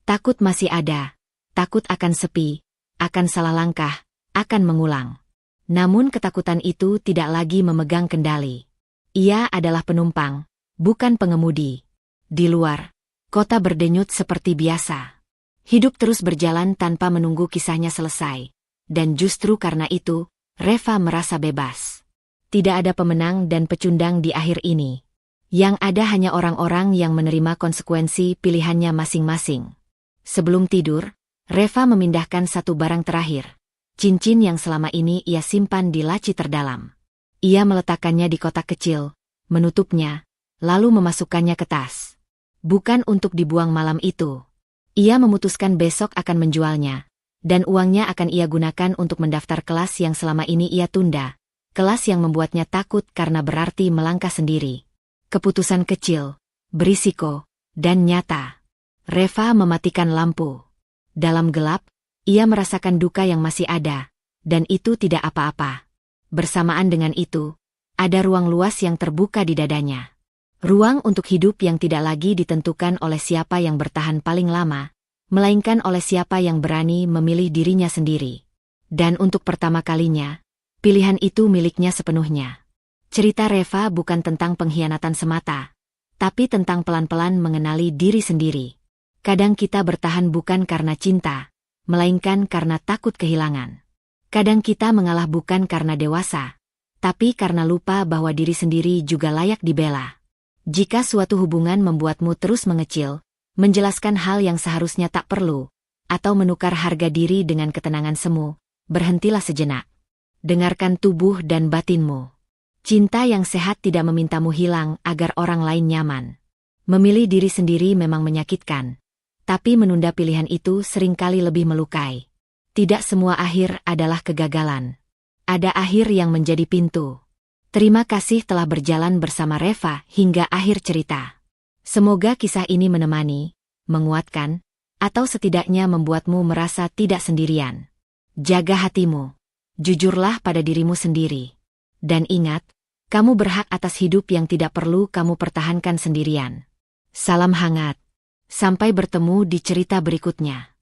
Takut masih ada, takut akan sepi, akan salah langkah, akan mengulang. Namun ketakutan itu tidak lagi memegang kendali. Ia adalah penumpang, bukan pengemudi. Di luar, kota berdenyut seperti biasa. Hidup terus berjalan tanpa menunggu kisahnya selesai. Dan justru karena itu, Reva merasa bebas. Tidak ada pemenang dan pecundang di akhir ini. Yang ada hanya orang-orang yang menerima konsekuensi pilihannya masing-masing. Sebelum tidur, Reva memindahkan satu barang terakhir. Cincin yang selama ini ia simpan di laci terdalam. Ia meletakkannya di kotak kecil, menutupnya, lalu memasukkannya ke tas. Bukan untuk dibuang malam itu. Ia memutuskan besok akan menjualnya, dan uangnya akan ia gunakan untuk mendaftar kelas yang selama ini ia tunda, kelas yang membuatnya takut karena berarti melangkah sendiri. Keputusan kecil, berisiko, dan nyata. Reva mematikan lampu. Dalam gelap, ia merasakan duka yang masih ada, dan itu tidak apa-apa. Bersamaan dengan itu, ada ruang luas yang terbuka di dadanya. Ruang untuk hidup yang tidak lagi ditentukan oleh siapa yang bertahan paling lama, melainkan oleh siapa yang berani memilih dirinya sendiri. Dan untuk pertama kalinya, pilihan itu miliknya sepenuhnya. Cerita Reva bukan tentang pengkhianatan semata, tapi tentang pelan-pelan mengenali diri sendiri. Kadang kita bertahan bukan karena cinta, melainkan karena takut kehilangan. Kadang kita mengalah bukan karena dewasa, tapi karena lupa bahwa diri sendiri juga layak dibela. Jika suatu hubungan membuatmu terus mengecil, menjelaskan hal yang seharusnya tak perlu, atau menukar harga diri dengan ketenangan semu, berhentilah sejenak. Dengarkan tubuh dan batinmu. Cinta yang sehat tidak memintamu hilang agar orang lain nyaman. Memilih diri sendiri memang menyakitkan, tapi menunda pilihan itu seringkali lebih melukai. Tidak semua akhir adalah kegagalan. Ada akhir yang menjadi pintu. Terima kasih telah berjalan bersama Reva hingga akhir cerita. Semoga kisah ini menemani, menguatkan, atau setidaknya membuatmu merasa tidak sendirian. Jaga hatimu. Jujurlah pada dirimu sendiri. Dan ingat, kamu berhak atas hidup yang tidak perlu kamu pertahankan sendirian. Salam hangat. Sampai bertemu di cerita berikutnya.